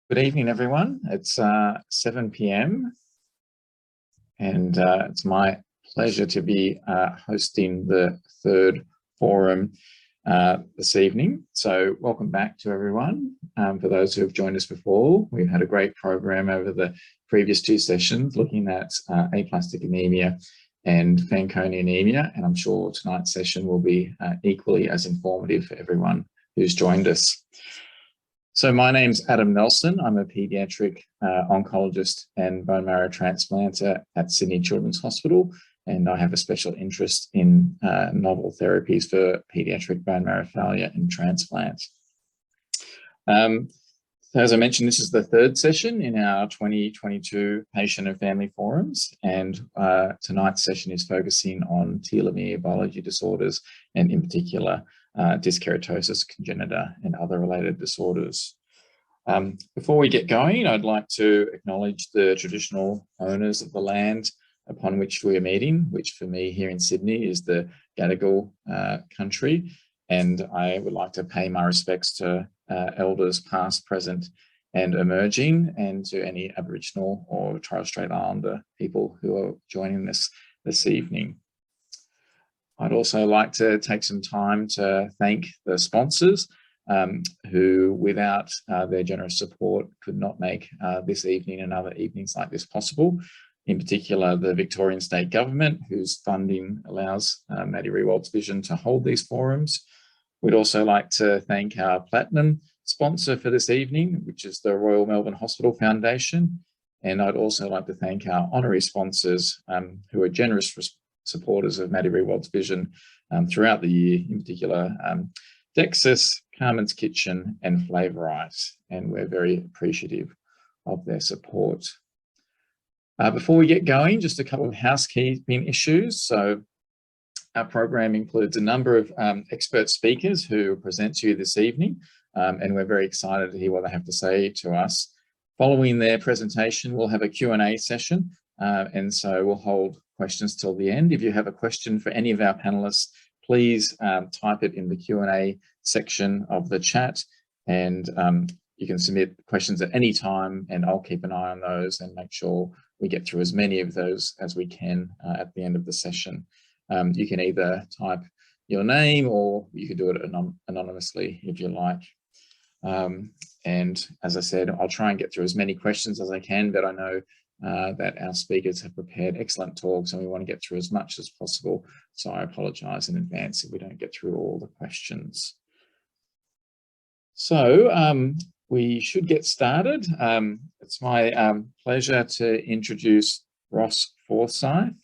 Good evening, everyone. It's 7 p.m. and it's my pleasure to be hosting the third forum this evening. So welcome back to everyone. For those who have joined us before, we've had a great program over the previous two sessions looking at aplastic anemia and Fanconi anemia, and I'm sure tonight's session will be equally as informative for everyone who's joined us. So my name's Adam Nelson. I'm a paediatric oncologist and bone marrow transplanter at Sydney Children's Hospital, and I have a special interest in novel therapies for paediatric bone marrow failure and transplant. As I mentioned, this is the third session in our 2022 patient and family forums, and tonight's session is focusing on telomere biology disorders, and in particular, Dyskeratosis, congenita, and other related disorders. Before we get going, I'd like to acknowledge the traditional owners of the land upon which we are meeting, which for me here in Sydney is the Gadigal country, and I would like to pay my respects to elders past, present, and emerging, and to any Aboriginal or Torres Strait Islander people who are joining us this evening. I'd also like to take some time to thank the sponsors who, without their generous support, could not make this evening and other evenings like this possible. In particular, the Victorian State Government, whose funding allows Maddie Rewald's Vision to hold these forums. We'd also like to thank our platinum sponsor for this evening, which is the Royal Melbourne Hospital Foundation. And I'd also like to thank our honorary sponsors who are generous supporters of Maddie Rewald's Vision throughout the year, in particular Dexis, Carmen's Kitchen, and Flavorite, and we're very appreciative of their support. Before we get going, just a couple of housekeeping issues. So our program includes a number of expert speakers who present to you this evening, and we're very excited to hear what they have to say to us. Following their presentation, we'll have a Q&A session, and so we'll hold questions till the end. If you have a question for any of our panelists, please type it in the Q&A section of the chat, and you can submit questions at any time, and I'll keep an eye on those and make sure we get through as many of those as we can at the end of the session. You can either type your name or you can do it anonymously if you like. And as I said, I'll try and get through as many questions as I can, but I know that our speakers have prepared excellent talks and we want to get through as much as possible. So I apologize in advance if we don't get through all the questions. So we should get started. It's my pleasure to introduce Ross Forsyth.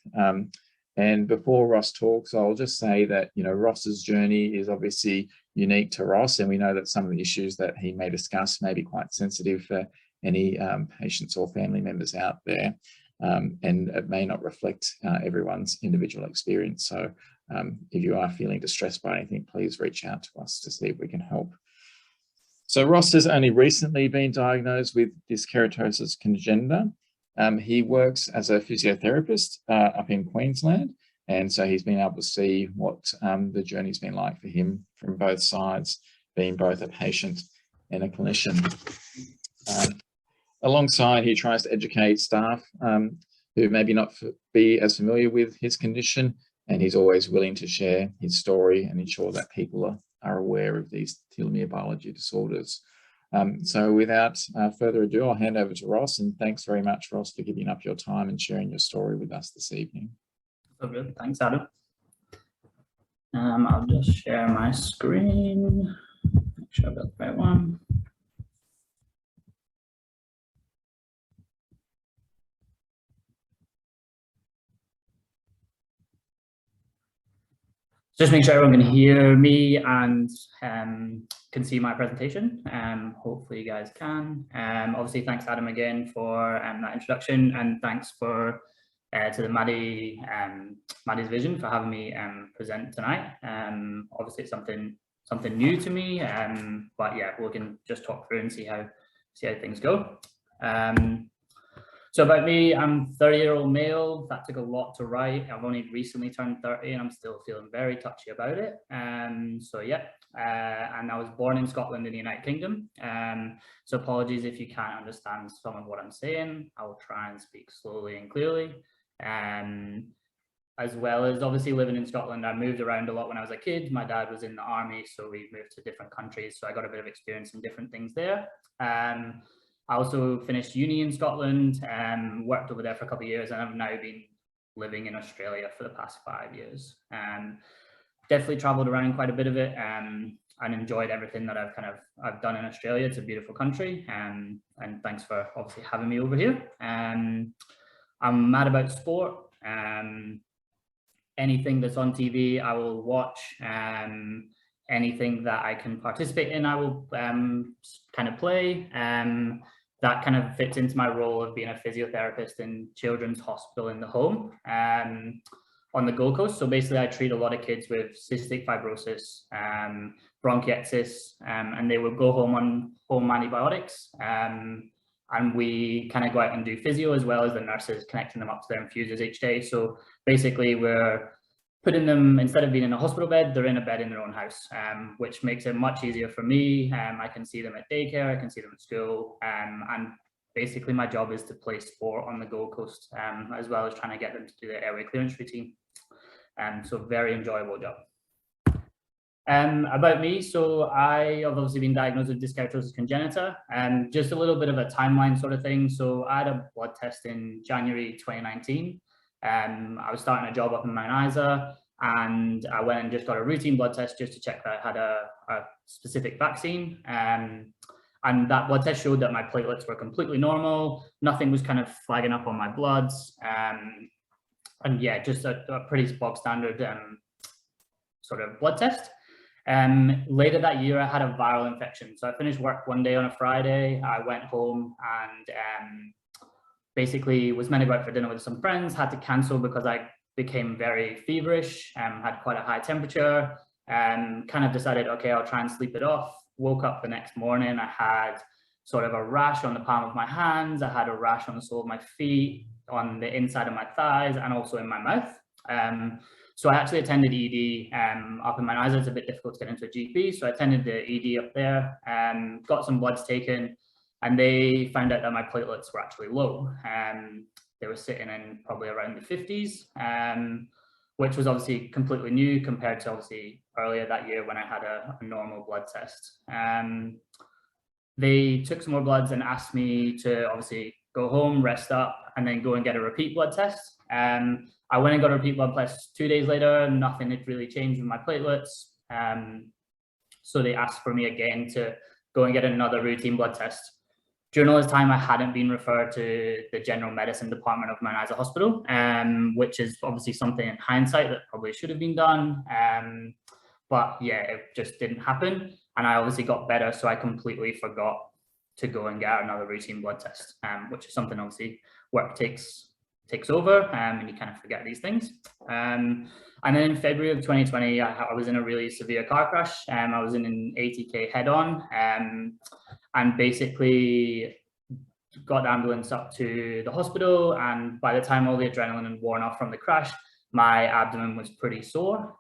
And before Ross talks, I'll just say that, you know, Ross's journey is obviously unique to Ross, and we know that some of the issues that he may discuss may be quite sensitive for any patients or family members out there, and it may not reflect everyone's individual experience. So if you are feeling distressed by anything, please reach out to us to see if we can help. So Ross has only recently been diagnosed with Dyskeratosis congenita. He works as a physiotherapist up in Queensland, and so he's been able to see what the journey's been like for him from both sides, being both a patient and a clinician. Alongside, he tries to educate staff who maybe not be as familiar with his condition, and he's always willing to share his story and ensure that people are aware of these telomere biology disorders. So without further ado, I'll hand over to Ross, and thanks very much, Ross, for giving up your time and sharing your story with us this evening. So good, thanks, Adam. I'll just share my screen, make sure I've got the right one. Just make sure everyone can hear me and can see my presentation. Hopefully you guys can. Obviously, thanks Adam again for that introduction, and thanks to the Maddie's Vision for having me present tonight. Obviously, it's something new to me, but yeah, we can just talk through and see how things go. So about me, I'm 30-year-old male. That took a lot to write. I've only recently turned 30 and I'm still feeling very touchy about it. So yeah, and I was born in Scotland in the United Kingdom. So apologies if you can't understand some of what I'm saying. I will try and speak slowly and clearly. As well as obviously living in Scotland, I moved around a lot when I was a kid. My dad was in the army, so we moved to different countries. So I got a bit of experience in different things there. I also finished uni in Scotland, worked over there for a couple of years, and I've now been living in Australia for the past 5 years. Definitely traveled around quite a bit of it, and enjoyed everything that I've done in Australia. It's a beautiful country, and thanks for obviously having me over here. I'm mad about sport. Anything that's on TV, I will watch. Anything that I can participate in, I will kind of play. That kind of fits into my role of being a physiotherapist in Children's Hospital in the Home on the Gold Coast. So basically I treat a lot of kids with cystic fibrosis, bronchiectasis, and they will go home on home antibiotics. And we kind of go out and do physio, as well as the nurses connecting them up to their infusers each day. So basically we're putting them, instead of being in a hospital bed, they're in a bed in their own house, which makes it much easier for me. I can see them at daycare, I can see them at school, and basically my job is to play sport on the Gold Coast, as well as trying to get them to do their airway clearance routine. So very enjoyable job. About me, so I have obviously been diagnosed with Dyskeratosis congenita, and just a little bit of a timeline sort of thing. So I had a blood test in January 2019. I was starting a job up in Mount Isa, and I went and just got a routine blood test just to check that I had a specific vaccine. And that blood test showed that my platelets were completely normal. Nothing was kind of flagging up on my bloods. And yeah, just a pretty bog standard sort of blood test. Later that year, I had a viral infection. So I finished work one day on a Friday. I went home and basically was meant to go out for dinner with some friends, had to cancel because I became very feverish, had quite a high temperature, kind of decided, okay, I'll try and sleep it off. Woke up the next morning, I had sort of a rash on the palm of my hands, I had a rash on the sole of my feet, on the inside of my thighs, and also in my mouth. So I actually attended ED up in Mount Isa. It's a bit difficult to get into a GP, so I attended the ED up there, got some bloods taken, and they found out that my platelets were actually low. They were sitting in probably around the 50s, which was obviously completely new compared to obviously earlier that year when I had a normal blood test. They took some more bloods and asked me to obviously go home, rest up, and then go and get a repeat blood test. I went and got a repeat blood test 2 days later. Nothing had really changed with my platelets. So they asked for me again to go and get another routine blood test. During all this time, I hadn't been referred to the general medicine department of Mount Isa Hospital, which is obviously something in hindsight that probably should have been done. But yeah, it just didn't happen. And I obviously got better, so I completely forgot to go and get another routine blood test, which is something obviously work takes over, and you kind of forget these things. And then in February of 2020, I was in a really severe car crash. I was in an 80k head-on, and basically got the ambulance up to the hospital. And by the time all the adrenaline had worn off from the crash, my abdomen was pretty sore.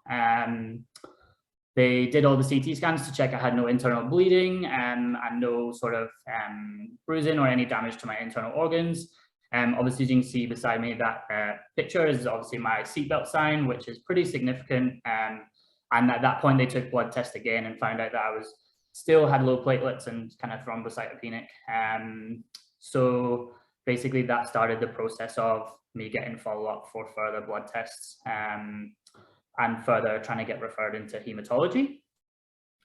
They did all the CT scans to check I had no internal bleeding, and no sort of bruising or any damage to my internal organs. Obviously, as you can see beside me, that picture is obviously my seatbelt sign, which is pretty significant. And at that point, they took blood test again and found out that I still had low platelets and kind of thrombocytopenic. So basically, that started the process of me getting follow-up for further blood tests, and further trying to get referred into hematology.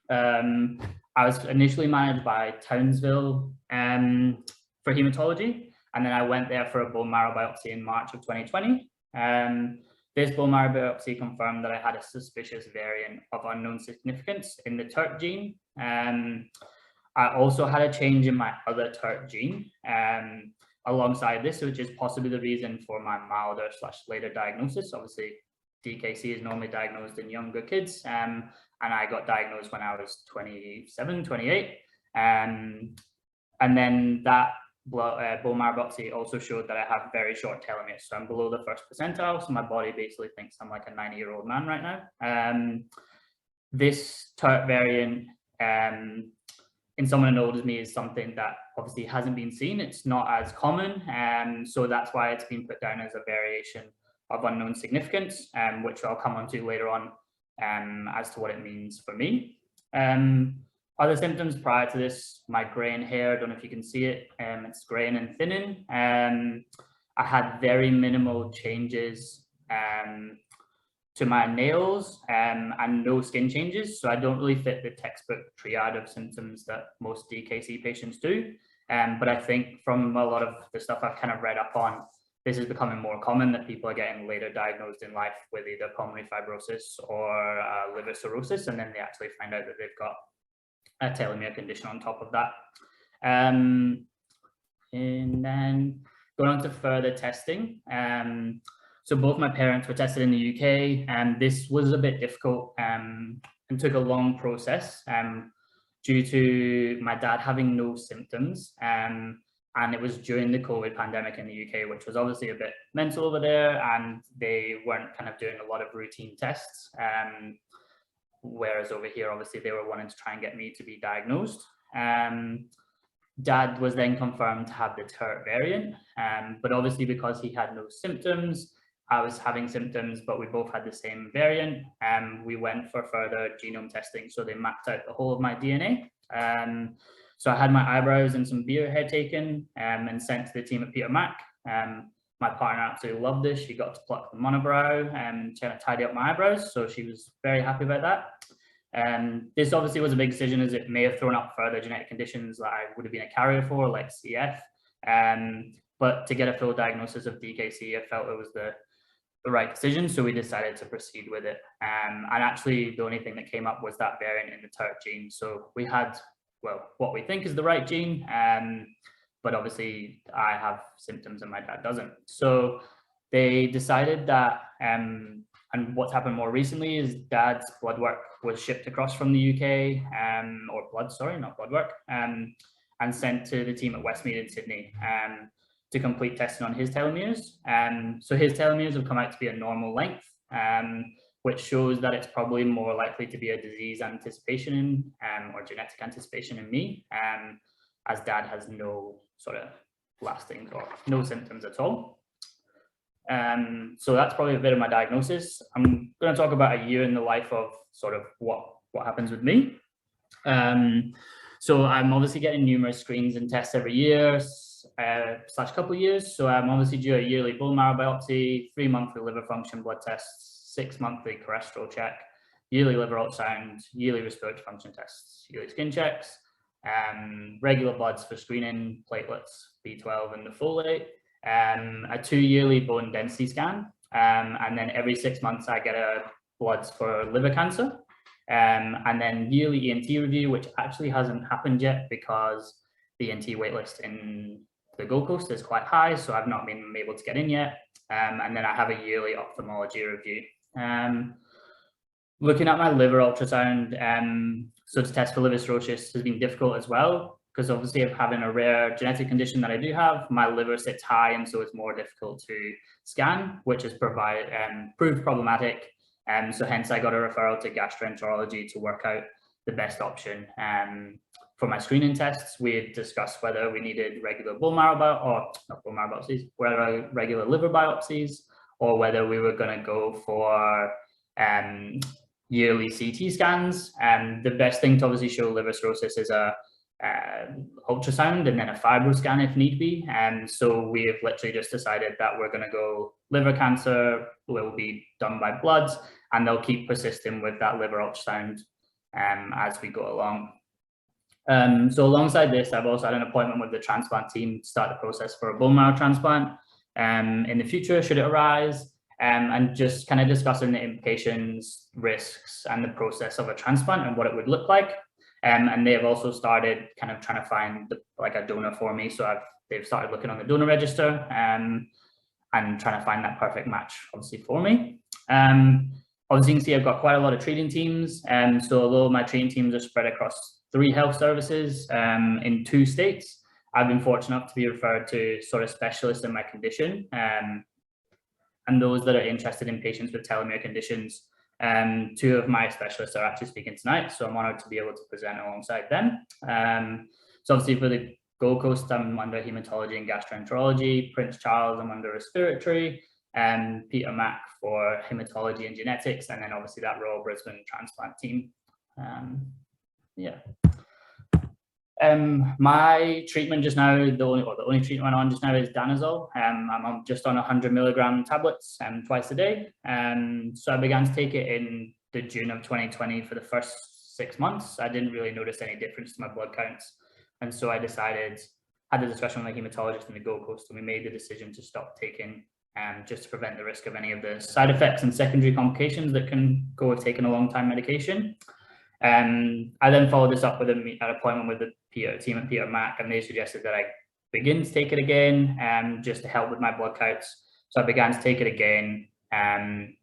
I was initially managed by Townsville for hematology, and then I went there for a bone marrow biopsy in March of 2020. This bone marrow biopsy confirmed that I had a suspicious variant of unknown significance in the TERT gene. I also had a change in my other TERT gene alongside this, which is possibly the reason for my milder/later diagnosis. Obviously, DKC is normally diagnosed in younger kids, and I got diagnosed when I was 27, 28. And then that bone marrow biopsy also showed that I have very short telomeres. So I'm below the first percentile. So my body basically thinks I'm like a 90-year-old man right now. This TERT variant in someone as old as me is something that obviously hasn't been seen. It's not as common. So that's why it's been put down as a variation of unknown significance, which I'll come on to later on as to what it means for me. Other symptoms prior to this, my graying hair, I don't know if you can see it, it's graying and thinning. I had very minimal changes to my nails and no skin changes. So I don't really fit the textbook triad of symptoms that most DKC patients do. But I think from a lot of the stuff I've kind of read up on, this is becoming more common that people are getting later diagnosed in life with either pulmonary fibrosis or liver cirrhosis, and then they actually find out that they've got a telomere condition on top of that. And then going on to further testing. So both my parents were tested in the UK, and this was a bit difficult and took a long process due to my dad having no symptoms. And it was during the COVID pandemic in the UK, which was obviously a bit mental over there, and they weren't kind of doing a lot of routine tests. Whereas over here, obviously, they were wanting to try and get me to be diagnosed. Dad was then confirmed to have the TERT variant, but obviously because he had no symptoms, I was having symptoms, but we both had the same variant. We went for further genome testing, so they mapped out the whole of my DNA. So I had my eyebrows and some beard hair taken and sent to the team at Peter Mac. My partner absolutely loved this. She got to pluck the monobrow and kind of tidy up my eyebrows, so she was very happy about that. This obviously was a big decision, as it may have thrown up further genetic conditions that I would have been a carrier for, like CF. But to get a full diagnosis of DKC, I felt it was the right decision, so we decided to proceed with it. And actually, the only thing that came up was that variant in the TERT gene. So we had, well, what we think is the right gene, but obviously I have symptoms and my dad doesn't. So they decided that, and what's happened more recently is dad's blood work was shipped across from the UK, or blood, sorry, not blood work, and sent to the team at Westmead in Sydney to complete testing on his telomeres. So his telomeres have come out to be a normal length, which shows that it's probably more likely to be a disease anticipation in, or genetic anticipation in me, as dad has no sort of lasting or no symptoms at all. So that's probably a bit of my diagnosis. I'm going to talk about a year in the life of sort of what happens with me. So I'm obviously getting numerous screens and tests every year, / couple of years. So I'm obviously due a yearly bone marrow biopsy, 3 monthly liver function blood tests, 6 monthly cholesterol check, yearly liver ultrasound, yearly respiratory function tests, yearly skin checks, regular bloods for screening, platelets, B12 and the folate, a 2 yearly bone density scan, and then every 6 months I get a bloods for liver cancer, and then yearly ENT review, which actually hasn't happened yet because the ENT waitlist in the Gold Coast is quite high, so I've not been able to get in yet. And then I have a yearly ophthalmology review. Looking at my liver ultrasound, so to test for liver cirrhosis has been difficult as well, because obviously of having a rare genetic condition that I do have, my liver sits high, and so it's more difficult to scan, which has proved problematic. So hence I got a referral to gastroenterology to work out the best option. For my screening tests, we had discussed whether we needed regular bone marrow biopsies, whether regular liver biopsies, or whether we were going to go for yearly CT scans. The best thing to obviously show liver cirrhosis is a ultrasound and then a fibro scan if need be. So we have literally just decided that we're going to go liver cancer will be done by bloods, and they'll keep persisting with that liver ultrasound as we go along. So alongside this, I've also had an appointment with the transplant team to start the process for a bone marrow transplant in the future, should it arise, and just kind of discussing the implications, risks, and the process of a transplant and what it would look like. And they have also started kind of trying to find like a donor for me. So they've started looking on the donor register and trying to find that perfect match, obviously, for me. Obviously, you can see I've got quite a lot of treating teams. So although my treating teams are spread across 3 health services in 2 states, I've been fortunate enough to be referred to sort of specialists in my condition, and those that are interested in patients with telomere conditions. Two of my specialists are actually speaking tonight, so I'm honored to be able to present alongside them. So obviously for the Gold Coast, I'm under hematology and gastroenterology. Prince Charles, I'm under respiratory. Peter Mac for hematology and genetics, and then obviously that Royal Brisbane transplant team. Yeah. My treatment just now, the only treatment I'm on just now is danazol. I'm just on 100 milligram tablets twice a day. So I began to take it in the June of 2020 for the first 6 months. I didn't really notice any difference to my blood counts. And so I decided, had a discussion with my hematologist in the Gold Coast, and we made the decision to stop taking just to prevent the risk of any of the side effects and secondary complications that can go with taking a long time medication. I then followed this up with an appointment with the team at Peter Mac, and they suggested that I begin to take it again just to help with my blood counts. So I began to take it again, and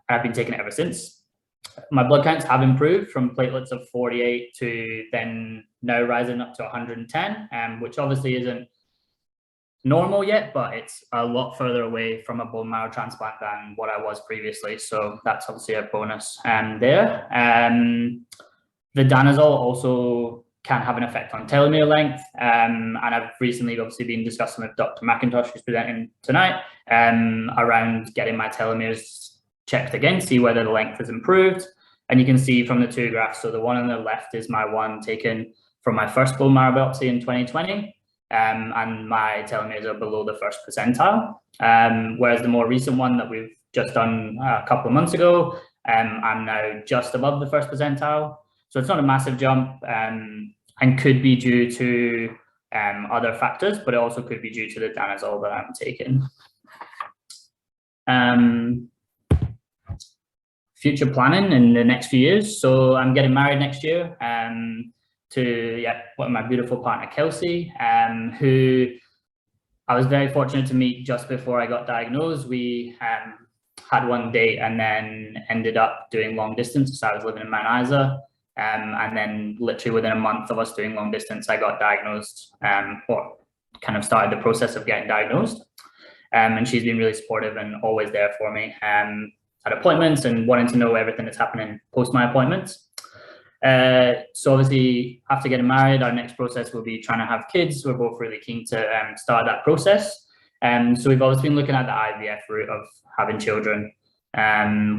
I've been taking it ever since. My blood counts have improved from platelets of 48 to then now rising up to 110, which obviously isn't normal yet, but it's a lot further away from a bone marrow transplant than what I was previously. So that's obviously a bonus there. The danazol also can have an effect on telomere length. And I've recently obviously been discussing with Dr. McIntosh, who's presenting tonight, around getting my telomeres checked again, see whether the length has improved. And you can see from the two graphs, so the one on the left is my one taken from my first bone marrow biopsy in 2020. And my telomeres are below the first percentile. Whereas the more recent one that we've just done a couple of months ago, I'm now just above the first percentile. So it's not a massive jump, and could be due to other factors, but it also could be due to the danazol that I'm taking. Future planning in the next few years. So I'm getting married next year to my beautiful partner, Kelsey, who I was very fortunate to meet just before I got diagnosed. We had one date and then ended up doing long distance. So I was living in Mount Isa. And then literally within a month of us doing long distance, I got diagnosed, or kind of started the process of getting diagnosed. And she's been really supportive and always there for me at appointments and wanting to know everything that's happening post my appointments. So obviously after getting married, our next process will be trying to have kids. We're both really keen to start that process. So we've always been looking at the IVF route of having children.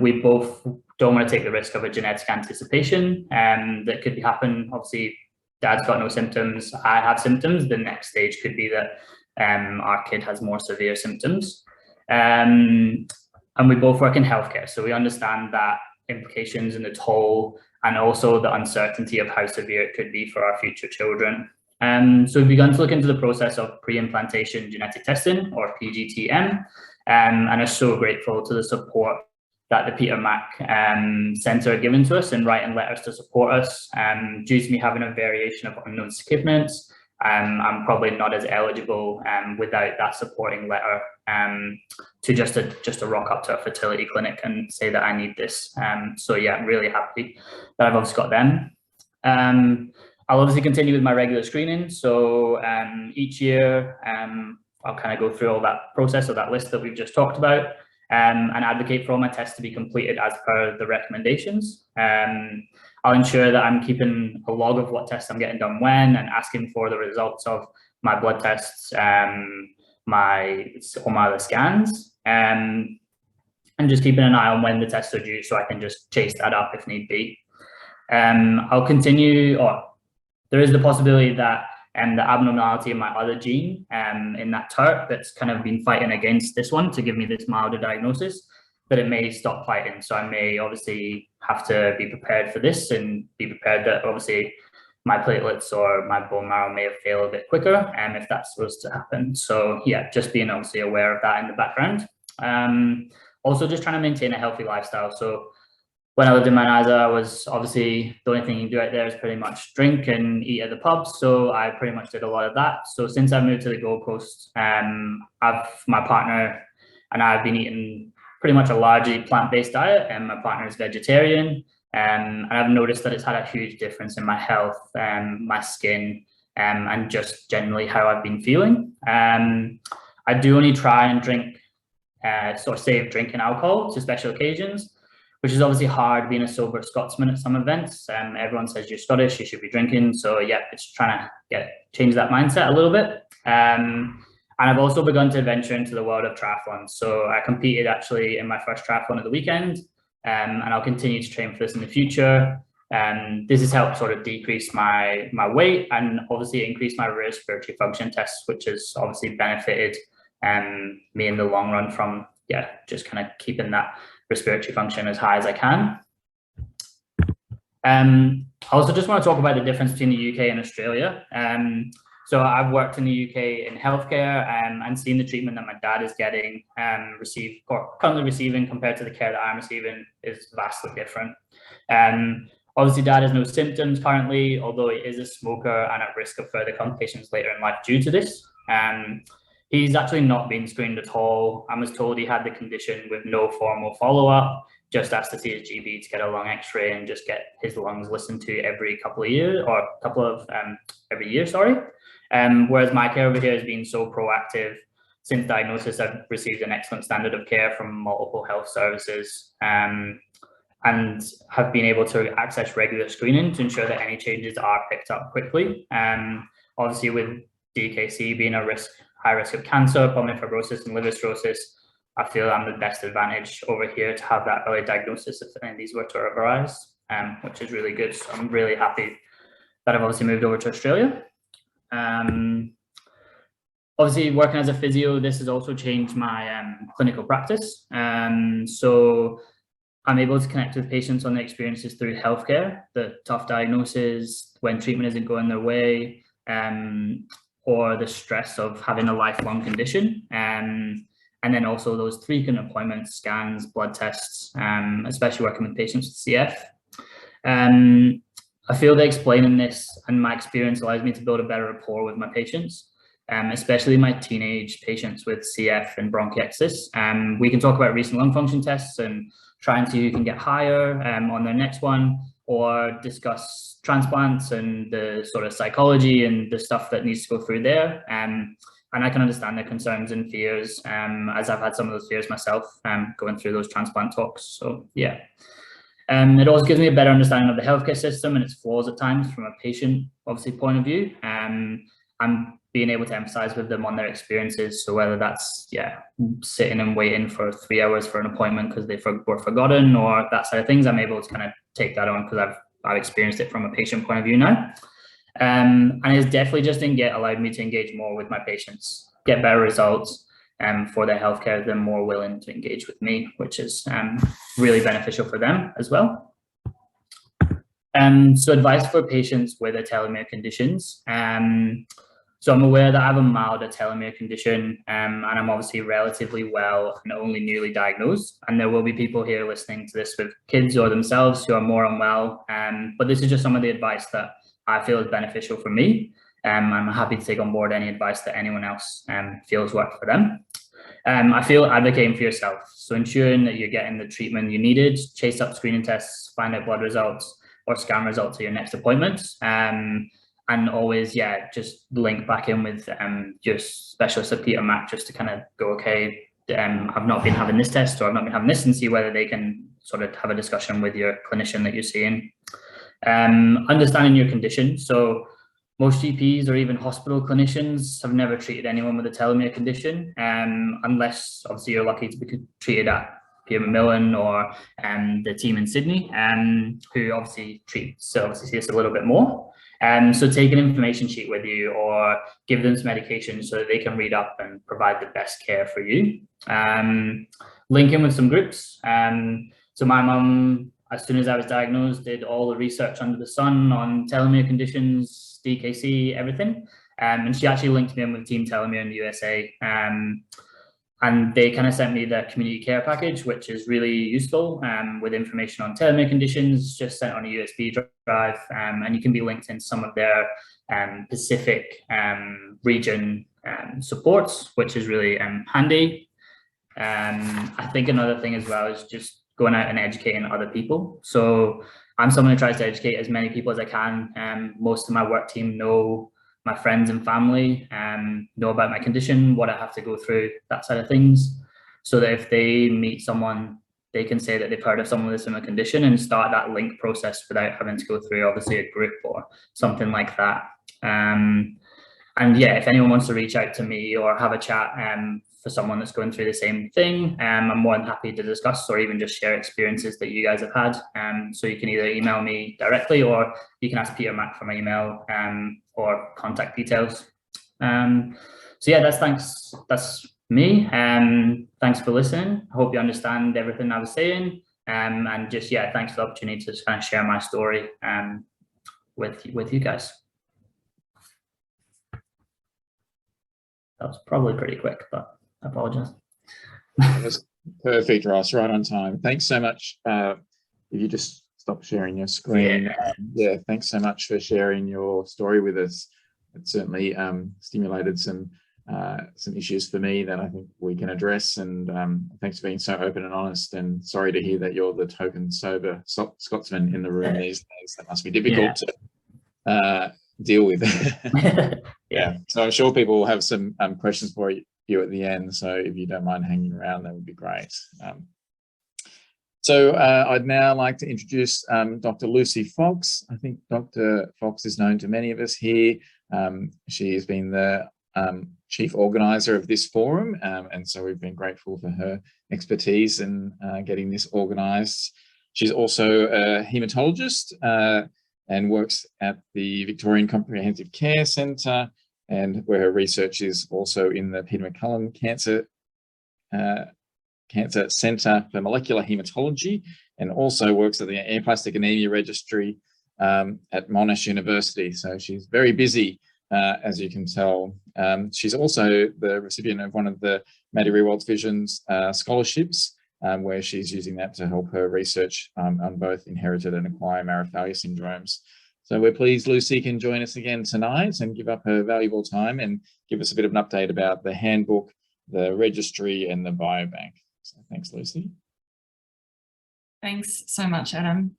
We both don't want to take the risk of a genetic anticipation that could happen. Obviously, dad's got no symptoms, I have symptoms. The next stage could be that our kid has more severe symptoms. And we both work in healthcare, so we understand that implications and the toll, and also the uncertainty of how severe it could be for our future children. So we've begun to look into the process of pre-implantation genetic testing, or PGTM, and are so grateful to the support that the Peter Mac Centre had given to us in writing letters to support us. Due to me having a variation of unknown sickness, I'm probably not as eligible without that supporting letter to just rock up to a fertility clinic and say that I need this. So yeah, I'm really happy that I've obviously got them. I'll obviously continue with my regular screening. So each year I'll kind of go through all that process or that list that we've just talked about, and advocate for all my tests to be completed as per the recommendations. I'll ensure that I'm keeping a log of what tests I'm getting done when, and asking for the results of my blood tests, my other scans, and just keeping an eye on when the tests are due so I can just chase that up if need be. I'll continue, or there is the possibility that the abnormality in my other gene in that TERT that's kind of been fighting against this one to give me this milder diagnosis, that it may stop fighting. So I may obviously have to be prepared for this and be prepared that obviously my platelets or my bone marrow may fail a bit quicker if that's supposed to happen. So yeah, just being obviously aware of that in the background. Also just trying to maintain a healthy lifestyle. So when I lived in Mount Isa, I was obviously, the only thing you can do out there is pretty much drink and eat at the pubs. So I pretty much did a lot of that. So since I moved to the Gold Coast, my partner and I have been eating pretty much a largely plant-based diet, and my partner is vegetarian. And I've noticed that it's had a huge difference in my health, my skin, and just generally how I've been feeling. I do only try and drink, sort of save drinking alcohol to special occasions, which is obviously hard being a sober Scotsman at some events. Everyone says you're Scottish, you should be drinking. So yeah, it's trying to change that mindset a little bit. And I've also begun to venture into the world of triathlons. So I competed actually in my first triathlon at the weekend, and I'll continue to train for this in the future. This has helped sort of decrease my weight and obviously increase my respiratory function tests, which has obviously benefited me in the long run from, just kind of keeping that respiratory function as high as I can. I also just want to talk about the difference between the UK and Australia. So I've worked in the UK in healthcare and seen the treatment that my dad is getting, currently receiving compared to the care that I'm receiving is vastly different. Obviously, dad has no symptoms currently, although he is a smoker and at risk of further complications later in life due to this. He's actually not been screened at all. I was told he had the condition with no formal follow-up, just asked to see his GP to get a lung x-ray and just get his lungs listened to every couple of years, or every year, sorry. Whereas my care over here has been so proactive. Since diagnosis, I've received an excellent standard of care from multiple health services, and have been able to access regular screening to ensure that any changes are picked up quickly. Obviously, with DKC being high risk of cancer, pulmonary fibrosis, and liver cirrhosis, I feel I'm the best advantage over here to have that early diagnosis if any of these were to arise, which is really good. So I'm really happy that I've obviously moved over to Australia. Obviously, working as a physio, this has also changed my clinical practice. So I'm able to connect with patients on their experiences through healthcare, the tough diagnosis, when treatment isn't going their way, or the stress of having a lifelong condition. And then also those frequent appointments, scans, blood tests, especially working with patients with CF. I feel that explaining this and my experience allows me to build a better rapport with my patients, especially my teenage patients with CF and bronchiectasis. We can talk about recent lung function tests and try and see who can get higher on their next one, or discuss transplants and the sort of psychology and the stuff that needs to go through there. And I can understand their concerns and fears, as I've had some of those fears myself, going through those transplant talks. So yeah. It also gives me a better understanding of the healthcare system and its flaws at times from a patient, obviously, point of view. I'm being able to emphasize with them on their experiences. So whether that's, sitting and waiting for 3 hours for an appointment because they were forgotten or that side of things, I'm able to kind of take that on because I've experienced it from a patient point of view now. And it's definitely just allowed me to engage more with my patients, get better results for their healthcare. They're more willing to engage with me, which is really beneficial for them as well. So advice for patients with telomere conditions. So I'm aware that I have a milder telomere condition, and I'm obviously relatively well and only newly diagnosed. And there will be people here listening to this with kids or themselves who are more unwell. But this is just some of the advice that I feel is beneficial for me. I'm happy to take on board any advice that anyone else feels works for them. I feel advocating for yourself. So ensuring that you're getting the treatment you needed, chase up screening tests, find out blood results or scan results at your next appointment. And always, just link back in with your specialist at Peter Mac just to kind of go, okay, I've not been having this test or I've not been having this, and see whether they can sort of have a discussion with your clinician that you're seeing. Understanding your condition. So most GPs or even hospital clinicians have never treated anyone with a telomere condition, unless obviously you're lucky to be treated at Peter Macmillan or the team in Sydney, who obviously see this a little bit more. So take an information sheet with you or give them some medication so that they can read up and provide the best care for you. Link in with some groups. So my mum, as soon as I was diagnosed, did all the research under the sun on telomere conditions, DKC, everything. And she actually linked me in with Team Telomere in the USA. And they kind of sent me the community care package, which is really useful, with information on telomere conditions, just sent on a USB drive. And you can be linked in some of their Pacific region supports, which is really handy. I think another thing as well is just going out and educating other people. So I'm someone who tries to educate as many people as I can. Most of my work team know my friends and family know about my condition, what I have to go through, that side of things, so that if they meet someone, they can say that they've heard of someone with a similar condition and start that link process without having to go through obviously a group or something like that. And yeah, if anyone wants to reach out to me or have a chat for someone that's going through the same thing, I'm more than happy to discuss or even just share experiences that you guys have had. So you can either email me directly, or you can ask Peter Mac for my email or contact details. So yeah, that's me. Thanks for listening. I hope you understand everything I was saying. And just, yeah, thanks for the opportunity to just kind of share my story with you guys. That was probably pretty quick, but I apologize. That was perfect, Ross, right on time. Thanks so much. If you just stop sharing your screen. Yeah, thanks so much for sharing your story with us. It certainly stimulated some issues for me that I think we can address, and thanks for being so open and honest, and sorry to hear that you're the token sober Scotsman in the room these days. That must be difficult to deal with. Yeah, so I'm sure people will have some questions for you at the end, so if you don't mind hanging around, that would be great. So I'd now like to introduce Dr. Lucy Fox. I think Dr. Fox is known to many of us here. She has been the chief organizer of this forum, and so we've been grateful for her expertise in getting this organized. She's also a hematologist and works at the Victorian Comprehensive Care Centre, and where her research is also in the Peter MacCallum Cancer Centre for Molecular Hematology, and also works at the Aplastic Anemia Registry at Monash University. So she's very busy, as you can tell. She's also the recipient of one of the Maddie Rewalt Vision's scholarships, where she's using that to help her research on both inherited and acquired marrow-failure syndromes. So we're pleased Lucy can join us again tonight and give up her valuable time and give us a bit of an update about the handbook, the registry, and the biobank. So thanks, Lucy. Thanks so much, Adam.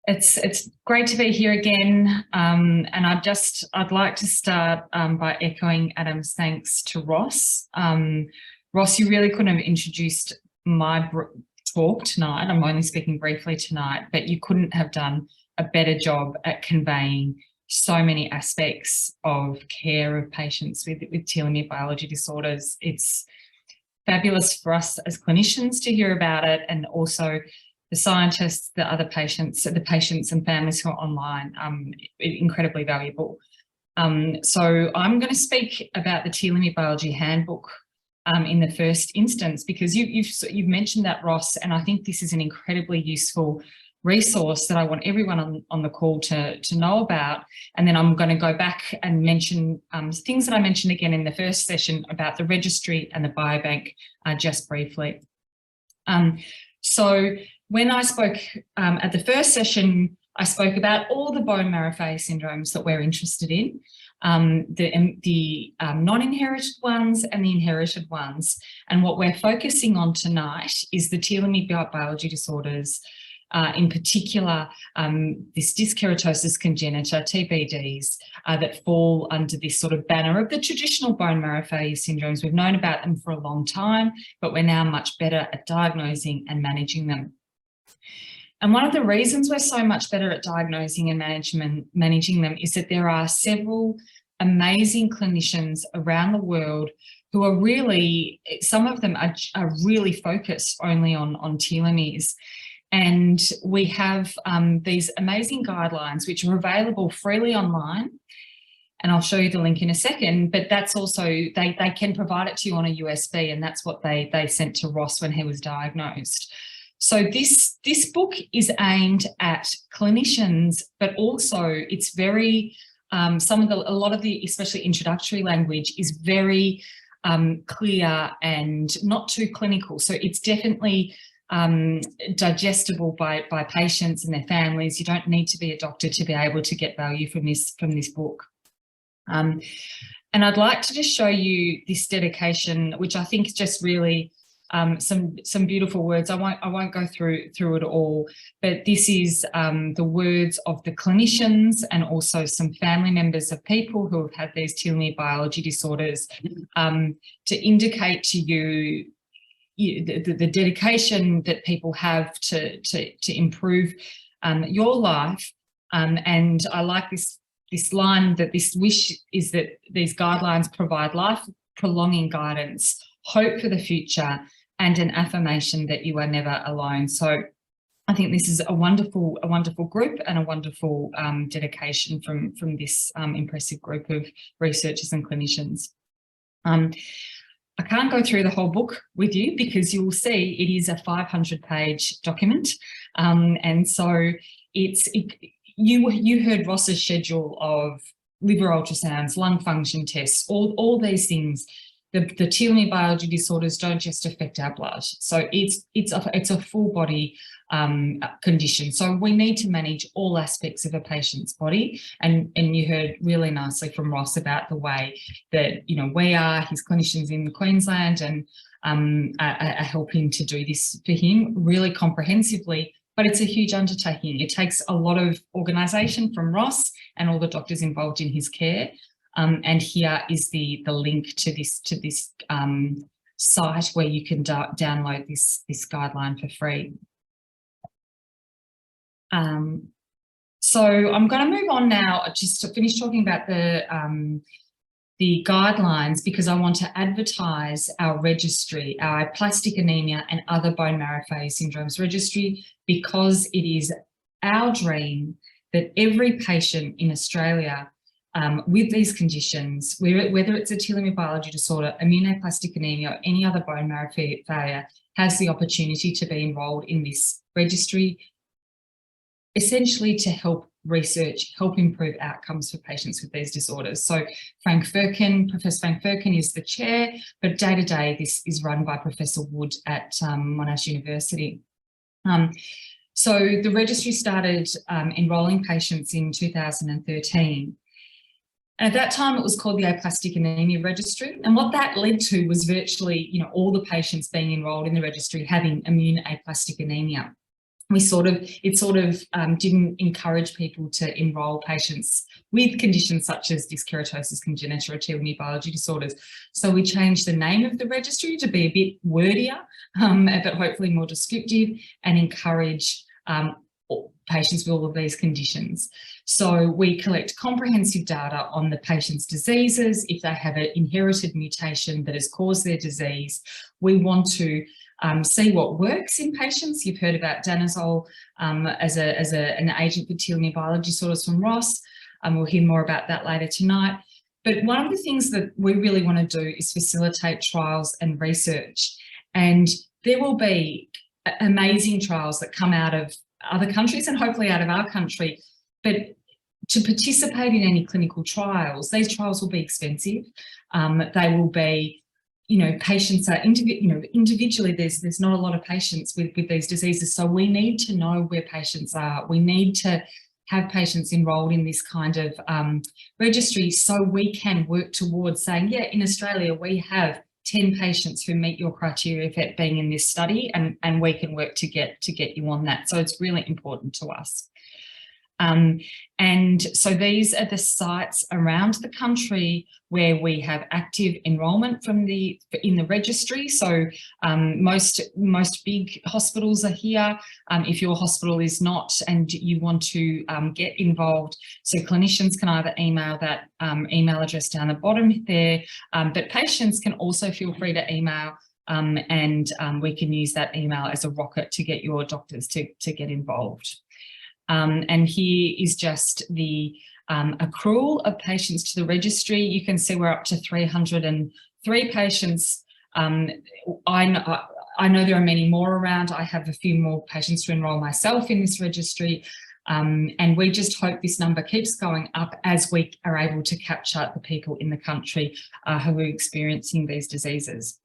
It's great to be here again, and I'd like to start by echoing Adam's thanks to Ross. Ross, you really couldn't have introduced my talk tonight. I'm only speaking briefly tonight, but you couldn't have done a better job at conveying so many aspects of care of patients with telomere biology disorders. It's fabulous for us as clinicians to hear about it, and also the scientists, the other patients, the patients and families who are online, incredibly valuable. So I'm going to speak about the Telomere Biology Handbook in the first instance, because you've mentioned that, Ross, and I think this is an incredibly useful resource that I want everyone on the call to know about. And then I'm going to go back and mention things that I mentioned again in the first session about the registry and the biobank just briefly. So when I spoke at the first session, I spoke about all the bone marrow failure syndromes that we're interested in, the non-inherited ones and the inherited ones. And what we're focusing on tonight is the telomere biology disorders, in particular, this Dyskeratosis congenita, TBDs, that fall under this sort of banner of the traditional bone marrow failure syndromes. We've known about them for a long time, but we're now much better at diagnosing and managing them. And one of the reasons we're so much better at diagnosing and managing them is that there are several amazing clinicians around the world who are really, some of them are really focused only on telomeres. And we have these amazing guidelines which are available freely online. And I'll show you the link in a second, but that's also, they can provide it to you on a USB, and that's what they sent to Ross when he was diagnosed. So this book is aimed at clinicians, but also it's very, a lot of the, especially introductory language, is very clear and not too clinical. So it's definitely digestible by patients and their families. You don't need to be a doctor to be able to get value from this book. And I'd like to just show you this dedication, which I think just really some beautiful words. I won't go through it all, but this is the words of the clinicians and also some family members of people who have had these telomere biology disorders, to indicate to you the dedication that people have to improve your life. And I like this line, that this wish is that these guidelines provide life-prolonging guidance, hope for the future, and an affirmation that you are never alone. So I think this is a wonderful group and a wonderful dedication from this impressive group of researchers and clinicians. I can't go through the whole book with you because you will see it is a 500-page document, and so you heard Ross's schedule of liver ultrasounds, lung function tests, all these things. The telomere biology disorders don't just affect our blood, so it's a full body condition. So we need to manage all aspects of a patient's body, and you heard really nicely from Ross about the way that we are, his clinicians in Queensland, and are helping to do this for him really comprehensively. But it's a huge undertaking. It takes a lot of organisation from Ross and all the doctors involved in his care. And here is the link to this site where you can download this guideline for free. So I'm going to move on now just to finish talking about the guidelines, because I want to advertise our registry, our aplastic anemia and other bone marrow failure syndromes registry, because it is our dream that every patient in Australia with these conditions, whether it's a telomere biology disorder, immunoplastic anemia, or any other bone marrow failure, has the opportunity to be enrolled in this registry, essentially to help research, help improve outcomes for patients with these disorders. So Professor Frank Firkin is the chair, but day to day this is run by Professor Wood at Monash University. So the registry started enrolling patients in 2013. And at that time, it was called the Aplastic Anemia Registry. And what that led to was virtually, all the patients being enrolled in the registry having immune aplastic anemia. It sort of didn't encourage people to enrol patients with conditions such as Dyskeratosis, congenita, or telomere biology disorders. So we changed the name of the registry to be a bit wordier, but hopefully more descriptive, and encourage patients with all of these conditions. So we collect comprehensive data on the patient's diseases. If they have an inherited mutation that has caused their disease, we want to see what works in patients. You've heard about danazol as an agent for telomere biology disorders from Ross. We'll hear more about that later tonight. But one of the things that we really want to do is facilitate trials and research. And there will be amazing trials that come out of other countries and hopefully out of our country. But to participate in any clinical trials, these trials will be expensive. They will be, patients are individually. There's not a lot of patients with these diseases, so we need to know where patients are. We need to have patients enrolled in this kind of registry, so we can work towards saying, yeah, in Australia we have 10 patients who meet your criteria for being in this study, and we can work to get you on that. So it's really important to us. And so these are the sites around the country where we have active enrolment in the registry. So most big hospitals are here. If your hospital is not and you want to get involved, so clinicians can either email that email address down the bottom there, but patients can also feel free to email, and we can use that email as a rocket to get your doctors to get involved. And here is just the accrual of patients to the registry. You can see we're up to 303 patients. I know there are many more around. I have a few more patients to enrol myself in this registry. And we just hope this number keeps going up as we are able to capture the people in the country who are experiencing these diseases.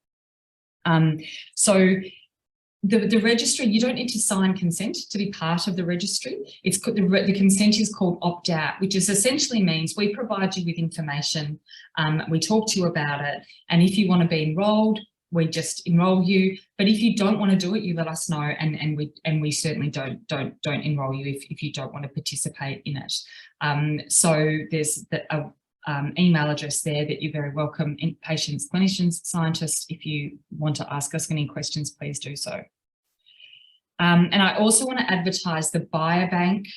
So the registry, you don't need to sign consent to be part of the registry. The consent is called opt-out, which essentially means we provide you with information, we talk to you about it, and if you want to be enrolled, we just enroll you. But if you don't want to do it, you let us know, and we certainly don't enroll you if you don't want to participate in it. So there's the email address there that you're very welcome, patients, clinicians, scientists. If you want to ask us any questions, please do so. And I also want to advertise the biobank.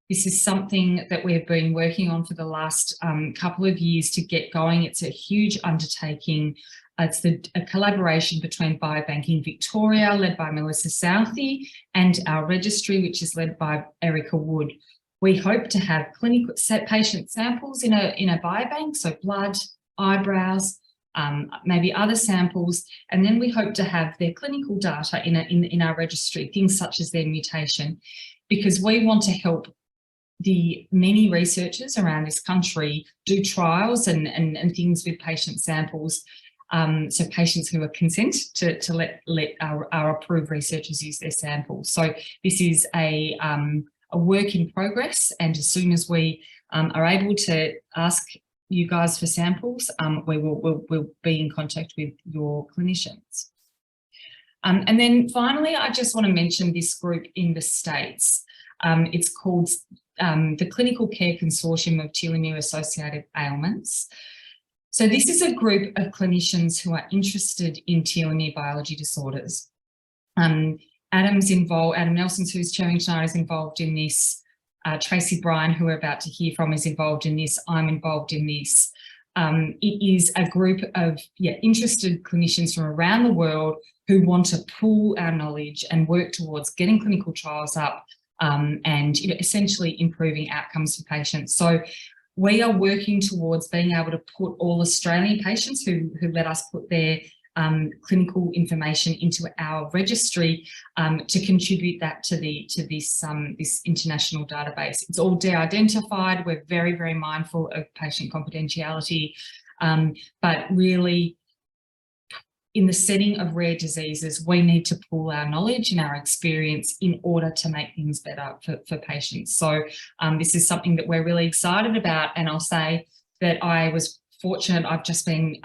This is something that we've been working on for the last couple of years to get going. It's a huge undertaking. It's a collaboration between Biobanking Victoria, led by Melissa Southey, and our registry, which is led by Erica Wood. We hope to have clinical patient samples in a biobank, so blood, eyebrows, maybe other samples, and then we hope to have their clinical data in our registry, things such as their mutation, because we want to help the many researchers around this country do trials and things with patient samples. So patients who are consent to let our approved researchers use their samples. So this is a work in progress, and as soon as we are able to ask you guys for samples, we'll be in contact with your clinicians. And then finally, I just want to mention this group in the States. It's called the Clinical Care Consortium of Telomere-Associated Ailments. So this is a group of clinicians who are interested in telomere biology disorders. Adam's involved, Adam Nelson, who's chairing tonight, is involved in this. Tracy Bryan, who we're about to hear from, is involved in this. I'm involved in this. It is a group of interested clinicians from around the world who want to pool our knowledge and work towards getting clinical trials up and essentially improving outcomes for patients. So we are working towards being able to put all Australian patients who let us put their clinical information into our registry to contribute that to this international database. It's all de-identified. We're very, very mindful of patient confidentiality, but really, in the setting of rare diseases, we need to pool our knowledge and our experience in order to make things better for patients. So this is something that we're really excited about, and I'll say that I was fortunate. I've just been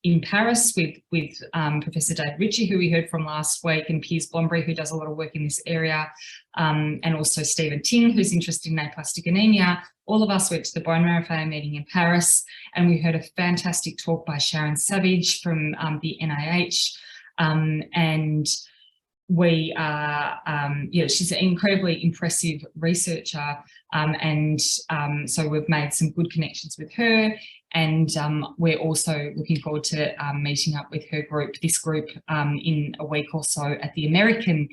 in Paris with Professor Dave Ritchie, who we heard from last week, and Piers Blombury, who does a lot of work in this area, and also Stephen Ting, who's interested in aplastic anemia. All of us went to the Bone Marrow Failure meeting in Paris, and we heard a fantastic talk by Sharon Savage from the NIH, and we she's an incredibly impressive researcher, and so we've made some good connections with her. And we're also looking forward to meeting up with this group in a week or so at the American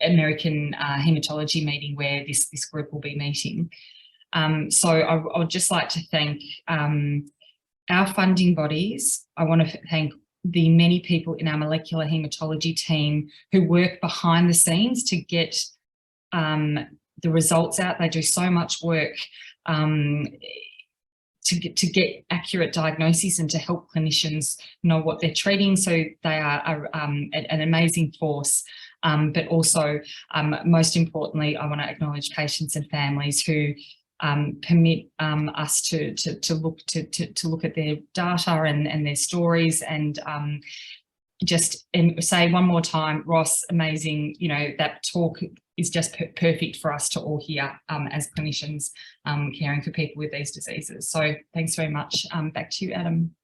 Hematology meeting, where this group will be meeting. So I would just like to thank our funding bodies. I want to thank the many people in our molecular hematology team who work behind the scenes to get the results out. They do so much work to get accurate diagnoses and to help clinicians know what they're treating. So they are an amazing force. But also, most importantly, I want to acknowledge patients and families who permit us to look at their data and their stories, and just say one more time, Ross, amazing. That talk is just perfect for us to all hear as clinicians caring for people with these diseases. So thanks very much. Back to you, Adam.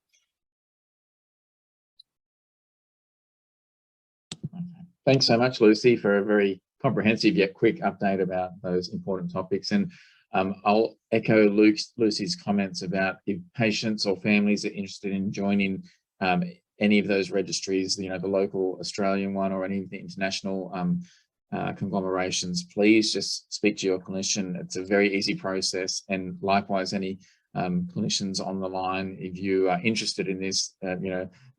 Thanks so much, Lucy, for a very comprehensive yet quick update about those important topics. And I'll echo Lucy's comments about if patients or families are interested in joining any of those registries, the local Australian one or any of the international conglomerations, please just speak to your clinician. It's a very easy process. And likewise, any clinicians on the line, if you are interested in this,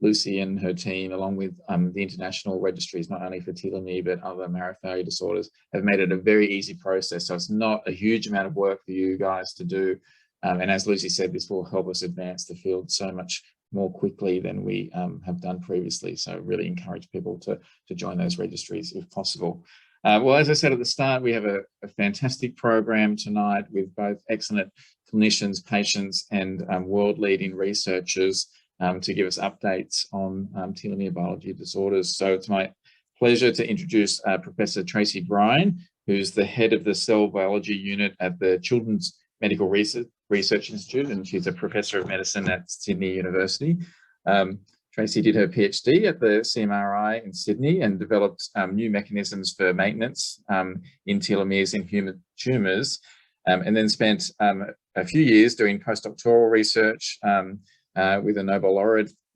Lucy and her team, along with the international registries, not only for telomere but other marrow failure disorders, have made it a very easy process. So it's not a huge amount of work for you guys to do. And as Lucy said, this will help us advance the field so much more quickly than we have done previously. So really encourage people to join those registries if possible. Well, as I said at the start, we have a fantastic program tonight with both excellent clinicians, patients, and world-leading researchers to give us updates on telomere biology disorders. So it's my pleasure to introduce Professor Tracy Bryan, who's the head of the cell biology unit at the Children's Medical Research Institute, and she's a professor of medicine at Sydney University. Tracy did her PhD at the CMRI in Sydney and developed new mechanisms for maintenance in telomeres in human tumours, and then spent a few years doing postdoctoral research with a Nobel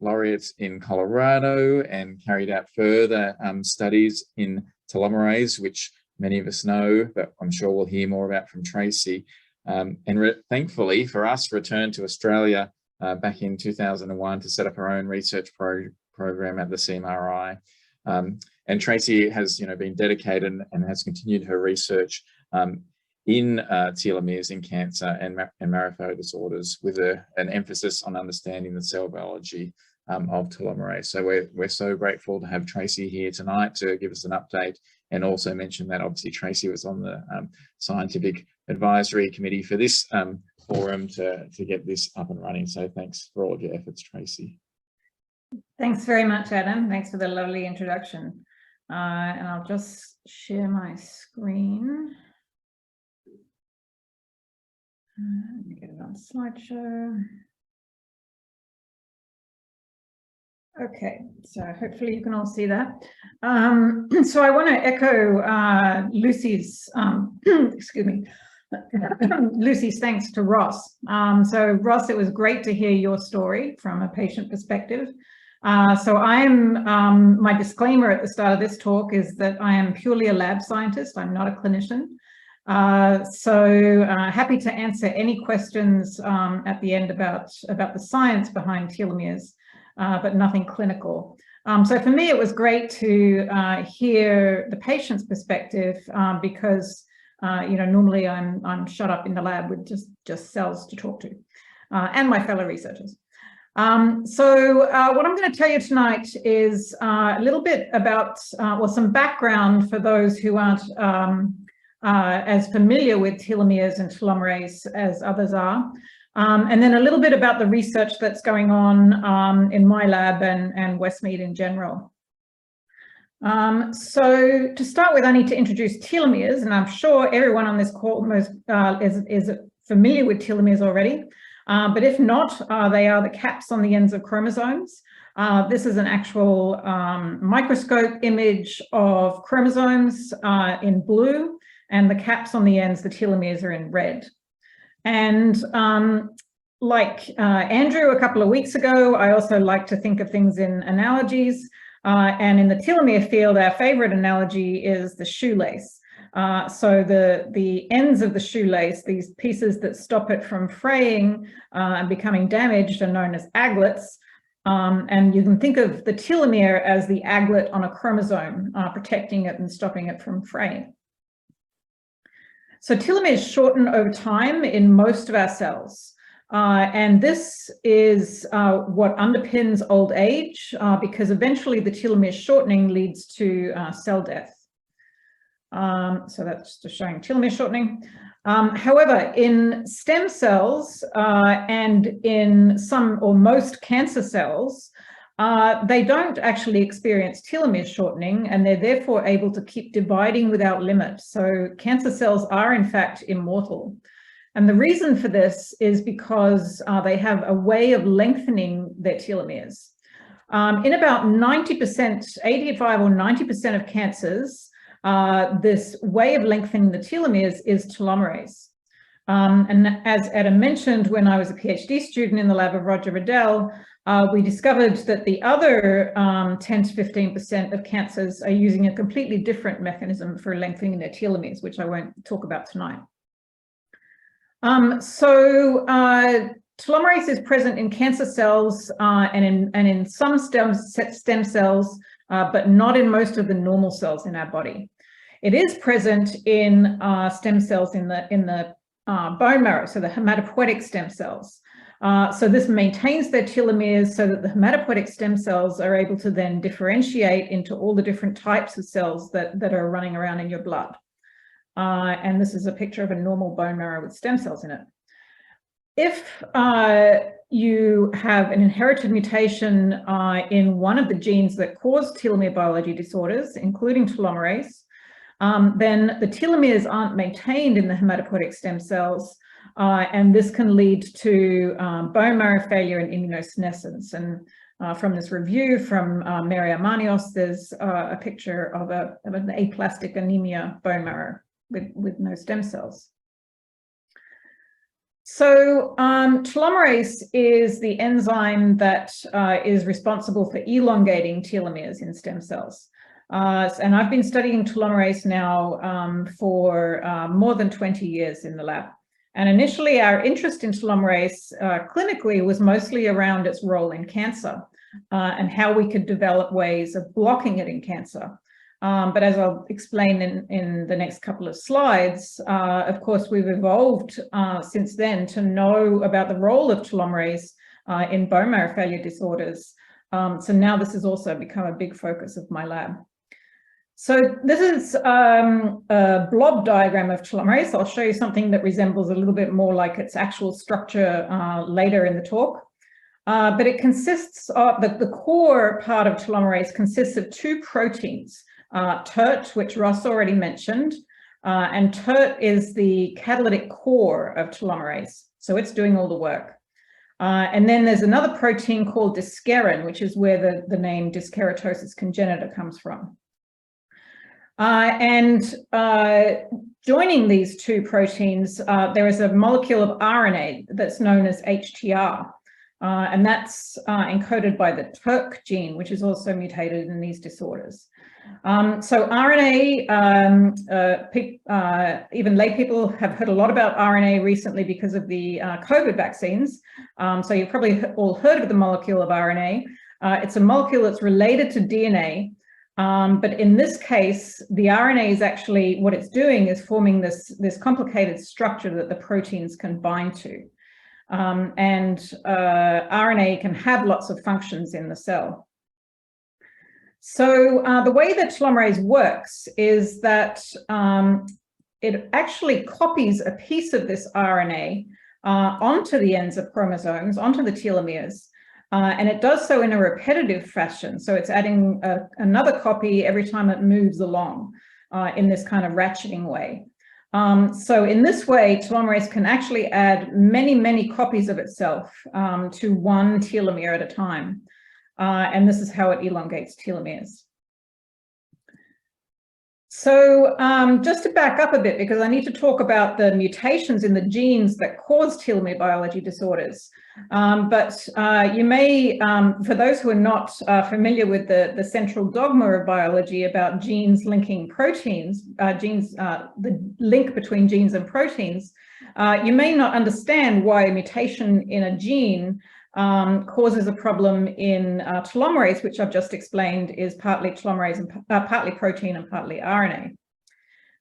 laureate in Colorado, and carried out further studies in telomerase, which many of us know, but I'm sure we'll hear more about from Tracy. And thankfully for us, returned to Australia back in 2001 to set up her own research program at the CMRI. And Tracy has been dedicated and has continued her research in telomeres in cancer and marrow disorders, with an emphasis on understanding the cell biology of telomerase. So we're so grateful to have Tracy here tonight to give us an update, and also mention that obviously Tracy was on the scientific advisory committee for this forum to get this up and running. So thanks for all of your efforts, Tracy. Thanks very much, Adam. Thanks for the lovely introduction. And I'll just share my screen. Let me get it on slideshow. Okay, so hopefully you can all see that. So I want to echo Lucy's, excuse me, Lucy's thanks to Ross. So Ross, it was great to hear your story from a patient perspective. So my disclaimer at the start of this talk is that I am purely a lab scientist. I'm not a clinician. So happy to answer any questions at the end about the science behind telomeres, but nothing clinical. So for me, it was great to hear the patient's perspective, because normally I'm shut up in the lab with just cells to talk to, and my fellow researchers. So what I'm going to tell you tonight is a little bit about, well, some background for those who aren't as familiar with telomeres and telomerase as others are. And then a little bit about the research that's going on in my lab and Westmead in general. So to start with, I need to introduce telomeres, and I'm sure everyone on this call is familiar with telomeres already. But if not, they are the caps on the ends of chromosomes. This is an actual microscope image of chromosomes in blue, and the caps on the ends, the telomeres, are in red. And like Andrew a couple of weeks ago, I also like to think of things in analogies. And in the telomere field, our favorite analogy is the shoelace. So the ends of the shoelace, these pieces that stop it from fraying and becoming damaged, are known as aglets. And you can think of the telomere as the aglet on a chromosome, protecting it and stopping it from fraying. So telomeres shorten over time in most of our cells. And this is what underpins old age, because eventually the telomere shortening leads to cell death. So that's just showing telomere shortening. However, in stem cells and in some or most cancer cells, they don't actually experience telomere shortening, and they're therefore able to keep dividing without limit. So cancer cells are in fact immortal. And the reason for this is because they have a way of lengthening their telomeres. In about 90%, 85 or 90% of cancers, this way of lengthening the telomeres is telomerase. And as Adam mentioned, when I was a PhD student in the lab of Roger Riddell, we discovered that the other 10 to 15% of cancers are using a completely different mechanism for lengthening their telomeres, which I won't talk about tonight. Telomerase is present in cancer cells and in some stem cells, but not in most of the normal cells in our body. It is present in stem cells in the bone marrow, so the hematopoietic stem cells. So this maintains their telomeres so that the hematopoietic stem cells are able to then differentiate into all the different types of cells that are running around in your blood. And this is a picture of a normal bone marrow with stem cells in it. if you have an inherited mutation in one of the genes that cause telomere biology disorders, including telomerase, then the telomeres aren't maintained in the hematopoietic stem cells, and this can lead to bone marrow failure and immunosenescence. And from this review from Mary Armanios, there's a picture of an aplastic anemia bone marrow with no stem cells. So telomerase is the enzyme that is responsible for elongating telomeres in stem cells. And I've been studying telomerase now for more than 20 years in the lab. And initially, our interest in telomerase clinically was mostly around its role in cancer and how we could develop ways of blocking it in cancer. But as I'll explain in the next couple of slides, of course, we've evolved since then to know about the role of telomerase in bone marrow failure disorders. So now this has also become a big focus of my lab. So this is a blob diagram of telomerase. I'll show you something that resembles a little bit more like its actual structure later in the talk. But it consists of, the core part of telomerase consists of two proteins, TERT, which Ross already mentioned, and TERT is the catalytic core of telomerase. So it's doing all the work. And then there's another protein called dyskerin, which is where the name Dyskeratosis congenita comes from. Joining these two proteins, there is a molecule of RNA that's known as HTR, and that's encoded by the TERT gene, which is also mutated in these disorders. So RNA, even lay people have heard a lot about RNA recently because of the COVID vaccines. So you've probably all heard of the molecule of RNA. It's a molecule that's related to DNA. But in this case, the RNA is actually, what it's doing is forming this complicated structure that the proteins can bind to. RNA can have lots of functions in the cell. So the way that telomerase works is that it actually copies a piece of this RNA onto the ends of chromosomes, onto the telomeres. And it does so in a repetitive fashion. So it's adding another copy every time it moves along in this kind of ratcheting way. So in this way, telomerase can actually add many, many copies of itself to one telomere at a time. And this is how it elongates telomeres. So just to back up a bit, because I need to talk about the mutations in the genes that cause telomere biology disorders. But you may, for those who are not familiar with the central dogma of biology about genes linking proteins, the link between genes and proteins, you may not understand why a mutation in a gene causes a problem in telomerase, which I've just explained is partly telomerase and partly protein and partly RNA.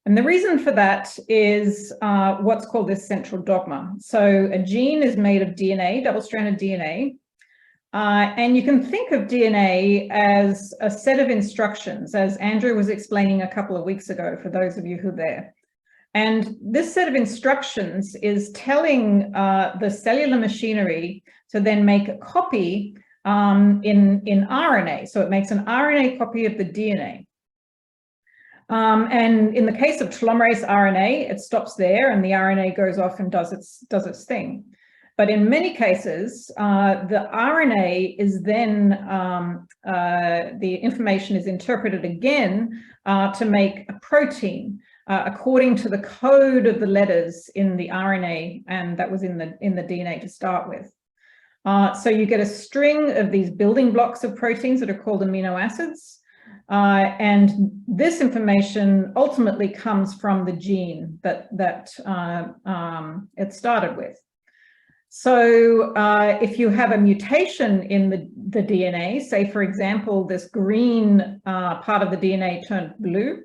And the reason for that is what's called this central dogma. So a gene is made of DNA, double-stranded DNA, and you can think of DNA as a set of instructions, as Andrew was explaining a couple of weeks ago, for those of you who are there. And this set of instructions is telling the cellular machinery to then make a copy in RNA. So it makes an RNA copy of the DNA. And in the case of telomerase RNA, it stops there and the RNA goes off and does its thing. But in many cases, the RNA is then, the information is interpreted again to make a protein according to the code of the letters in the RNA, and that was in the DNA to start with. So you get a string of these building blocks of proteins that are called amino acids. And this information ultimately comes from the gene that it started with. So if you have a mutation in the DNA, say, for example, this green part of the DNA turned blue,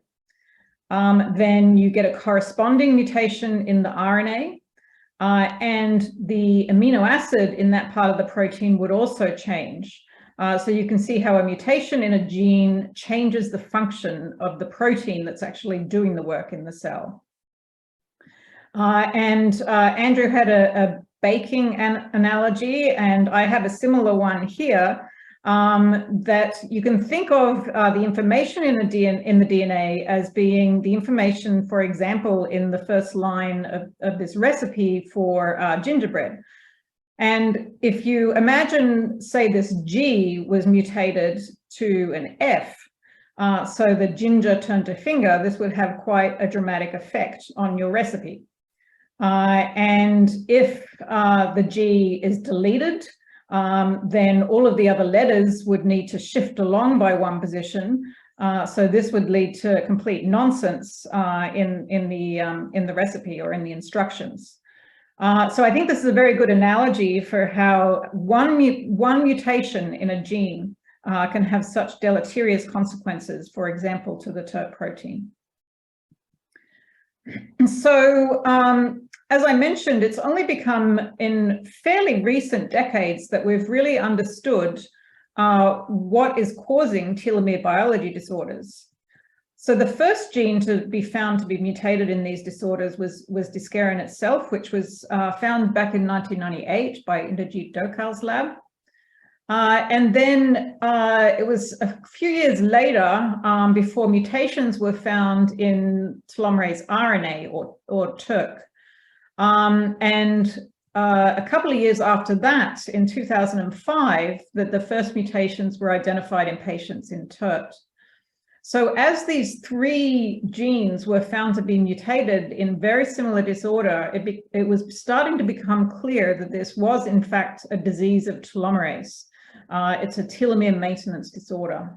then you get a corresponding mutation in the RNA. And the amino acid in that part of the protein would also change. So you can see how a mutation in a gene changes the function of the protein that's actually doing the work in the cell. Andrew had baking analogy, and I have a similar one here, that you can think of the information in the DNA as being the information, for example, in the first line of this recipe for gingerbread. And if you imagine, say, this G was mutated to an F, so the ginger turned to finger, this would have quite a dramatic effect on your recipe. And if the G is deleted, then all of the other letters would need to shift along by one position. So this would lead to complete nonsense in the recipe or in the instructions. So I think this is a very good analogy for how one mutation in a gene can have such deleterious consequences, for example, to the TERT protein. So as I mentioned, it's only become in fairly recent decades that we've really understood what is causing telomere biology disorders. So the first gene to be found to be mutated in these disorders was Dyskeratosis itself, which was found back in 1998 by Inderjeet Dokhal's lab. And then it was a few years later before mutations were found in telomerase RNA or TERT. And a couple of years after that, in 2005, that the first mutations were identified in patients in TERT. So as these three genes were found to be mutated in very similar disorder, it was starting to become clear that this was in fact a disease of telomerase. It's a telomere maintenance disorder.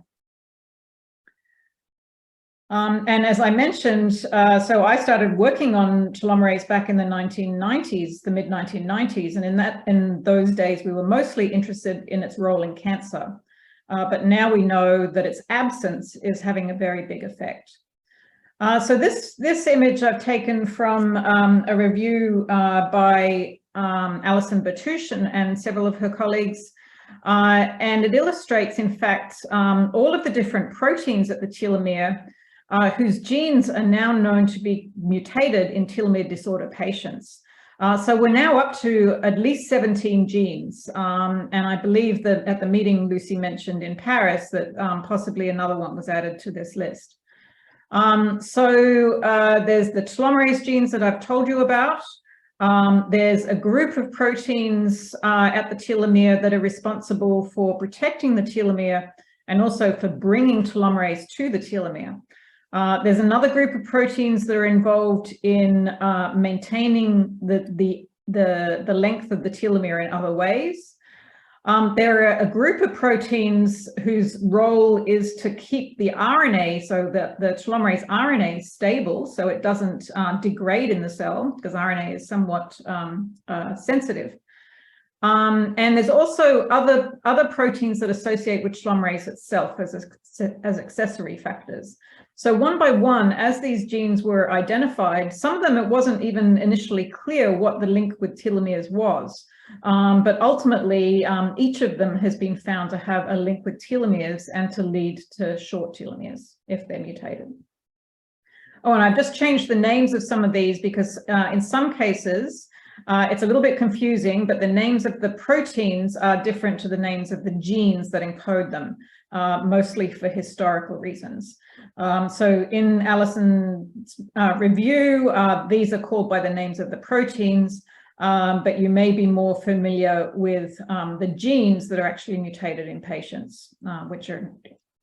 And as I mentioned, so I started working on telomerase back in the 1990s, the mid-1990s, and in those days we were mostly interested in its role in cancer. But now we know that its absence is having a very big effect. So this image I've taken from a review by Alison Bertouche and several of her colleagues. And it illustrates, in fact, all of the different proteins at the telomere whose genes are now known to be mutated in telomere disorder patients. So we're now up to at least 17 genes. And I believe that at the meeting Lucy mentioned in Paris that possibly another one was added to this list. So there's the telomerase genes that I've told you about. There's a group of proteins at the telomere that are responsible for protecting the telomere and also for bringing telomerase to the telomere. There's another group of proteins that are involved in maintaining the length of the telomere in other ways. There are a group of proteins whose role is to keep the RNA, so that the telomerase RNA, stable, so it doesn't degrade in the cell, because RNA is somewhat sensitive. And there's also other proteins that associate with telomerase itself as accessory factors. So one by one, as these genes were identified, some of them it wasn't even initially clear what the link with telomeres was. But ultimately, each of them has been found to have a link with telomeres and to lead to short telomeres if they're mutated. Oh, and I've just changed the names of some of these because in some cases, it's a little bit confusing, but the names of the proteins are different to the names of the genes that encode them, mostly for historical reasons. So in Alison's review, these are called by the names of the proteins, but you may be more familiar with the genes that are actually mutated in patients, which are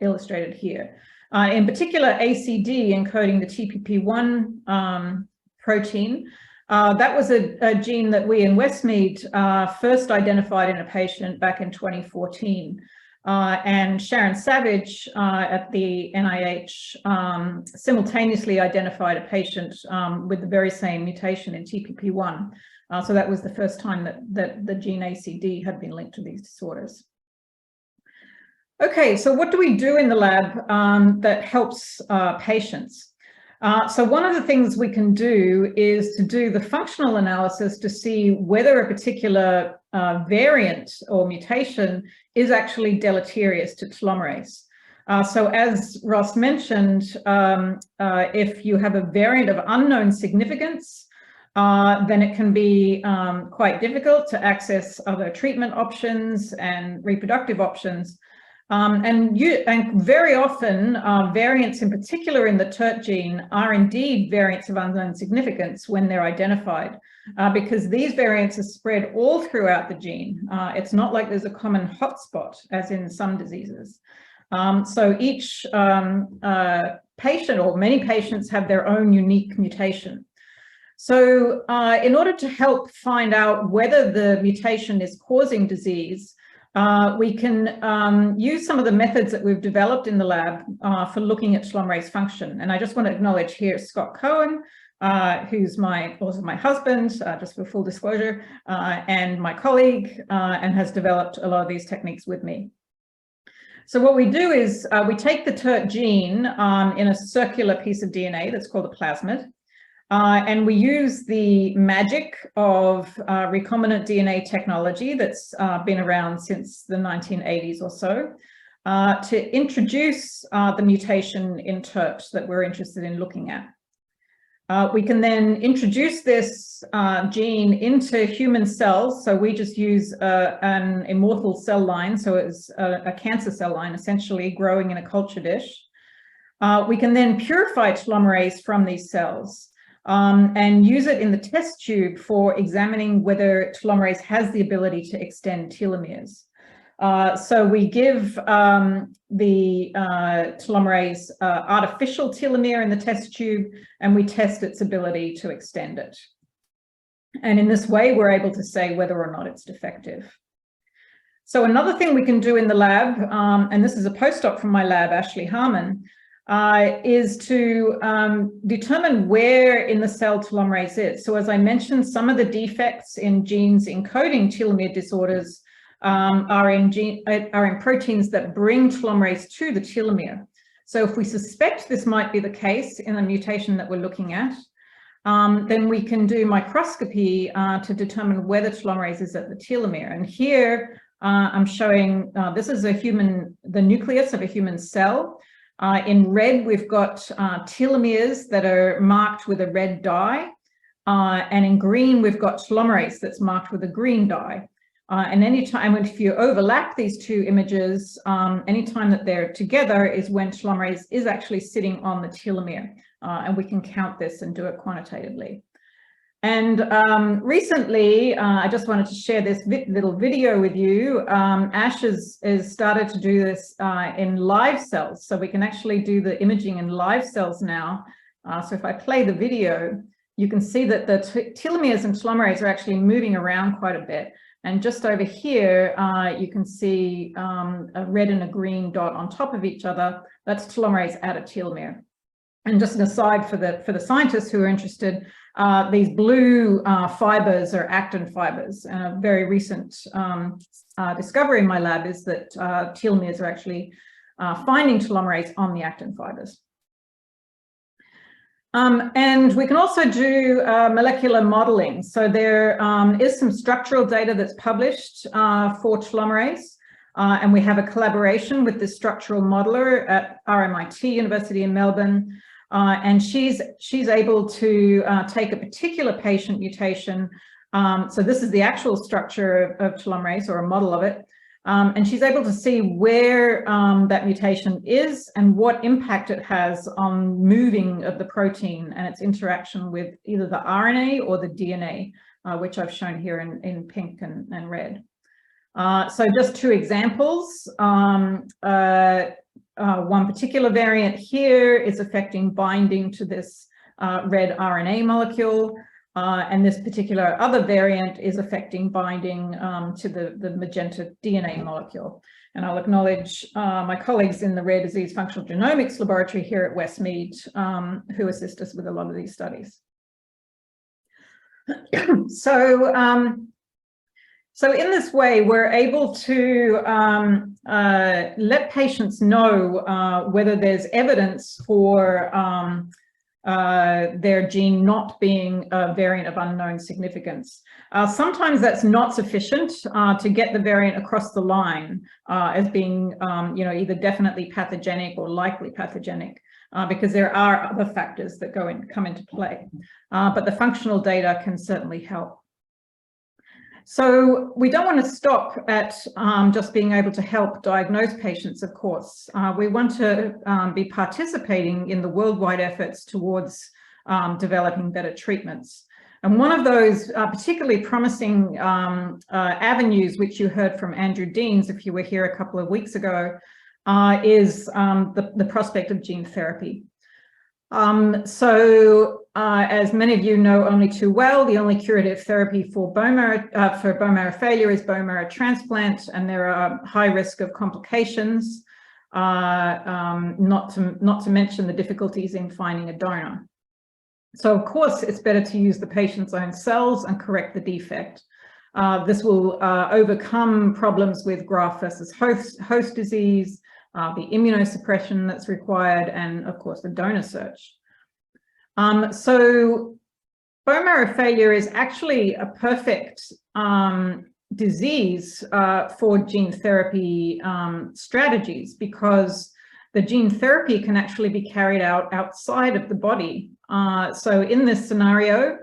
illustrated here. In particular, ACD encoding the TPP1 protein. That was a gene that we in Westmead first identified in a patient back in 2014. And Sharon Savage at the NIH simultaneously identified a patient with the very same mutation in TPP1. So that was the first time that the gene ACD had been linked to these disorders. Okay, so what do we do in the lab that helps patients? So one of the things we can do is to do the functional analysis to see whether a particular variant or mutation is actually deleterious to telomerase. So as Ross mentioned, if you have a variant of unknown significance, then it can be quite difficult to access other treatment options and reproductive options. And very often, variants in particular in the TERT gene are indeed variants of unknown significance when they're identified, because these variants are spread all throughout the gene. It's not like there's a common hotspot, as in some diseases. So each patient, or many patients, have their own unique mutation. So in order to help find out whether the mutation is causing disease, we can use some of the methods that we've developed in the lab for looking at telomerase function. And I just want to acknowledge here Scott Cohen, who's also my husband, just for full disclosure, and my colleague, and has developed a lot of these techniques with me. So what we do is we take the TERT gene in a circular piece of DNA that's called a plasmid, and we use the magic of recombinant DNA technology that's been around since the 1980s or so to introduce the mutation in TERT that we're interested in looking at. We can then introduce this gene into human cells. So we just use an immortal cell line. So it's a cancer cell line, essentially growing in a culture dish. We can then purify telomerase from these cells and use it in the test tube for examining whether telomerase has the ability to extend telomeres. So we give the telomerase artificial telomere in the test tube, and we test its ability to extend it. And in this way, we're able to say whether or not it's defective. So another thing we can do in the lab, and this is a postdoc from my lab, Ashley Harmon, is to determine where in the cell telomerase is. So as I mentioned, some of the defects in genes encoding telomere disorders are in proteins that bring telomerase to the telomere. So if we suspect this might be the case in the mutation that we're looking at, then we can do microscopy to determine whether telomerase is at the telomere. And here I'm showing, this is the nucleus of a human cell. In red, we've got telomeres that are marked with a red dye. And in green, we've got telomerase that's marked with a green dye. And anytime, if you overlap these two images, anytime that they're together is when telomerase is actually sitting on the telomere. And we can count this and do it quantitatively. And recently, I just wanted to share this little video with you. Ash has started to do this in live cells. So we can actually do the imaging in live cells now. So if I play the video, you can see that the telomeres and telomerase are actually moving around quite a bit. And just over here, you can see a red and a green dot on top of each other. That's telomerase at a telomere. And just an aside for the scientists who are interested, these blue fibers are actin fibers. And a very recent discovery in my lab is that telomeres are actually finding telomerase on the actin fibers. And we can also do molecular modeling. So there is some structural data that's published for telomerase. And we have a collaboration with the structural modeler at RMIT University in Melbourne. And she's able to take a particular patient mutation. So this is the actual structure of telomerase, or a model of it. And she's able to see where that mutation is and what impact it has on moving of the protein and its interaction with either the RNA or the DNA, which I've shown here in pink and red. So just two examples. One particular variant here is affecting binding to this red RNA molecule. And this particular other variant is affecting binding to the magenta DNA molecule. And I'll acknowledge my colleagues in the Rare Disease Functional Genomics Laboratory here at Westmead who assist us with a lot of these studies. So in this way, we're able to let patients know whether there's evidence for their gene not being a variant of unknown significance. Sometimes that's not sufficient to get the variant across the line as being, either definitely pathogenic or likely pathogenic. because there are other factors that come into play. But the functional data can certainly help. So we don't want to stop at just being able to help diagnose patients, of course. We want to be participating in the worldwide efforts towards developing better treatments. And one of those particularly promising avenues, which you heard from Andrew Deans if you were here a couple of weeks ago, is the prospect of gene therapy. As many of you know only too well, the only curative therapy for bone marrow failure is bone marrow transplant, and there are high risk of complications, not to mention the difficulties in finding a donor. So of course, it's better to use the patient's own cells and correct the defect. This will overcome problems with graft versus host disease, the immunosuppression that's required, and of course the donor search. So bone marrow failure is actually a perfect disease for gene therapy strategies, because the gene therapy can actually be carried out outside of the body. So in this scenario,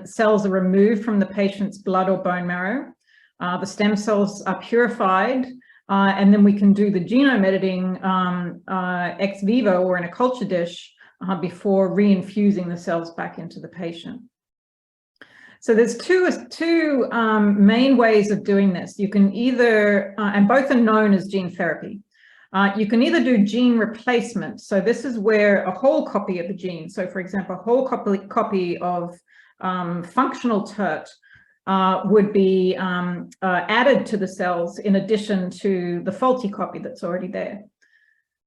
cells are removed from the patient's blood or bone marrow. The stem cells are purified, and then we can do the genome editing ex vivo or in a culture dish before reinfusing the cells back into the patient. So there's two main ways of doing this. You can either, and both are known as gene therapy. You can either do gene replacement. So this is where a whole copy of the gene, so for example, a whole copy of functional TERT would be added to the cells in addition to the faulty copy that's already there.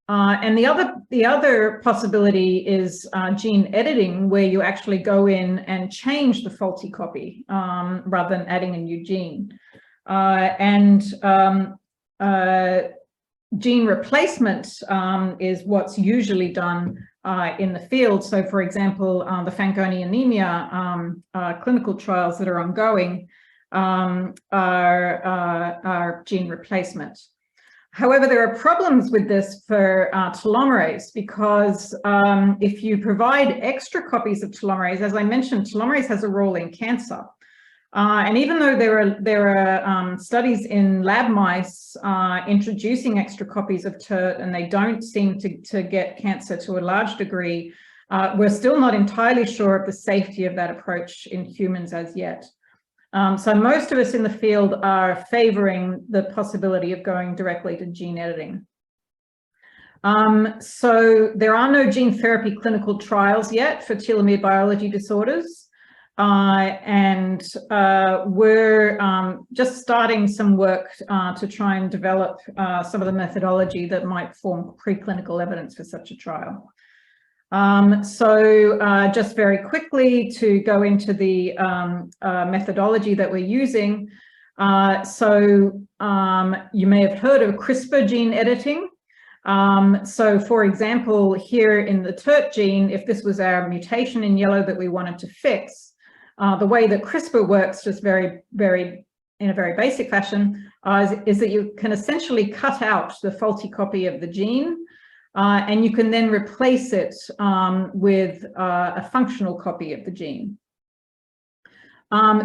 And the other possibility is gene editing, where you actually go in and change the faulty copy rather than adding a new gene. Gene replacement is what's usually done in the field. So for example, the Fanconi anemia clinical trials that are ongoing are gene replacement. However, there are problems with this for telomerase, because if you provide extra copies of telomerase, as I mentioned, telomerase has a role in cancer. And even though there are studies in lab mice introducing extra copies of TERT, and they don't seem to get cancer to a large degree, we're still not entirely sure of the safety of that approach in humans as yet. So most of us in the field are favoring the possibility of going directly to gene editing. So there are no gene therapy clinical trials yet for telomere biology disorders. We're just starting some work to try and develop some of the methodology that might form preclinical evidence for such a trial. Just very quickly to go into the methodology that we're using. You may have heard of CRISPR gene editing. So for example, here in the TERT gene, if this was our mutation in yellow that we wanted to fix, the way that CRISPR works, just in a very basic fashion, is that you can essentially cut out the faulty copy of the gene, and you can then replace it with a functional copy of the gene.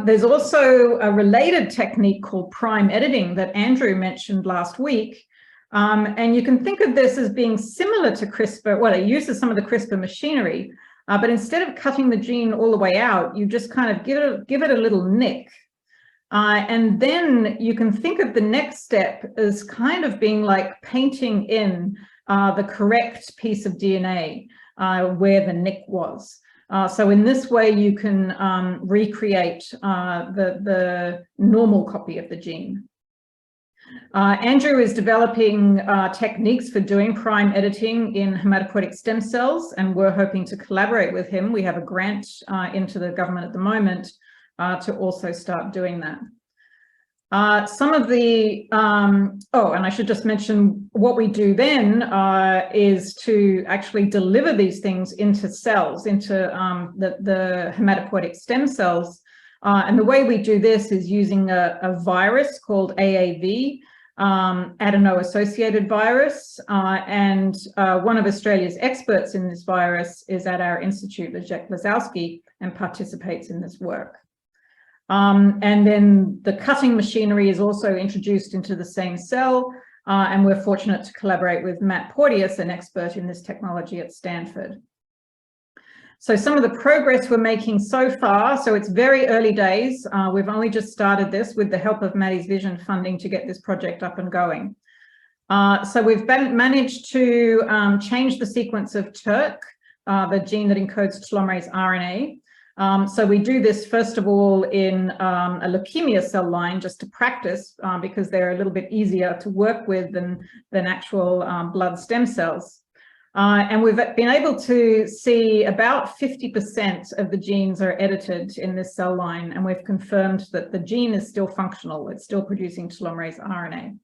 There's also a related technique called prime editing that Andrew mentioned last week. And you can think of this as being similar to CRISPR. Well, it uses some of the CRISPR machinery, but instead of cutting the gene all the way out, you just kind of give it a little nick. And then you can think of the next step as kind of being like painting in the correct piece of DNA where the nick was. So in this way, you can recreate the normal copy of the gene. Andrew is developing techniques for doing prime editing in hematopoietic stem cells, and we're hoping to collaborate with him. We have a grant into the government at the moment to also start doing that. Some of the, and I should just mention what we do then is to actually deliver these things into cells, into the hematopoietic stem cells. And the way we do this is using a virus called AAV, adeno-associated virus, and one of Australia's experts in this virus is at our institute, Leszek Lazowski, and participates in this work. And then the cutting machinery is also introduced into the same cell, and we're fortunate to collaborate with Matt Porteous, an expert in this technology at Stanford. So some of the progress we're making so far, so it's very early days. We've only just started this with the help of Maddie's Vision funding to get this project up and going. So we've managed to change the sequence of TERT, the gene that encodes telomerase RNA. So we do this first of all in a leukemia cell line just to practice because they're a little bit easier to work with than actual blood stem cells. And we've been able to see about 50% of the genes are edited in this cell line, and we've confirmed that the gene is still functional. It's still producing telomerase RNA.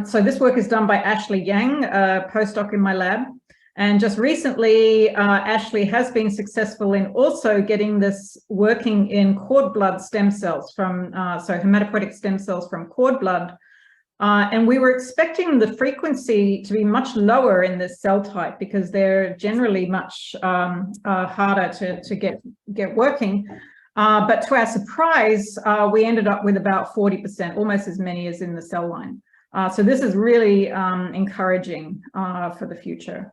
So this work is done by Ashley Yang, a postdoc in my lab. And just recently, Ashley has been successful in also getting this working in cord blood stem cells from, so hematopoietic stem cells from cord blood. And we were expecting the frequency to be much lower in this cell type because they're generally much harder to get working. But to our surprise, we ended up with about 40%, almost as many as in the cell line. So this is really encouraging for the future.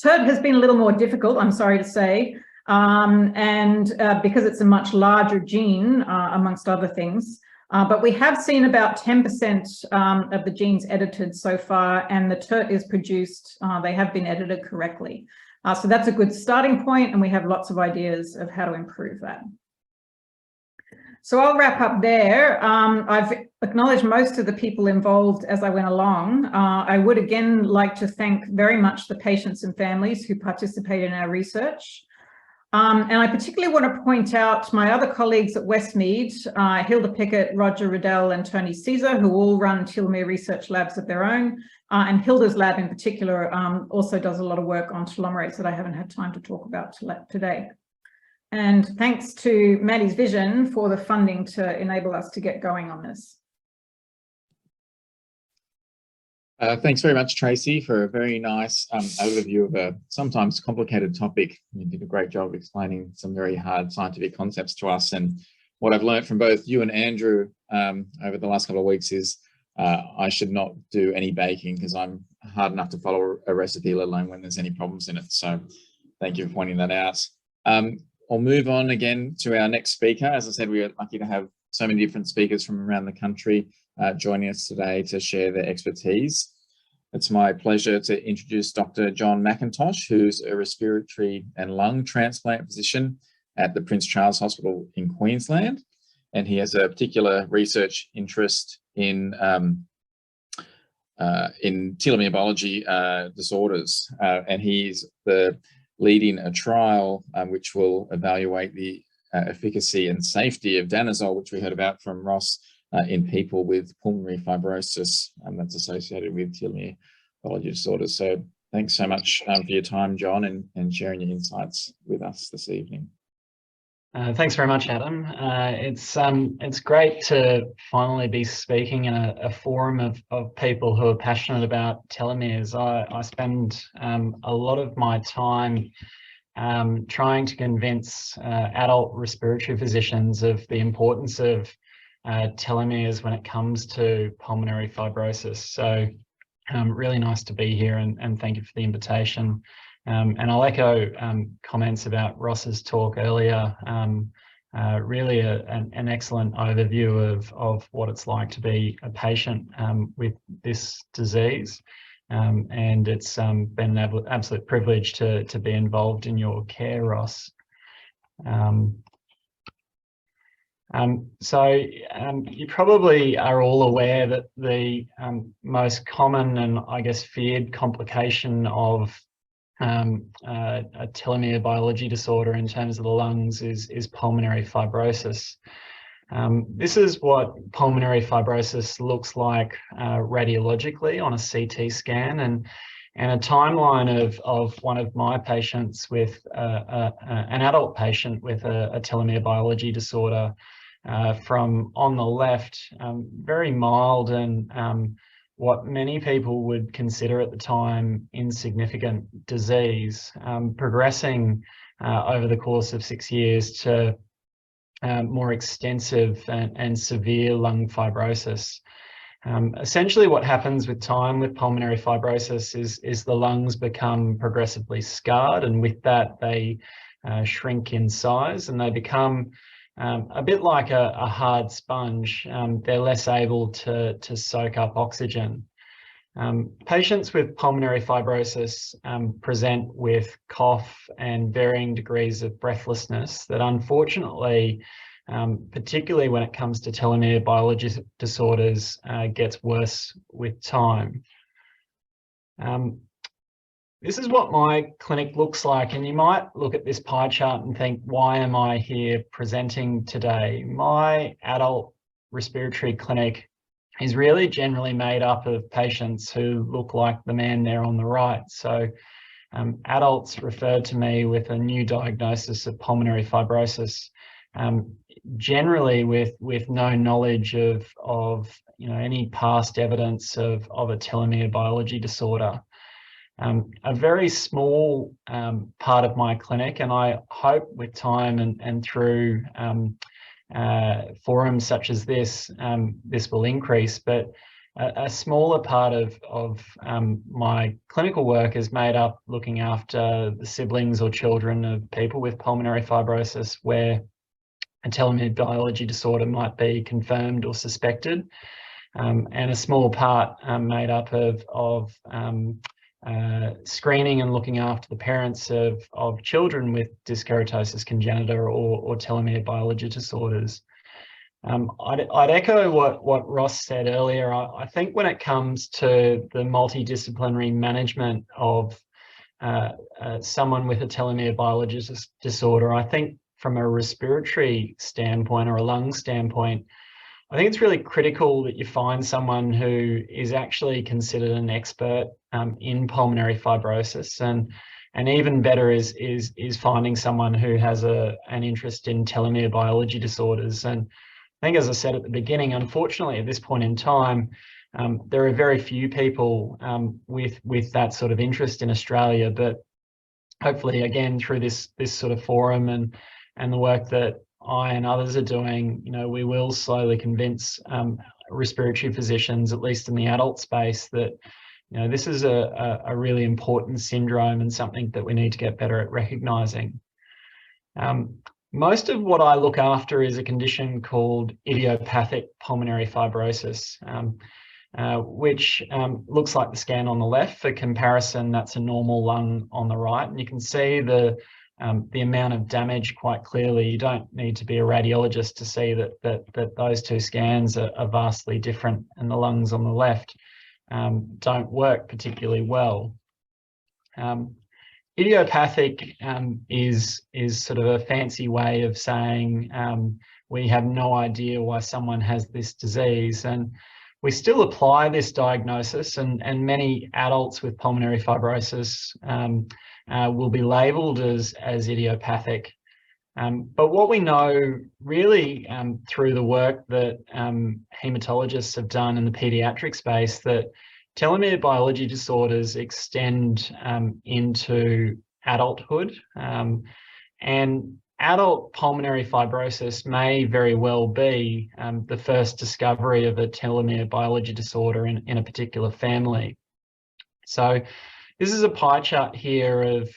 TERT has been a little more difficult, I'm sorry to say, and because it's a much larger gene, amongst other things. But we have seen about 10% of the genes edited so far, and the TERT is produced. They have been edited correctly. So that's a good starting point, and we have lots of ideas of how to improve that. So I'll wrap up there. I've acknowledged most of the people involved as I went along. I would again like to thank very much the patients and families who participate in our research. And I particularly want to point out my other colleagues at Westmead, Hilda Pickett, Roger Riddell, and Tony Caesar, who all run telomere research labs of their own. And Hilda's lab in particular also does a lot of work on telomerase that I haven't had time to talk about today. And thanks to Maddie's Vision for the funding to enable us to get going on this. Thanks very much, Tracy, for a very nice overview of a sometimes complicated topic. You did a great job of explaining some very hard scientific concepts to us. And what I've learned from both you and Andrew over the last couple of weeks is I should not do any baking because I'm hard enough to follow a recipe, let alone when there's any problems in it. So thank you for pointing that out. I'll move on again to our next speaker. As I said, we are lucky to have so many different speakers from around the country joining us today to share their expertise. It's my pleasure to introduce Dr. John McIntosh, who's a respiratory and lung transplant physician at the Prince Charles Hospital in Queensland. And he has a particular research interest in telomere biology disorders. And he's leading a trial which will evaluate the efficacy and safety of danazol, which we heard about from Ross, in people with pulmonary fibrosis that's associated with telomere biology disorders. So thanks so much for your time, John, and sharing your insights with us this evening. Thanks very much, Adam. It's great to finally be speaking in a forum of people who are passionate about telomeres. I spend a lot of my time trying to convince adult respiratory physicians of the importance of telomeres when it comes to pulmonary fibrosis. So really nice to be here, and thank you for the invitation. And I'll echo comments about Ross's talk earlier. Really an excellent overview of what it's like to be a patient with this disease. And it's been an absolute privilege to be involved in your care, Ross. So you probably are all aware that the most common and I guess feared complication of a telomere biology disorder in terms of the lungs is pulmonary fibrosis. This is what pulmonary fibrosis looks like radiologically on a CT scan, and a timeline of one of my patients with an adult patient with a telomere biology disorder from on the left, very mild and what many people would consider at the time insignificant disease, progressing over the course of 6 years to more extensive and severe lung fibrosis. Essentially what happens with time with pulmonary fibrosis is the lungs become progressively scarred, and with that they shrink in size and they become a bit like a hard sponge. They're less able to soak up oxygen. Patients with pulmonary fibrosis present with cough and varying degrees of breathlessness that unfortunately, particularly when it comes to telomere biology disorders, gets worse with time. This is what my clinic looks like, and you might look at this pie chart and think, why am I here presenting today? My adult respiratory clinic is really generally made up of patients who look like the man there on the right. So adults referred to me with a new diagnosis of pulmonary fibrosis, generally with no knowledge of any past evidence of a telomere biology disorder. A very small part of my clinic, and I hope with time and through forums such as this, this will increase, but a smaller part of my clinical work is made up looking after the siblings or children of people with pulmonary fibrosis where a telomere biology disorder might be confirmed or suspected, and a small part made up of screening and looking after the parents of children with Dyskeratosis congenita or telomere biology disorders. I'd echo what Ross said earlier. I think when it comes to the multidisciplinary management of someone with a telomere biology disorder, I think from a respiratory standpoint or a lung standpoint, I think it's really critical that you find someone who is actually considered an expert in pulmonary fibrosis, and even better is finding someone who has an interest in telomere biology disorders. And I think, as I said at the beginning, unfortunately at this point in time, there are very few people with that sort of interest in Australia. But hopefully, again, through this sort of forum and the work that I and others are doing, we will slowly convince respiratory physicians, at least in the adult space, that this is a really important syndrome and something that we need to get better at recognising. Most of what I look after is a condition called idiopathic pulmonary fibrosis, which looks like the scan on the left. For comparison, that's a normal lung on the right, and you can see the amount of damage quite clearly. You don't need to be a radiologist to see that those two scans are vastly different, and the lungs on the left don't work particularly well. Idiopathic is sort of a fancy way of saying we have no idea why someone has this disease, and we still apply this diagnosis, and many adults with pulmonary fibrosis will be labelled as idiopathic. But what we know really through the work that haematologists have done in the paediatric space, that telomere biology disorders extend into adulthood, and adult pulmonary fibrosis may very well be the first discovery of a telomere biology disorder in a particular family. So this is a pie chart here of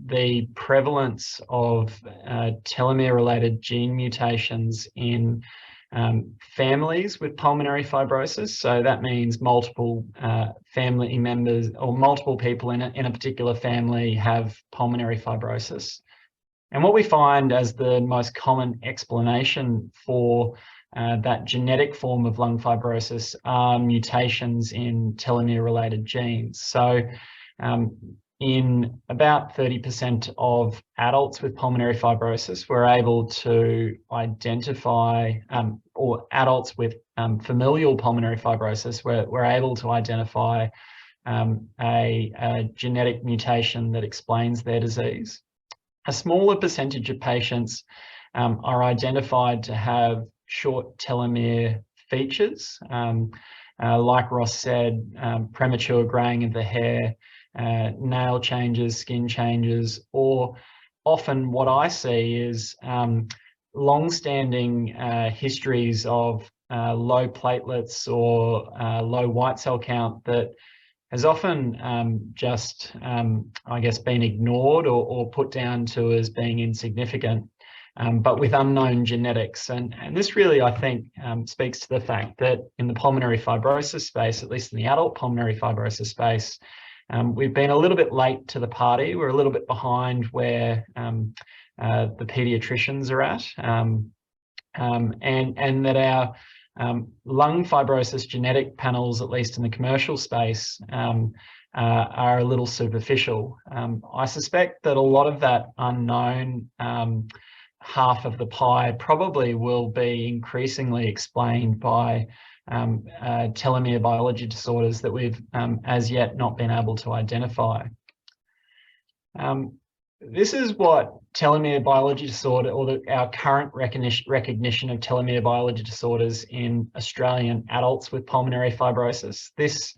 the prevalence of telomere-related gene mutations in families with pulmonary fibrosis. So that means multiple family members or multiple people in a particular family have pulmonary fibrosis. And what we find as the most common explanation for that genetic form of lung fibrosis are mutations in telomere-related genes. So in about 30% of adults with pulmonary fibrosis, we're able to identify, or adults with familial pulmonary fibrosis, we're able to identify a genetic mutation that explains their disease. A smaller percentage of patients are identified to have short telomere features. Like Ross said, premature graying of the hair, nail changes, skin changes, or often what I see is long-standing histories of low platelets or low white cell count that has often just, I guess, been ignored or put down to as being insignificant, but with unknown genetics. And this really, I think, speaks to the fact that in the pulmonary fibrosis space, at least in the adult pulmonary fibrosis space, we've been a little bit late to the party. We're a little bit behind where the paediatricians are at, and that our lung fibrosis genetic panels, at least in the commercial space, are a little superficial. I suspect that a lot of that unknown half of the pie probably will be increasingly explained by telomere biology disorders that we've as yet not been able to identify. This is what telomere biology disorder, or our current recognition of telomere biology disorders in Australian adults with pulmonary fibrosis. This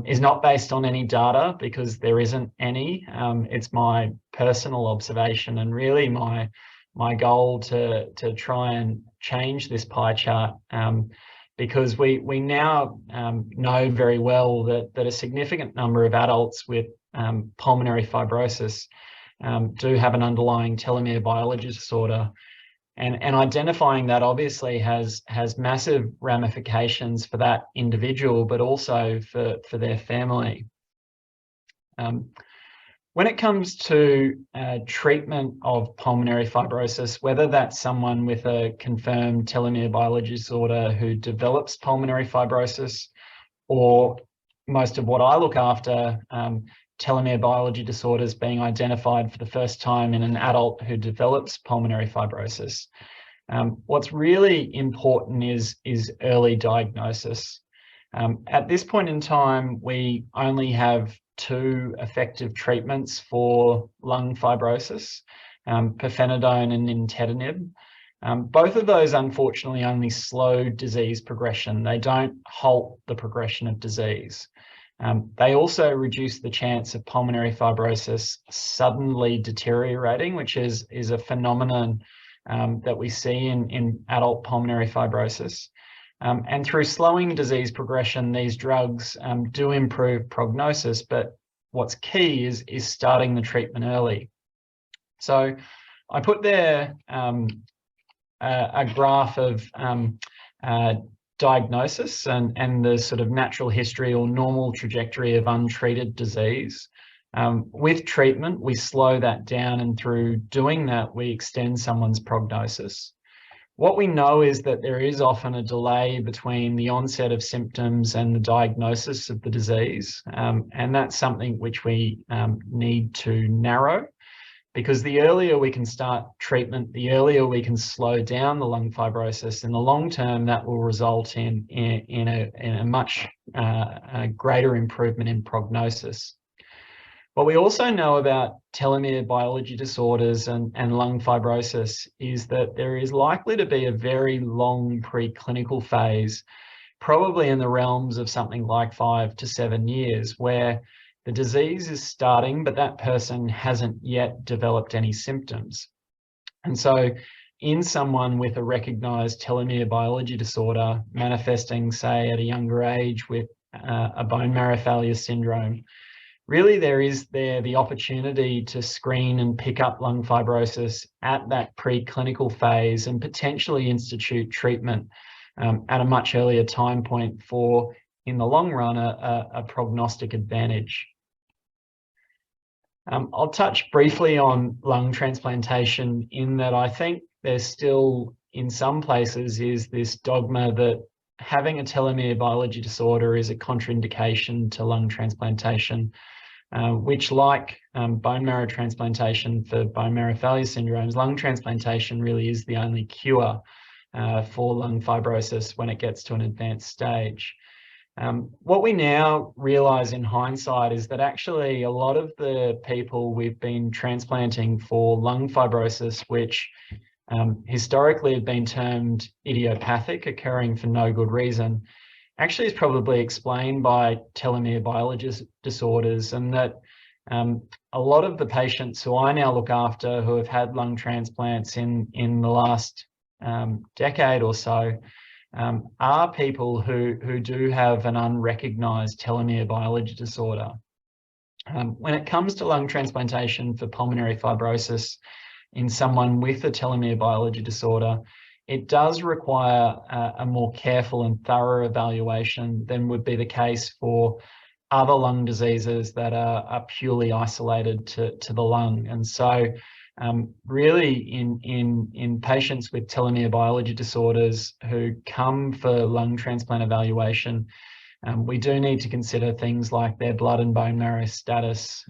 is not based on any data because there isn't any. It's my personal observation and really my goal to try and change this pie chart, because we now know very well that a significant number of adults with pulmonary fibrosis do have an underlying telomere biology disorder, and identifying that obviously has massive ramifications for that individual, but also for their family. When it comes to treatment of pulmonary fibrosis, whether that's someone with a confirmed telomere biology disorder who develops pulmonary fibrosis, or most of what I look after, telomere biology disorders being identified for the first time in an adult who develops pulmonary fibrosis, what's really important is early diagnosis. At this point in time, we only have 2 effective treatments for lung fibrosis, pirfenidone and nintedanib. Both of those unfortunately only slow disease progression. They don't halt the progression of disease. They also reduce the chance of pulmonary fibrosis suddenly deteriorating, which is a phenomenon that we see in adult pulmonary fibrosis. And through slowing disease progression, these drugs do improve prognosis, but what's key is starting the treatment early. So I put there a graph of diagnosis and the sort of natural history or normal trajectory of untreated disease. With treatment, we slow that down, and through doing that, we extend someone's prognosis. What we know is that there is often a delay between the onset of symptoms and the diagnosis of the disease, and that's something which we need to narrow, because the earlier we can start treatment, the earlier we can slow down the lung fibrosis. In the long term, that will result in a much greater improvement in prognosis. What we also know about telomere biology disorders and lung fibrosis is that there is likely to be a very long preclinical phase, probably in the realms of something like 5 to 7 years, where the disease is starting, but that person hasn't yet developed any symptoms. And so in someone with a recognized telomere biology disorder manifesting, say, at a younger age with a bone marrow failure syndrome, really there is the opportunity to screen and pick up lung fibrosis at that preclinical phase and potentially institute treatment at a much earlier time point for, in the long run, a prognostic advantage. I'll touch briefly on lung transplantation, in that I think there's still, in some places, is this dogma that having a telomere biology disorder is a contraindication to lung transplantation, which, like bone marrow transplantation for bone marrow failure syndromes, lung transplantation really is the only cure for lung fibrosis when it gets to an advanced stage. What we now realise in hindsight is that actually a lot of the people we've been transplanting for lung fibrosis, which historically have been termed idiopathic, occurring for no good reason, actually is probably explained by telomere biology disorders, and that a lot of the patients who I now look after who have had lung transplants in the last decade or so are people who do have an unrecognised telomere biology disorder. When it comes to lung transplantation for pulmonary fibrosis in someone with a telomere biology disorder, it does require a more careful and thorough evaluation than would be the case for other lung diseases that are purely isolated to the lung. And so really in patients with telomere biology disorders who come for lung transplant evaluation, we do need to consider things like their blood and bone marrow status,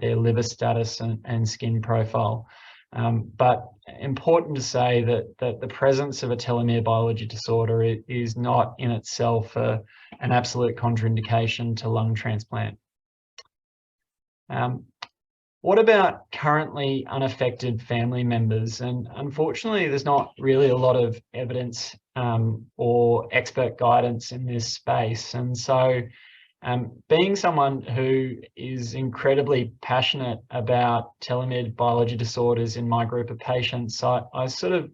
their liver status and skin profile. But important to say that the presence of a telomere biology disorder is not in itself an absolute contraindication to lung transplant. What about currently unaffected family members? And unfortunately, there's not really a lot of evidence or expert guidance in this space. And so being someone who is incredibly passionate about telomere biology disorders in my group of patients, I sort of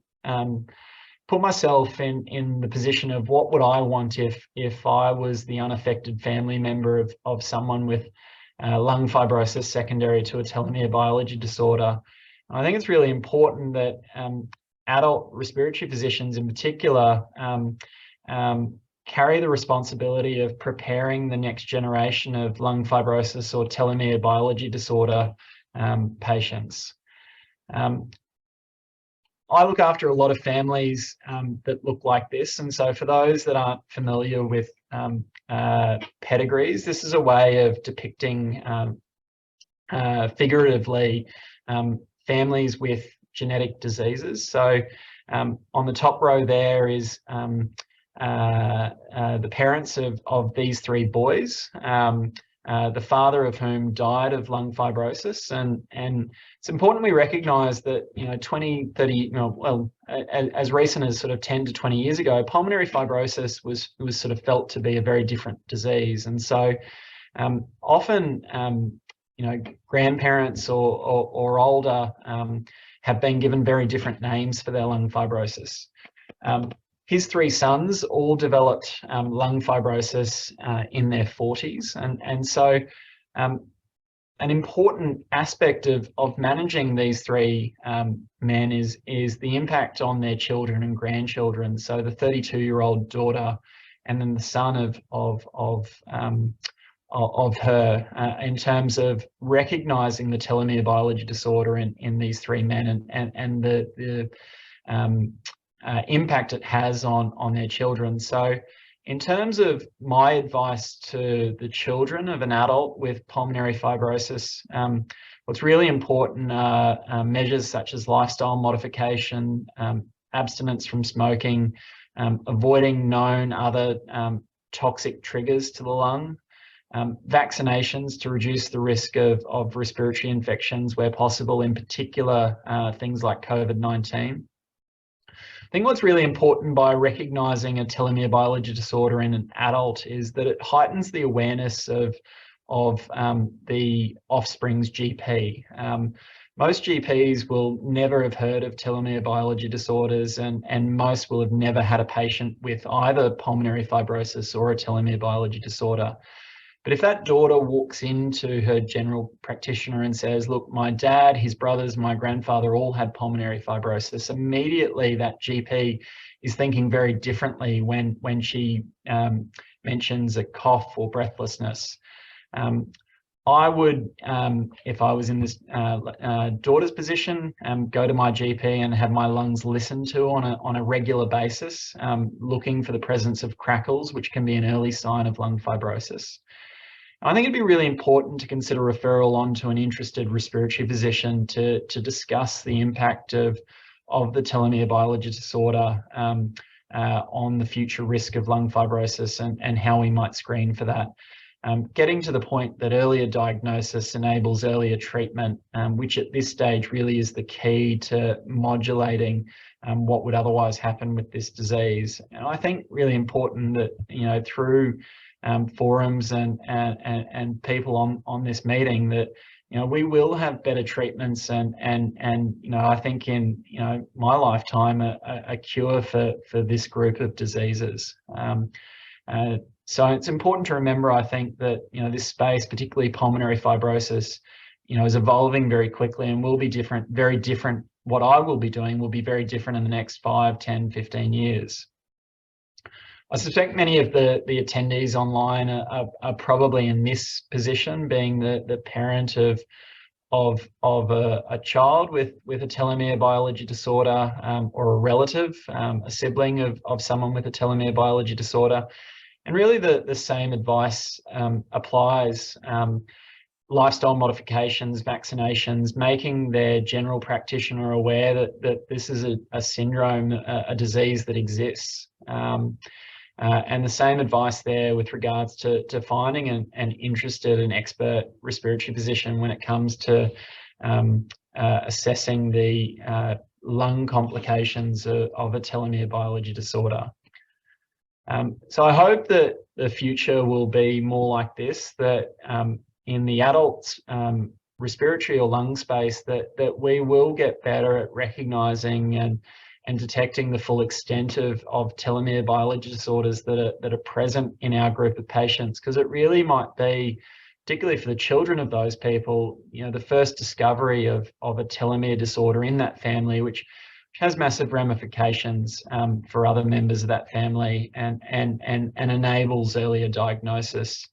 put myself in the position of what would I want if I was the unaffected family member of someone with lung fibrosis secondary to a telomere biology disorder. And I think it's really important that adult respiratory physicians in particular carry the responsibility of preparing the next generation of lung fibrosis or telomere biology disorder patients. I look after a lot of families that look like this. And so for those that aren't familiar with pedigrees, this is a way of depicting figuratively families with genetic diseases. So on the top row there is the parents of these three boys, the father of whom died of lung fibrosis. And it's important we recognise that, 20, 30, as recent as sort of 10 to 20 years ago, pulmonary fibrosis was sort of felt to be a very different disease. And so often, grandparents or older have been given very different names for their lung fibrosis. His three sons all developed lung fibrosis in their 40s. And so an important aspect of managing these three men is the impact on their children and grandchildren. So the 32-year-old daughter and then the son of her, in terms of recognising the telomere biology disorder in these three men and the impact it has on their children. So in terms of my advice to the children of an adult with pulmonary fibrosis, what's really important are measures such as lifestyle modification, abstinence from smoking, avoiding known other toxic triggers to the lung, vaccinations to reduce the risk of respiratory infections where possible, in particular things like COVID-19. I think what's really important by recognising a telomere biology disorder in an adult is that it heightens the awareness of the offspring's GP. Most GPs will never have heard of telomere biology disorders, and most will have never had a patient with either pulmonary fibrosis or a telomere biology disorder. But if that daughter walks into her general practitioner and says, look, my dad, his brothers, my grandfather all had pulmonary fibrosis, immediately that GP is thinking very differently when she mentions a cough or breathlessness. I would, if I was in this daughter's position, go to my GP and have my lungs listened to on a regular basis, looking for the presence of crackles, which can be an early sign of lung fibrosis. I think it'd be really important to consider referral onto an interested respiratory physician to discuss the impact of the telomere biology disorder on the future risk of lung fibrosis and how we might screen for that. getting to the point that earlier diagnosis enables earlier treatment, which at this stage really is the key to modulating what would otherwise happen with this disease. And I think really important that, you know, through forums and people on this meeting, that, you know, we will have better treatments and you know, I think in, you know, my lifetime, a cure for this group of diseases. So it's important to remember, I think, that, you know, this space, particularly pulmonary fibrosis, you know, is evolving very quickly and will be different, very different. What I will be doing will be very different in the next 5, 10, 15 years. I suspect many of the attendees online are probably in this position, being the parent of a child with a telomere biology disorder, or a relative, a sibling of someone with a telomere biology disorder. And really the same advice applies. Lifestyle modifications, vaccinations, making their general practitioner aware that this is a syndrome, a disease that exists. And the same advice there with regards to finding an interested and expert respiratory physician when it comes to assessing the lung complications of a telomere biology disorder. So I hope that the future will be more like this, that in the adult respiratory or lung space, that we will get better at recognising and detecting the full extent of telomere biology disorders that are present in our group of patients, because it really might be, particularly for the children of those people, you know, the first discovery of a telomere disorder in that family, which has massive ramifications for other members of that family and enables earlier diagnosis.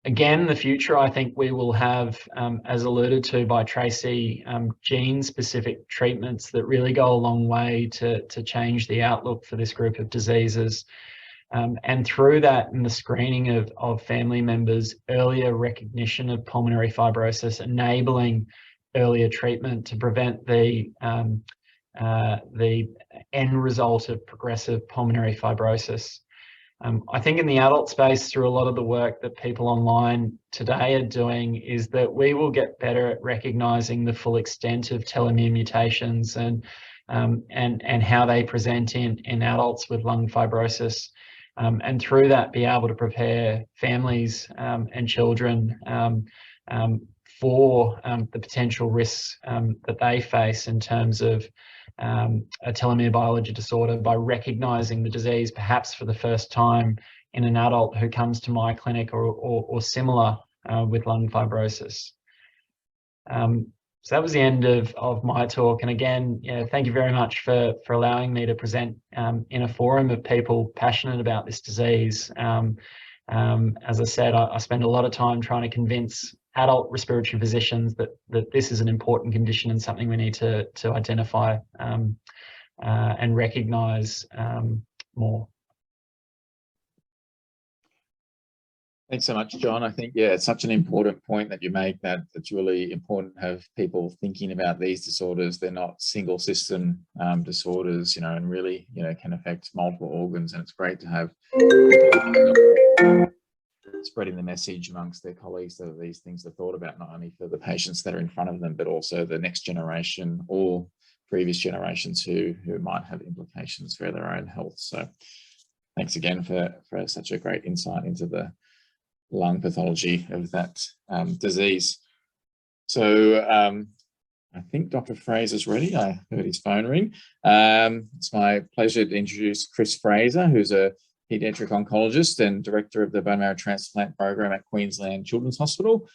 Again, in the future, I think we will have, as alluded to by Tracy, gene-specific treatments that really go a long way to change the outlook for this group of diseases. And through that and the screening of family members, earlier recognition of pulmonary fibrosis, enabling earlier treatment to prevent the end result of progressive pulmonary fibrosis. I think in the adult space, through a lot of the work that people online today are doing, is that we will get better at recognising the full extent of telomere mutations and how they present in adults with lung fibrosis, and through that be able to prepare families and children for the potential risks that they face in terms of a telomere biology disorder, by recognising the disease perhaps for the first time in an adult who comes to my clinic or similar with lung fibrosis. So that was the end of my talk. And again, yeah, thank you very much for allowing me to present in a forum of people passionate about this disease. As I said, I spend a lot of time trying to convince adult respiratory physicians that this is an important condition and something we need to identify and recognise more. Thanks so much, John. I think, yeah, it's such an important point that you make, that it's really important to have people thinking about these disorders. They're not single system disorders, you know, and really, you know, can affect multiple organs. And it's great to have spreading the message amongst their colleagues that these things are thought about, not only for the patients that are in front of them, but also the next generation or previous generations who might have implications for their own health. So thanks again for such a great insight into the lung pathology of that disease. So I think Dr. Fraser's ready. I heard his phone ring. It's my pleasure to introduce Chris Fraser, who's a paediatric oncologist and director of the bone marrow transplant program at Queensland Children's Hospital.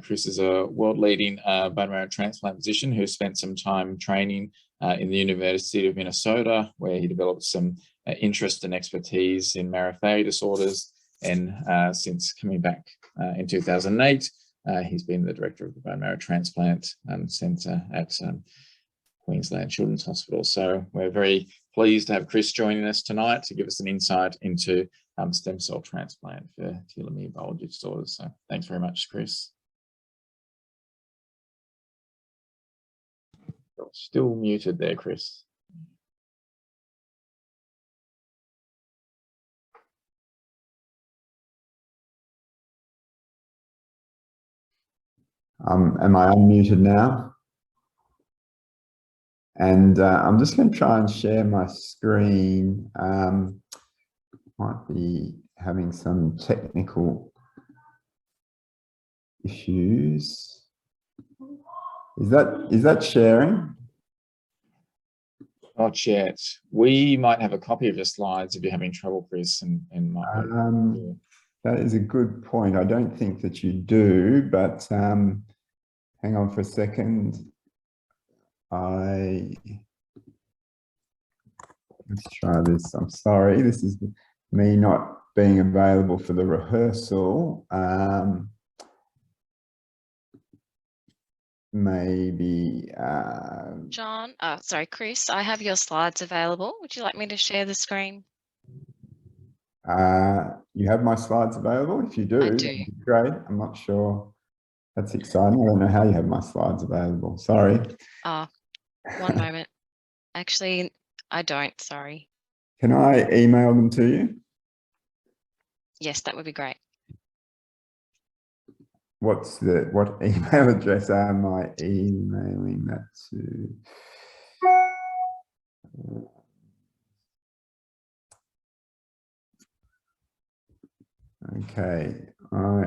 Chris is a world-leading bone marrow transplant physician who spent some time training in the University of Minnesota, where he developed some interest and expertise in marrow failure disorders. And since coming back in 2008, he's been the director of the bone marrow transplant centre at Queensland Children's Hospital. So we're very pleased to have Chris joining us tonight to give us an insight into stem cell transplant for telomere biology disorders. So thanks very much, Chris. You're still muted there, Chris. Am I unmuted now? And I'm just going to try and share my screen. Might be having some technical issues. Is that sharing? Not yet. We might have a copy of your slides if you're having trouble, Chris, and might be. That is a good point. I don't think that you do, but hang on for a second. Let's try this. I'm sorry, this is me not being available for the rehearsal. Maybe John, sorry, Chris, I have your slides available. Would you like me to share the screen? you have my slides available? If you do, I do. that'd be great. I'm not sure. That's exciting. I don't know how you have my slides available. Sorry. One moment. Actually, I don't, sorry. Can I email them to you? Yes, that would be great. What email address am I emailing that to? Okay, I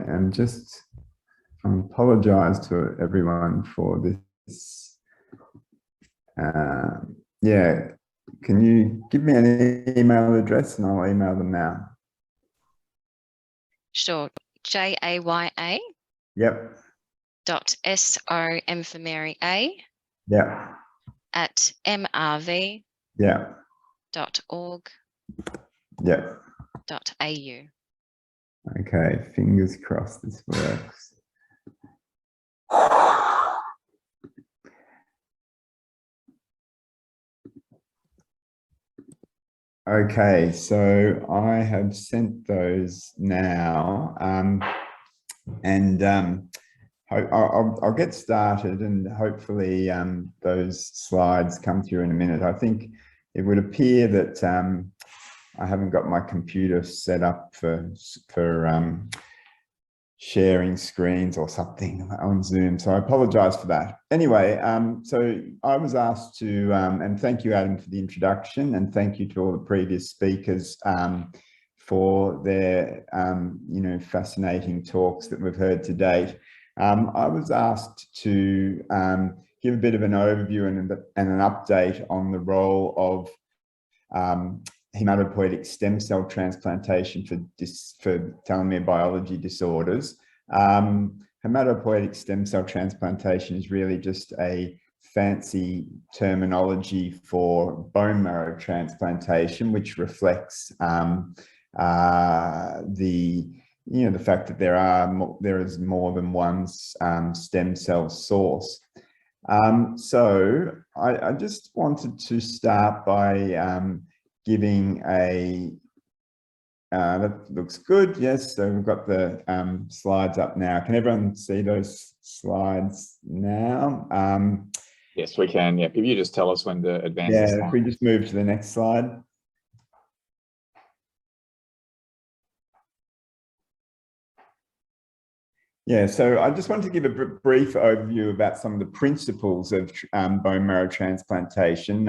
apologize to everyone for this. Yeah, can you give me an email address and I'll email them now? Sure. JAYA. Yep. .SO, M for Mary, A. Yep. At MRV. Yeah. .org. Yeah. .au. Okay, fingers crossed this works. Okay, so I have sent those now, and I'll get started, and hopefully those slides come through in a minute. I think it would appear that I haven't got my computer set up for sharing screens or something on Zoom, so I apologize for that. Anyway, so I was asked to, and thank you, Adam, for the introduction, and thank you to all the previous speakers for their, fascinating talks that we've heard to date. I was asked to give a bit of an overview and an update on the role of hematopoietic stem cell transplantation for telomere biology disorders. Hematopoietic stem cell transplantation is really just a fancy terminology for bone marrow transplantation, which reflects the fact that there is more than one stem cell source. So I just wanted to start by giving a, that looks good, yes, so we've got the slides up now. Can everyone see those slides now? Yes, we can, yeah. If you just tell us when to advance the slide. If we just move to the next slide. Yeah, so I just wanted to give a brief overview about some of the principles of bone marrow transplantation,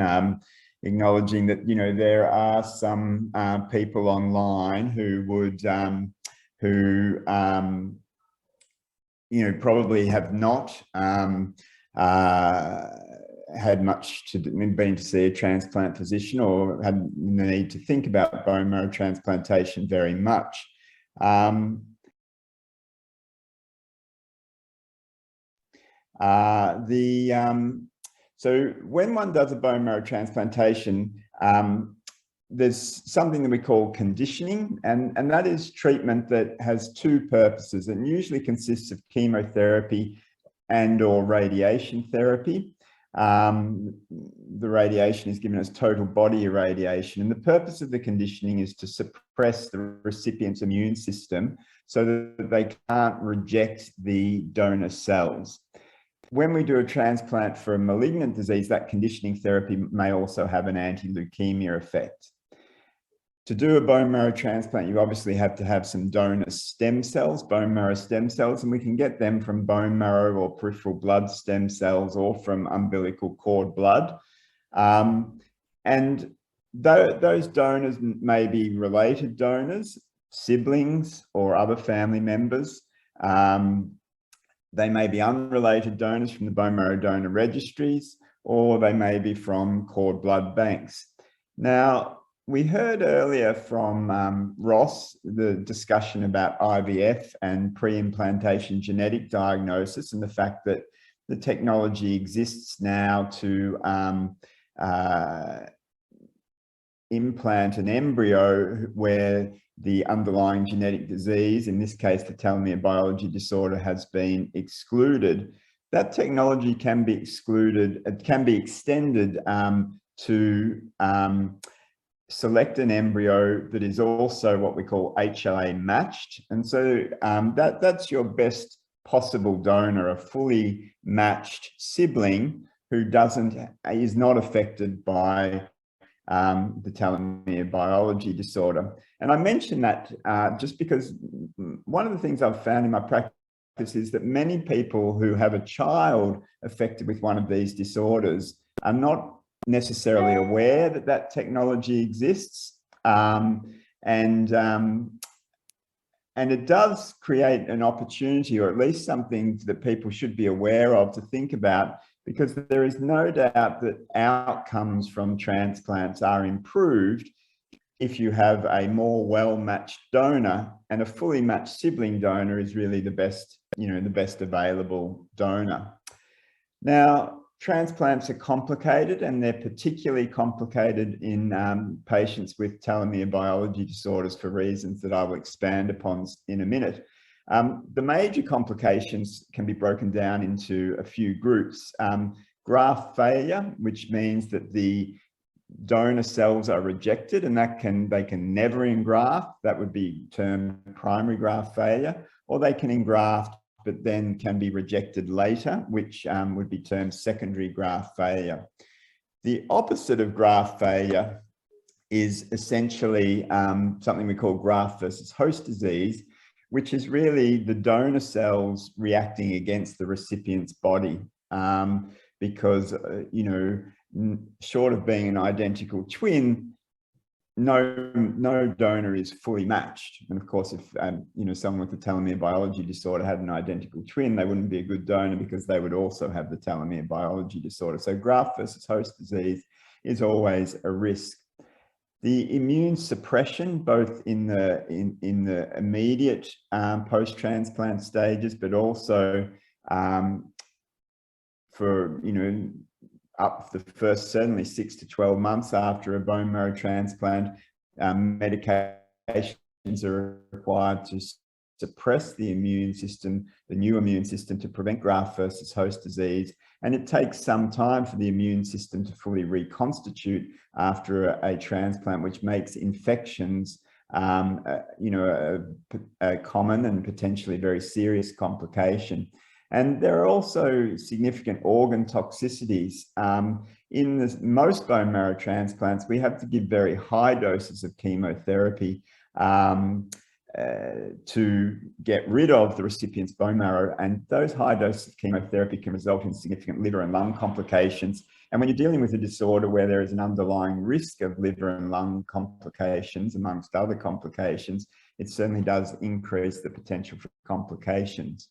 acknowledging that, there are some people online who would, probably have not had much been to see a transplant physician or had the need to think about bone marrow transplantation very much. So when one does a bone marrow transplantation, there's something that we call conditioning, and that is treatment that has two purposes. It usually consists of chemotherapy and or radiation therapy. The radiation is given as total body irradiation, and the purpose of the conditioning is to suppress the recipient's immune system so that they can't reject the donor cells. When we do a transplant for a malignant disease, that conditioning therapy may also have an anti-leukemia effect. To do a bone marrow transplant, you obviously have to have some donor stem cells, bone marrow stem cells, and we can get them from bone marrow or peripheral blood stem cells or from umbilical cord blood. And those donors may be related donors, siblings or other family members. They may be unrelated donors from the bone marrow donor registries, or they may be from cord blood banks. Now, we heard earlier from Ross the discussion about IVF and pre-implantation genetic diagnosis and the fact that the technology exists now to implant an embryo where the underlying genetic disease, in this case the telomere biology disorder, has been excluded. That technology can be excluded, it can be extended to select an embryo that is also what we call HLA matched. And so that's your best possible donor, a fully matched sibling who is not affected by the telomere biology disorder. And I mention that just because one of the things I've found in my practice is that many people who have a child affected with one of these disorders are not necessarily aware that that technology exists, and it does create an opportunity, or at least something that people should be aware of to think about, because there is no doubt that outcomes from transplants are improved if you have a more well-matched donor, and a fully matched sibling donor is really the best, the best available donor. Now, transplants are complicated, and they're particularly complicated in patients with telomere biology disorders for reasons that I will expand upon in a minute. The major complications can be broken down into a few groups. Graft failure, which means that the donor cells are rejected and they can never engraft. That would be termed primary graft failure, or they can engraft but then can be rejected later, which would be termed secondary graft failure. The opposite of graft failure is essentially something we call graft versus host disease, which is really the donor cells reacting against the recipient's body, because, short of being an identical twin, no donor is fully matched. And of course, if someone with a telomere biology disorder had an identical twin, they wouldn't be a good donor because they would also have the telomere biology disorder. So graft versus host disease is always a risk. The immune suppression, both in the immediate post-transplant stages, but also for up the first certainly 6 to 12 months after a bone marrow transplant, medications are required to suppress the immune system, the new immune system, to prevent graft versus host disease. And it takes some time for the immune system to fully reconstitute after a transplant, which makes infections a common and potentially very serious complication. And there are also significant organ toxicities. In most bone marrow transplants, we have to give very high doses of chemotherapy to get rid of the recipient's bone marrow. And those high doses of chemotherapy can result in significant liver and lung complications. And when you're dealing with a disorder where there is an underlying risk of liver and lung complications, amongst other complications, it certainly does increase the potential for complications.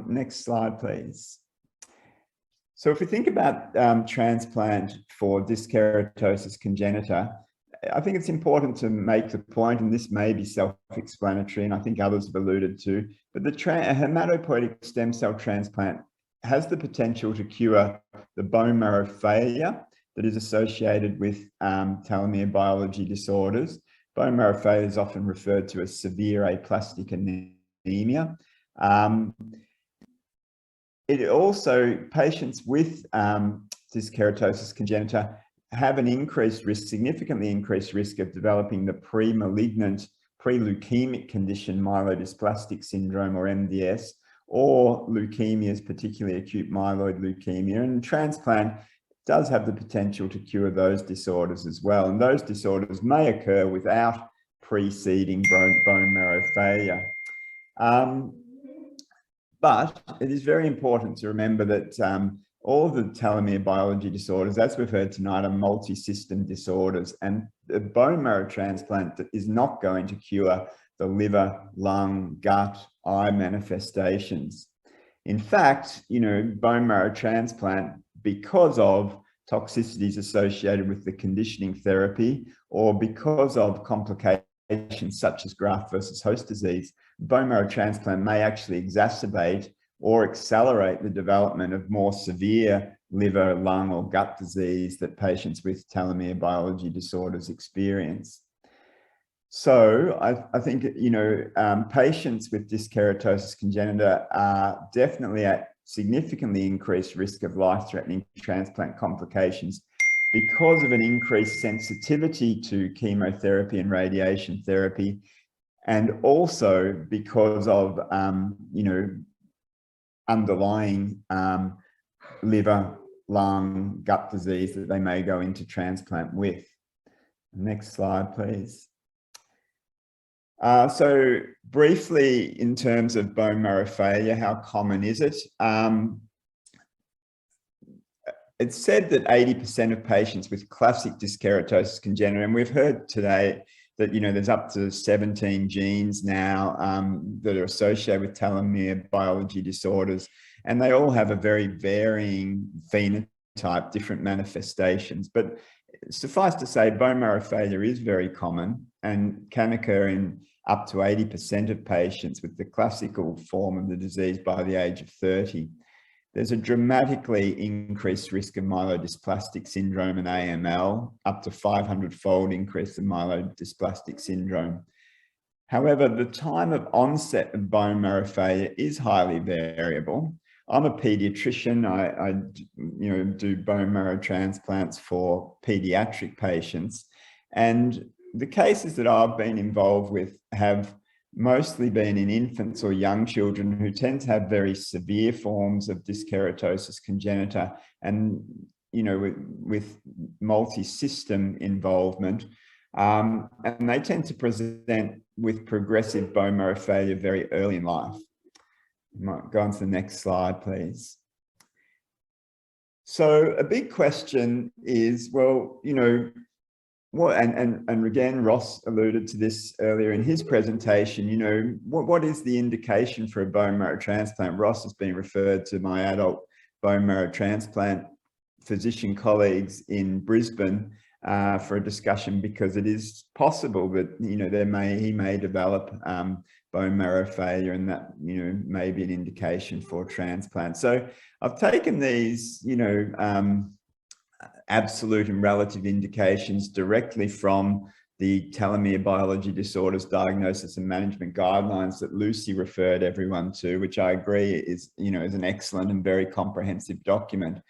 Next slide, please. So if we think about transplant for Dyskeratosis congenita, I think it's important to make the point, and this may be self-explanatory, and I think others have alluded to, but a hematopoietic stem cell transplant has the potential to cure the bone marrow failure that is associated with telomere biology disorders. Bone marrow failure is often referred to as severe aplastic anemia. It also, patients with Dyskeratosis congenita have an increased risk, significantly increased risk of developing the pre-malignant, pre-leukemic condition, myelodysplastic syndrome, or MDS, or leukemias, particularly acute myeloid leukemia. And transplant does have the potential to cure those disorders as well. And those disorders may occur without preceding bone marrow failure. But it is very important to remember that all of the telomere biology disorders, as we've heard tonight, are multi-system disorders, and the bone marrow transplant is not going to cure the liver, lung, gut, eye manifestations. In fact, bone marrow transplant, because of toxicities associated with the conditioning therapy or because of complications such as graft versus host disease, bone marrow transplant may actually exacerbate or accelerate the development of more severe liver, lung, or gut disease that patients with telomere biology disorders experience. So I think, patients with dyskeratosis congenita are definitely at significantly increased risk of life-threatening transplant complications because of an increased sensitivity to chemotherapy and radiation therapy, and also because of, underlying liver, lung, gut disease that they may go into transplant with. Next slide, please. So briefly, in terms of bone marrow failure, how common is it? It's said that 80% of patients with classic dyskeratosis congenita, and we've heard today that there's up to 17 genes now that are associated with telomere biology disorders, and they all have a very varying phenotype, different manifestations. But suffice to say, bone marrow failure is very common and can occur in up to 80% of patients with the classical form of the disease by the age of 30. There's a dramatically increased risk of myelodysplastic syndrome and AML, up to 500-fold increase in myelodysplastic syndrome. However, the time of onset of bone marrow failure is highly variable. I'm a pediatrician. I do bone marrow transplants for pediatric patients, and the cases that I've been involved with have mostly been in infants or young children who tend to have very severe forms of dyskeratosis congenita, and with multi-system involvement, and they tend to present with progressive bone marrow failure very early in life. You might go on to the next slide, please. So a big question is, well, what, and again, Ross alluded to this earlier in his presentation, what is the indication for a bone marrow transplant? Ross has been referred to my adult bone marrow transplant physician colleagues in Brisbane for a discussion, because it is possible that, he may develop bone marrow failure, and that, may be an indication for transplant. So I've taken these, absolute and relative indications directly from the Telomere Biology Disorders Diagnosis and Management Guidelines that Lucy referred everyone to, which I agree is, is an excellent and very comprehensive document.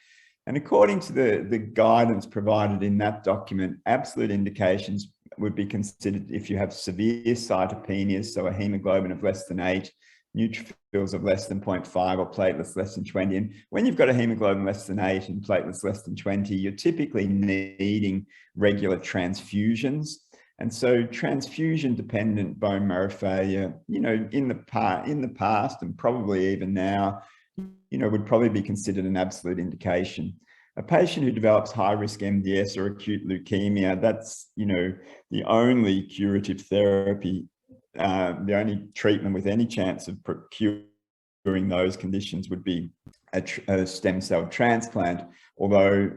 And according to the guidance provided in that document, absolute indications would be considered if you have severe cytopenias, so a hemoglobin of less than 8, neutrophils of less than 0.5, or platelets less than 20. And when you've got a hemoglobin less than 8 and platelets less than 20, you're typically needing regular transfusions. And so transfusion-dependent bone marrow failure, in the past and probably even now, would probably be considered an absolute indication. A patient who develops high-risk MDS or acute leukemia, that's, the only curative therapy, the only treatment with any chance of curing those conditions would be a stem cell transplant, although,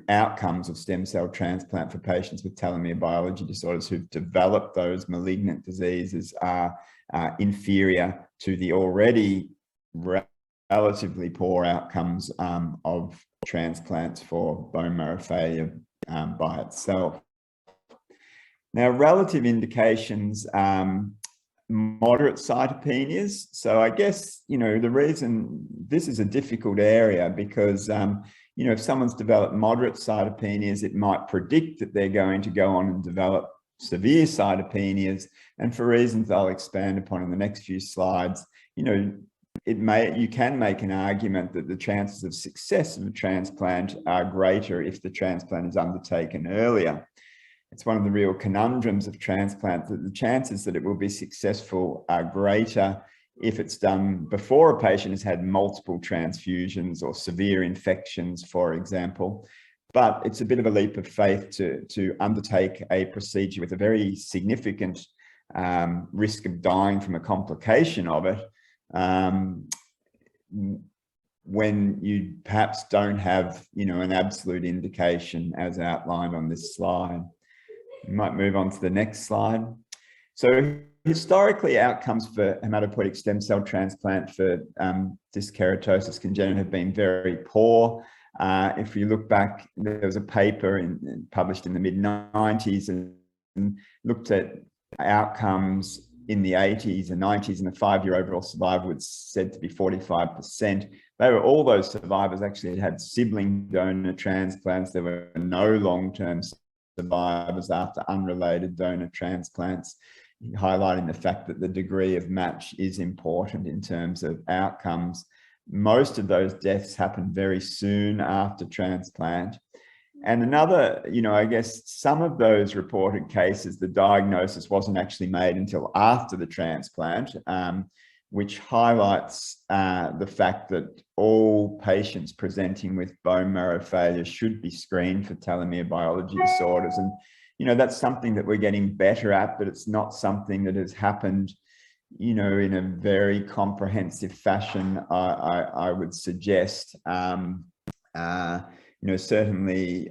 outcomes of stem cell transplant for patients with telomere biology disorders who've developed those malignant diseases are inferior to the already relatively poor outcomes of transplants for bone marrow failure by itself. Now, relative indications, moderate cytopenias. So I guess, the reason this is a difficult area because, if someone's developed moderate cytopenias, it might predict that they're going to go on and develop severe cytopenias. And for reasons I'll expand upon in the next few slides, you can make an argument that the chances of success of a transplant are greater if the transplant is undertaken earlier. It's one of the real conundrums of transplant, that the chances that it will be successful are greater if it's done before a patient has had multiple transfusions or severe infections, for example. But it's a bit of a leap of faith to undertake a procedure with a very significant risk of dying from a complication of it, when you perhaps don't have, an absolute indication as outlined on this slide. You might move on to the next slide. So historically, outcomes for hematopoietic stem cell transplant for Dyskeratosis congenita have been very poor. If you look back, there was a paper published in the mid-90s and looked at outcomes in the 80s and 90s, and the 5-year overall survival was said to be 45%. All those survivors actually had sibling donor transplants. There were no long-term survivors after unrelated donor transplants, highlighting the fact that the degree of match is important in terms of outcomes. Most of those deaths happened very soon after transplant. And another, I guess some of those reported cases, the diagnosis wasn't actually made until after the transplant, which highlights the fact that all patients presenting with bone marrow failure should be screened for telomere biology disorders. And, that's something that we're getting better at, but it's not something that has happened, in a very comprehensive fashion, I would suggest. Certainly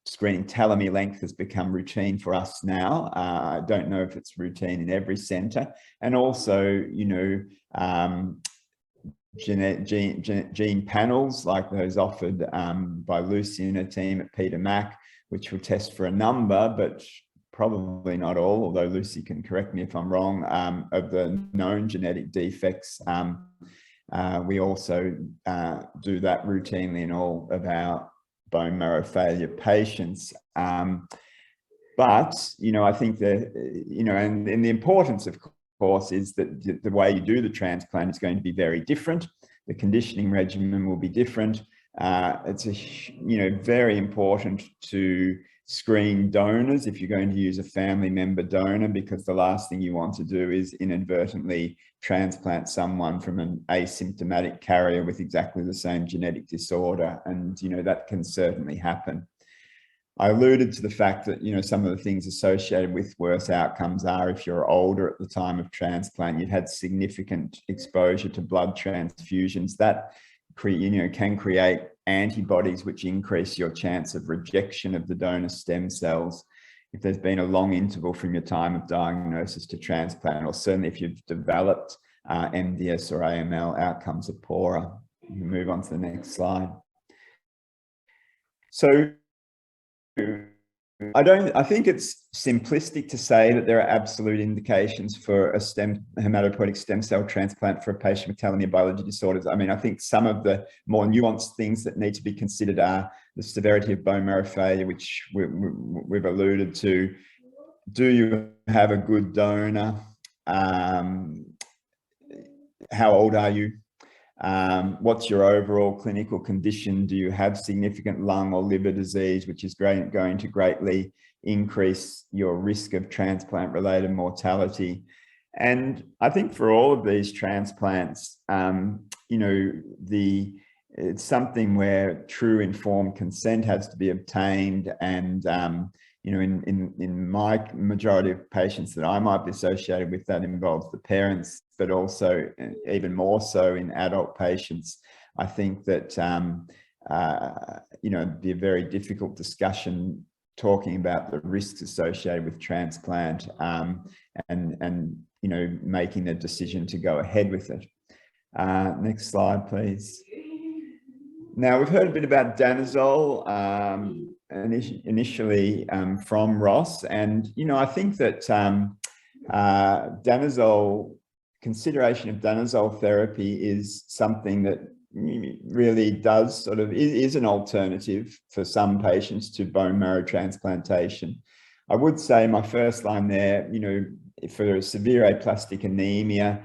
screening telomere length has become routine for us now. I don't know if it's routine in every center. And also, gene panels like those offered by Lucy and her team at Peter Mac, which will test for a number, but probably not all, although Lucy can correct me if I'm wrong, of the known genetic defects. We also do that routinely in all of our bone marrow failure patients. But, I think that, and the importance, of course, is that the way you do the transplant is going to be very different. The conditioning regimen will be different. It's very important to screen donors if you're going to use a family member donor, because the last thing you want to do is inadvertently transplant someone from an asymptomatic carrier with exactly the same genetic disorder. And, that can certainly happen. I alluded to the fact that, some of the things associated with worse outcomes are if you're older at the time of transplant, you've had significant exposure to blood transfusions. That can create antibodies which increase your chance of rejection of the donor stem cells if there's been a long interval from your time of diagnosis to transplant, or certainly if you've developed MDS or AML, outcomes are poorer. You can move on to the next slide. So I think it's simplistic to say that there are absolute indications for a hematopoietic stem cell transplant for a patient with telomere biology disorders. I mean, I think some of the more nuanced things that need to be considered are the severity of bone marrow failure, which we've alluded to. Do you have a good donor? How old are you? What's your overall clinical condition? Do you have significant lung or liver disease, which is going to greatly increase your risk of transplant-related mortality? And I think for all of these transplants, it's something where true informed consent has to be obtained. And in my majority of patients that I might be associated with, that involves the parents, but also even more so in adult patients. I think that, it'd be a very difficult discussion talking about the risks associated with transplant and making the decision to go ahead with it. Next slide, please. Now, we've heard a bit about danazol initially from Ross, and I think that consideration of danazol therapy is something that really does is an alternative for some patients to bone marrow transplantation. I would say my first line there, for severe aplastic anemia,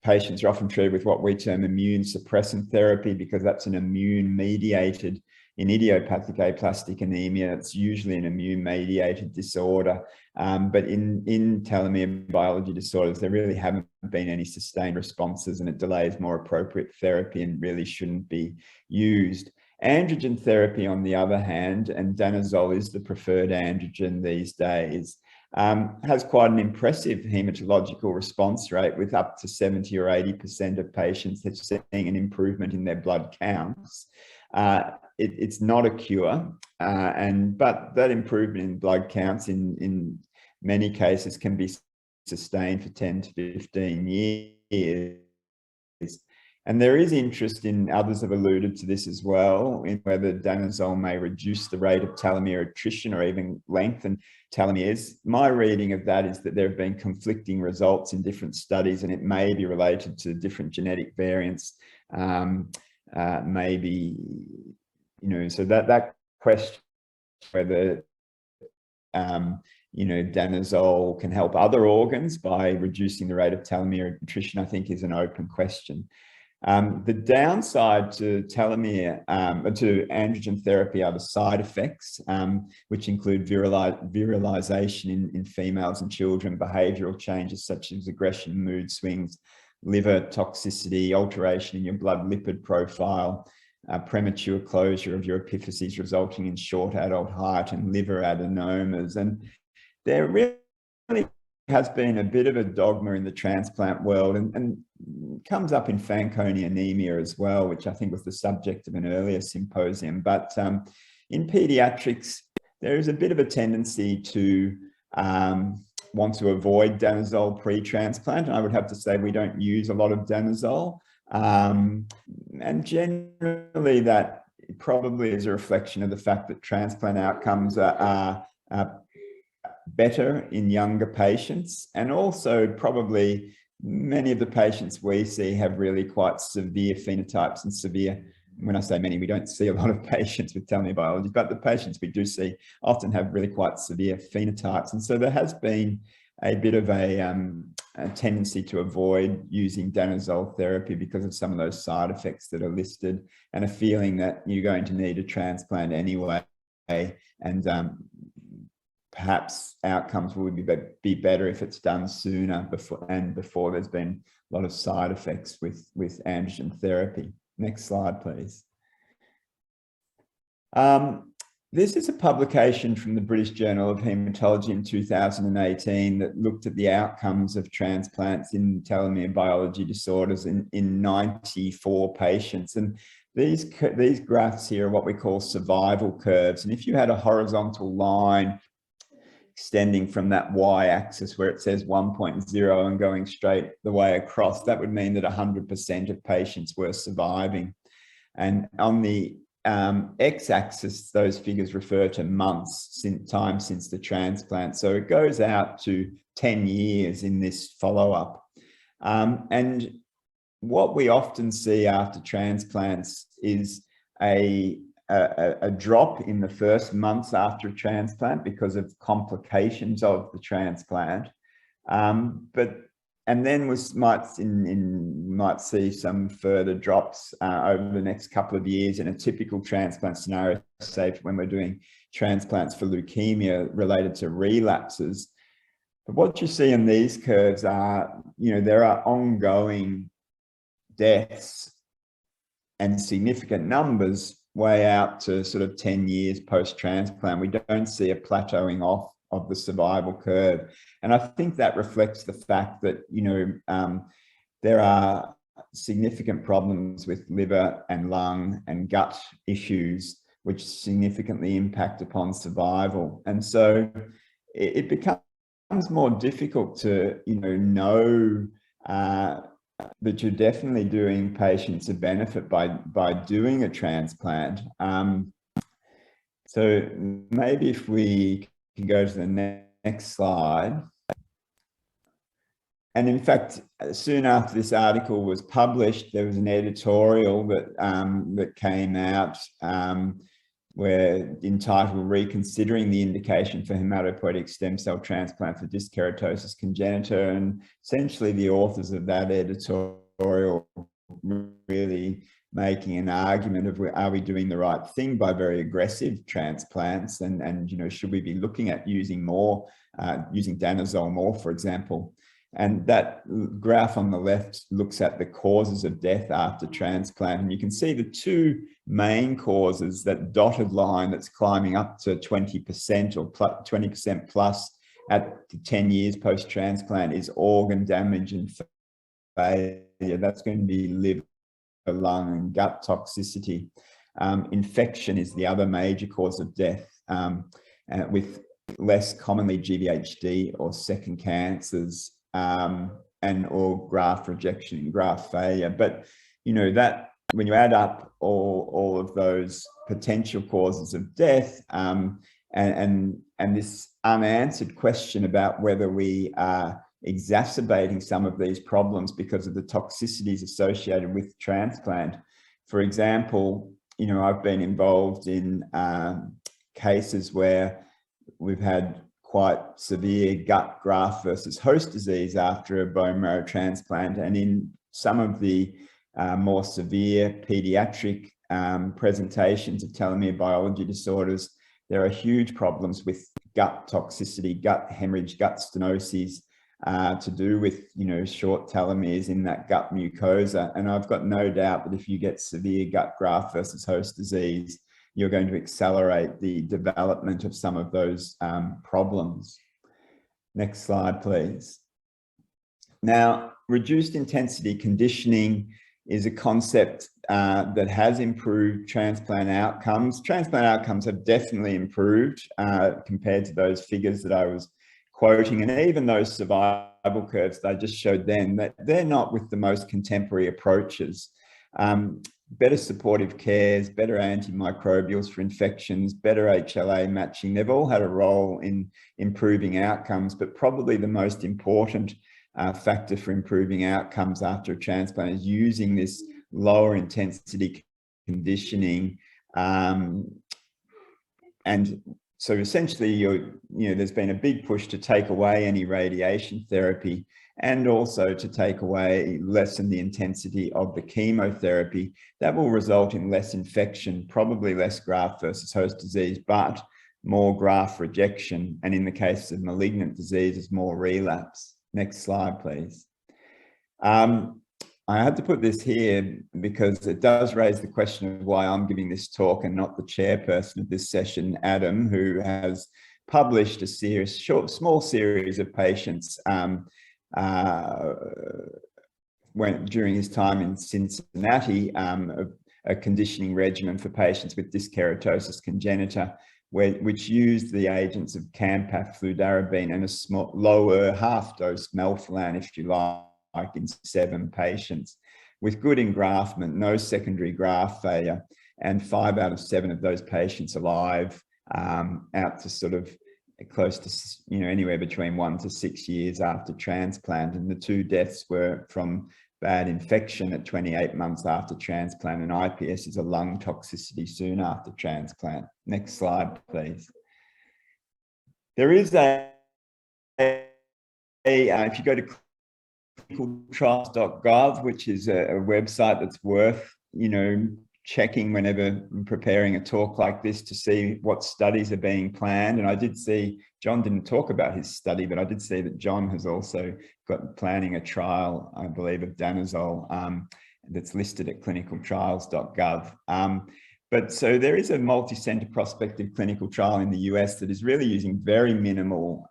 patients are often treated with what we term immune suppressant therapy, because that's an immune mediated. In idiopathic aplastic anemia, it's usually an immune-mediated disorder. But in telomere biology disorders, there really haven't been any sustained responses, and it delays more appropriate therapy and really shouldn't be used. Androgen therapy, on the other hand, and danazol is the preferred androgen these days, has quite an impressive hematological response rate, with up to 70 or 80% of patients that's seeing an improvement in their blood counts. It's not a cure, but that improvement in blood counts in many cases can be sustained for 10 to 15 years. And there is interest in, others have alluded to this as well, in whether danazol may reduce the rate of telomere attrition or even lengthen telomeres. My reading of that is that there have been conflicting results in different studies, and it may be related to different genetic variants. Maybe, so that question whether danazol can help other organs by reducing the rate of telomere attrition, I think, is an open question. The downside to telomere, to androgen therapy, are the side effects, which include virilization in females and children, behavioral changes such as aggression, mood swings, liver toxicity, alteration in your blood lipid profile, premature closure of your epiphyses resulting in short adult height, and liver adenomas. And there really has been a bit of a dogma in the transplant world, and comes up in Fanconi anemia as well, which I think was the subject of an earlier symposium. But in pediatrics, there is a bit of a tendency to want to avoid danazol pre-transplant. And I would have to say we don't use a lot of danazol. And generally that probably is a reflection of the fact that transplant outcomes are better in younger patients. And also probably many of the patients we see have really quite severe phenotypes and severe, when I say many, we don't see a lot of patients with telomere biology, but the patients we do see often have really quite severe phenotypes. And so there has been a bit of a tendency to avoid using danazol therapy because of some of those side effects that are listed, and a feeling that you're going to need a transplant anyway, and perhaps outcomes will be better if it's done sooner before there's been a lot of side effects with androgen therapy. Next slide, please. This is a publication from the British Journal of Haematology in 2018 that looked at the outcomes of transplants in telomere biology disorders in 94 patients. And these graphs here are what we call survival curves. And if you had a horizontal line extending from that y-axis where it says 1.0 and going straight the way across, that would mean that 100% of patients were surviving. And on the x-axis, those figures refer to months, time since the transplant. So it goes out to 10 years in this follow-up. And what we often see after transplants is a drop in the first months after a transplant because of complications of the transplant. And then we might see some further drops over the next couple of years in a typical transplant scenario, say when we're doing transplants for leukemia related to relapses. But what you see in these curves are, there are ongoing deaths and significant numbers way out to sort of 10 years post-transplant. We don't see a plateauing off of the survival curve. And I think that reflects the fact that, there are significant problems with liver and lung and gut issues, which significantly impact upon survival. And so it becomes more difficult to, know that you're definitely doing patients a benefit by doing a transplant. So maybe if we can go to the next slide. And in fact, soon after this article was published, there was an editorial that came out we're entitled Reconsidering the Indication for Hematopoietic Stem Cell Transplant for Dyskeratosis Congenita. And essentially the authors of that editorial really making an argument of, are we doing the right thing by very aggressive transplants, and you know, should we be looking at using more, using danazol more, for example. And that graph on the left looks at the causes of death after transplant, and you can see the two main causes, that dotted line that's climbing up to 20% or 20% plus at 10 years post-transplant is organ damage and failure. That's going to be liver, lung and gut toxicity. Infection is the other major cause of death, with less commonly GVHD or second cancers, and or graft rejection and graft failure. But you know, that when you add up all of those potential causes of death, and this unanswered question about whether we are exacerbating some of these problems because of the toxicities associated with transplant. For example, you know, I've been involved in cases where we've had quite severe gut graft versus host disease after a bone marrow transplant, and in some of the more severe pediatric presentations of telomere biology disorders, there are huge problems with gut toxicity, gut hemorrhage, gut stenoses, to do with, you know, short telomeres in that gut mucosa. And I've got no doubt that if you get severe gut graft versus host disease, you're going to accelerate the development of some of those problems. Next slide, please. Now, reduced intensity conditioning is a concept that has improved transplant outcomes. Transplant outcomes have definitely improved compared to those figures that I was quoting, and even those survival curves that I just showed then, that they're not with the most contemporary approaches. Better supportive cares, better antimicrobials for infections, better HLA matching, they've all had a role in improving outcomes, but probably the most important factor for improving outcomes after a transplant is using this lower intensity conditioning. And so essentially, you know, there's been a big push to take away any radiation therapy and also to take away, lessen the intensity of the chemotherapy. That will result in less infection, probably less graft versus host disease, but more graft rejection. And in the case of malignant diseases, more relapse. Next slide, please. I had to put this here because it does raise the question of why I'm giving this talk and not the chairperson of this session, Adam, who has published a series, small series of patients during his time in Cincinnati, a conditioning regimen for patients with Dyskeratosis congenita, which used the agents of Campath, fludarabine, and a small, lower half-dose melphalan, if you like, in 7 patients with good engraftment, no secondary graft failure, and 5 out of 7 of those patients alive, out to sort of close to, you know, anywhere between 1 to 6 years after transplant. And the 2 deaths were from bad infection at 28 months after transplant, and IPS is a lung toxicity soon after transplant. Next slide, please. There is if you go to clinicaltrials.gov, which is a website that's worth, you know, checking whenever preparing a talk like this to see what studies are being planned. And I did see, John didn't talk about his study, but I did see that John has also got planning a trial, I believe, of danazol that's listed at clinicaltrials.gov. But so there is a multi-center prospective clinical trial in the US that is really using very minimal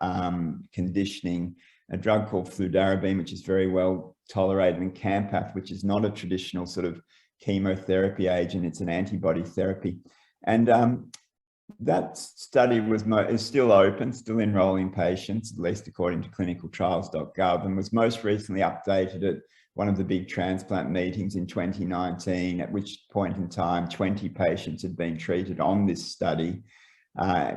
conditioning, a drug called fludarabine, which is very well tolerated, and Campath, which is not a traditional sort of chemotherapy agent, it's an antibody therapy. And that study is still open, still enrolling patients, at least according to clinicaltrials.gov, and was most recently updated at one of the big transplant meetings in 2019, at which point in time 20 patients had been treated on this study,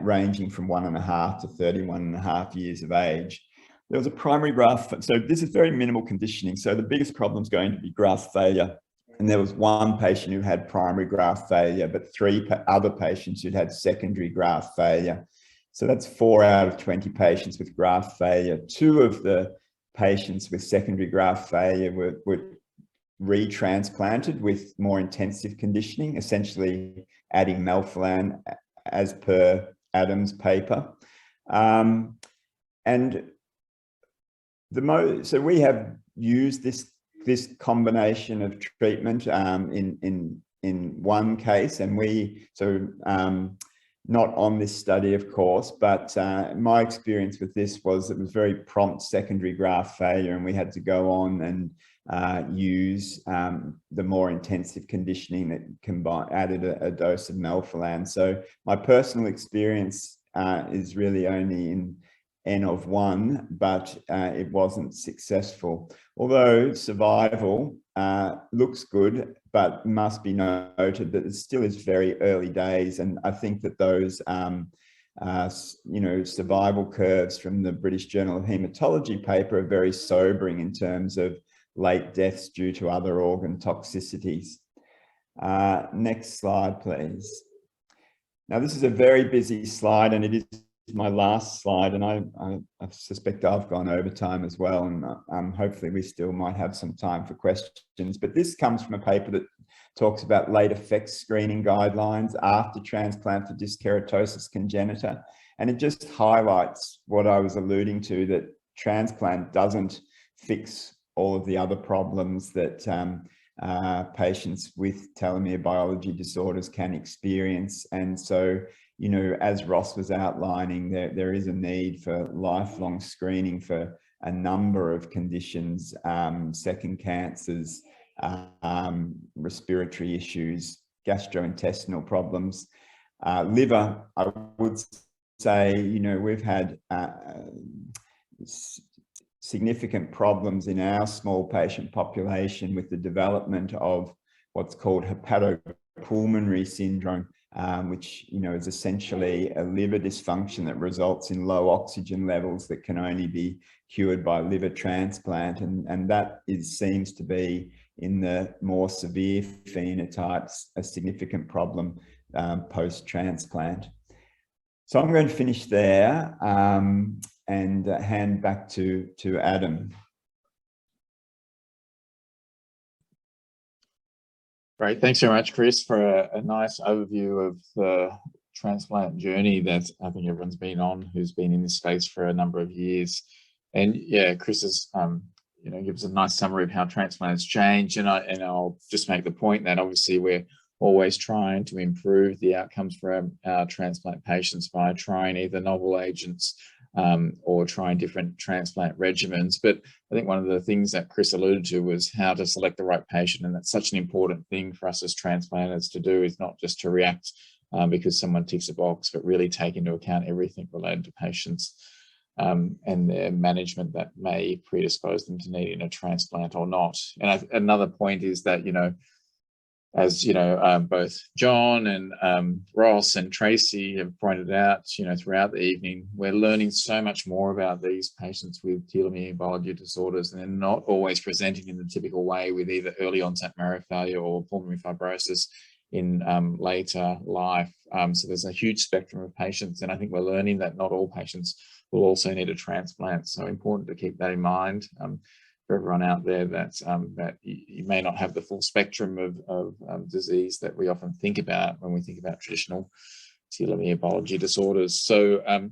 ranging from 1.5 to 31.5 years of age. There was a primary graft, so this is very minimal conditioning. So the biggest problem is going to be graft failure And there was one patient who had primary graft failure, but 3 other patients who'd had secondary graft failure. So that's 4 out of 20 patients with graft failure. 2 of the patients with secondary graft failure were retransplanted with more intensive conditioning, essentially adding melphalan as per Adam's paper. So we have used this combination of treatment in one case, and not on this study, of course, but my experience with this was it was very prompt secondary graft failure, and we had to go on and use the more intensive conditioning that added a dose of melphalan. So my personal experience is really only in N of 1, but it wasn't successful. Although survival looks good, but must be noted that it still is very early days. And I think that those, survival curves from the British Journal of Haematology paper are very sobering in terms of late deaths due to other organ toxicities. Next slide, please. Now, this is a very busy slide, and it is my last slide, and I suspect I've gone over time as well, and hopefully we still might have some time for questions. But this comes from a paper that talks about late effects screening guidelines after transplant for Dyskeratosis congenita, and it just highlights what I was alluding to, that transplant doesn't fix all of the other problems that patients with telomere biology disorders can experience. And so, as Ross was outlining, there is a need for lifelong screening for a number of conditions, second cancers, respiratory issues, gastrointestinal problems, liver. I would say, we've had significant problems in our small patient population with the development of what's called hepatopulmonary syndrome, which is essentially a liver dysfunction that results in low oxygen levels that can only be cured by liver transplant, and that seems to be, in the more severe phenotypes, a significant problem post-transplant. So I'm going to finish there and hand back to Adam. Great, thanks very much, Chris, for a nice overview of the transplant journey that I think everyone's been on who's been in this space for a number of years. And yeah, Chris has gives a nice summary of how transplants change, and I'll just make the point that obviously we're always trying to improve the outcomes for our transplant patients by trying either novel agents or trying different transplant regimens. But I think one of the things that Chris alluded to was how to select the right patient, and that's such an important thing for us as transplanters to do, is not just to react because someone ticks a box, but really take into account everything related to patients and their management that may predispose them to needing a transplant or not. And another point is that, as both John and Ross and Tracy have pointed out, throughout the evening, we're learning so much more about these patients with telomere biology disorders, and they're not always presenting in the typical way with either early onset marrow failure or pulmonary fibrosis in later life. So there's a huge spectrum of patients, and I think we're learning that not all patients will also need a transplant. So important to keep that in mind. For everyone out there, that you may not have the full spectrum of disease that we often think about when we think about traditional telomere biology disorders. So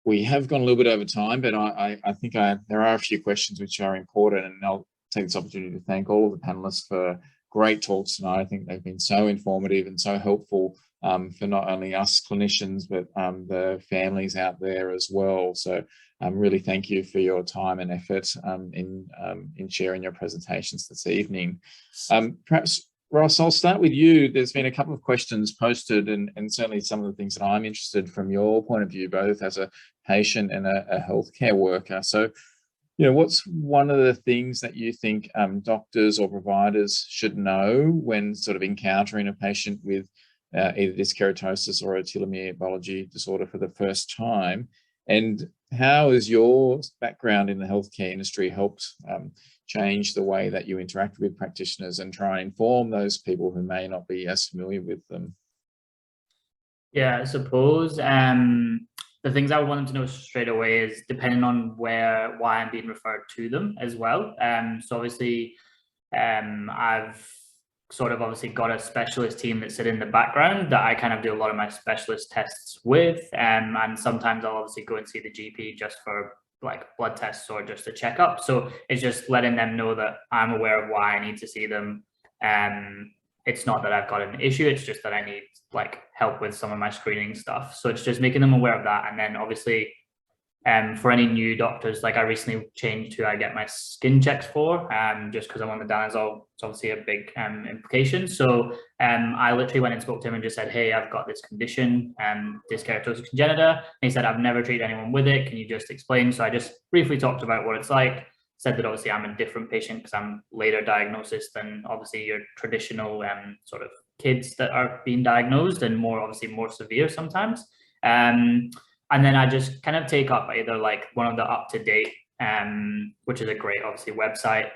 we have gone a little bit over time, but I think there are a few questions which are important, and I'll take this opportunity to thank all of the panelists for great talks tonight. I think they've been so informative and so helpful for not only us clinicians, but the families out there as well. So really thank you for your time and effort in sharing your presentations this evening. Perhaps, Ross, I'll start with you. There's been a couple of questions posted, and certainly some of the things that I'm interested from your point of view, both as a patient and a healthcare worker. So, what's one of the things that you think doctors or providers should know when sort of encountering a patient with either dyskeratosis or a telomere biology disorder for the first time? And how has your background in the healthcare industry helped change the way that you interact with practitioners and try and inform those people who may not be as familiar with them? Yeah, I suppose the things I would want them to know straight away is depending on why I'm being referred to them as well. So obviously, I've sort of obviously got a specialist team that sit in the background that I kind of do a lot of my specialist tests with, and sometimes I'll obviously go and see the GP just for like blood tests or just a checkup. So it's just letting them know that I'm aware of why I need to see them. It's not that I've got an issue, it's just that I need like help with some of my screening stuff. So it's just making them aware of that. And then obviously for any new doctors, like I recently changed who I get my skin checks for, just because I'm on the danazole. It's obviously a big implication. So I literally went and spoke to him and just said, hey, I've got this condition, Dyskeratosis congenita. And he said, I've never treated anyone with it. Can you just explain? So I just briefly talked about what it's like. Said that obviously I'm a different patient because I'm later diagnosis than obviously your traditional sort of kids that are being diagnosed, and obviously more severe sometimes. And then I just kind of take up either like one of the up-to-date, which is a great obviously website,